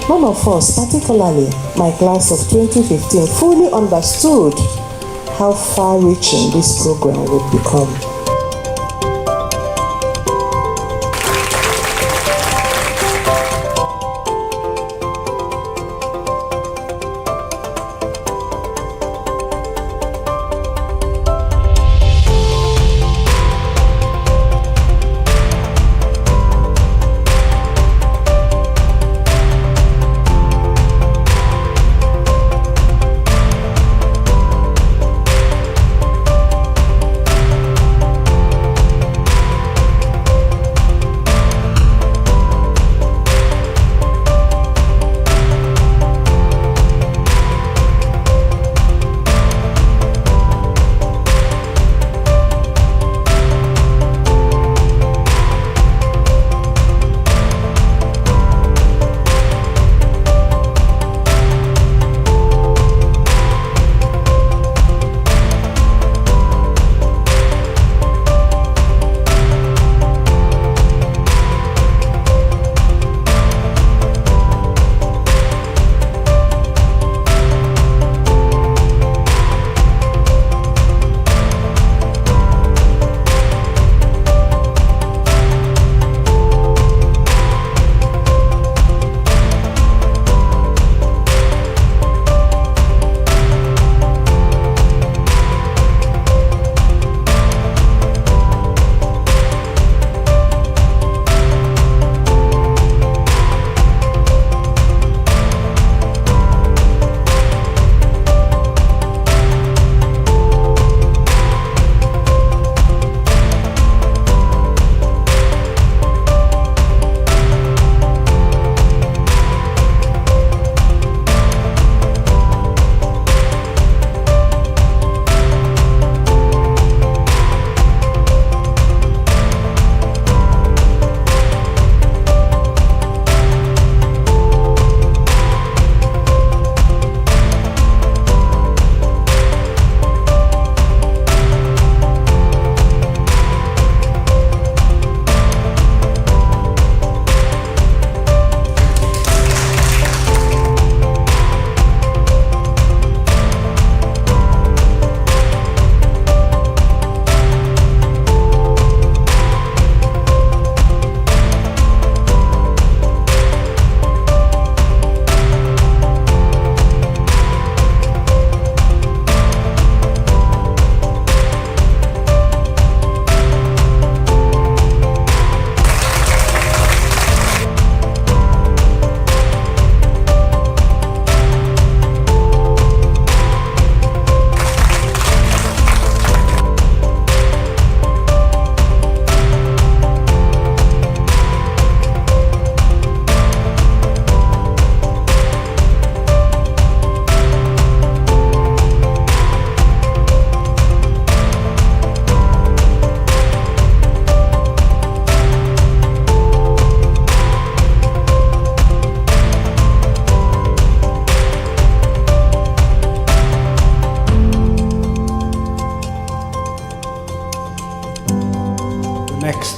None of us, particularly my class of 2015, fully understood how far-reaching this program would become.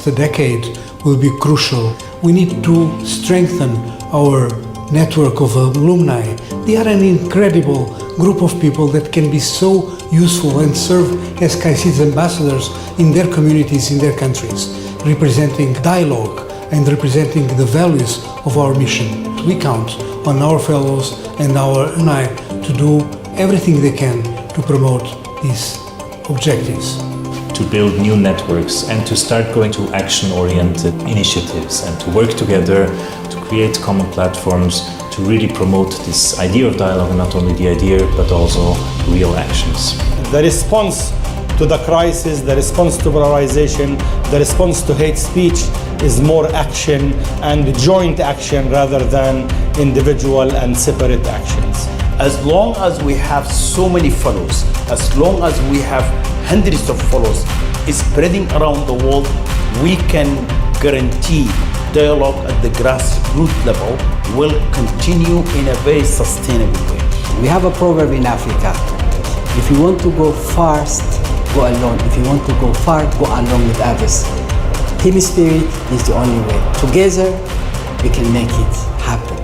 next decade will be crucial. We need to strengthen our network of alumni. They are an incredible group of people that can be so useful and serve as KAICIID's ambassadors in their communities, in their countries, representing dialogue and representing the values of our mission. We count on our fellows and our alumni to do everything they can to promote these objectives. To build new networks and to start going to action-oriented initiatives and to work together to create common platforms to really promote this idea of dialogue, and not only the idea but also real actions. The response to the crisis, the response to polarization, the response to hate speech is more action and joint action rather than individual and separate actions. As long as we have so many follows, as long as we have hundreds of follows spreading around the world, we can guarantee dialogue at the grassroots level will continue in a very sustainable way. We have a proverb in Africa: if you want to go fast, go alone. If you want to go far, go along with others. Team spirit is the only way. Together, we can make it happen.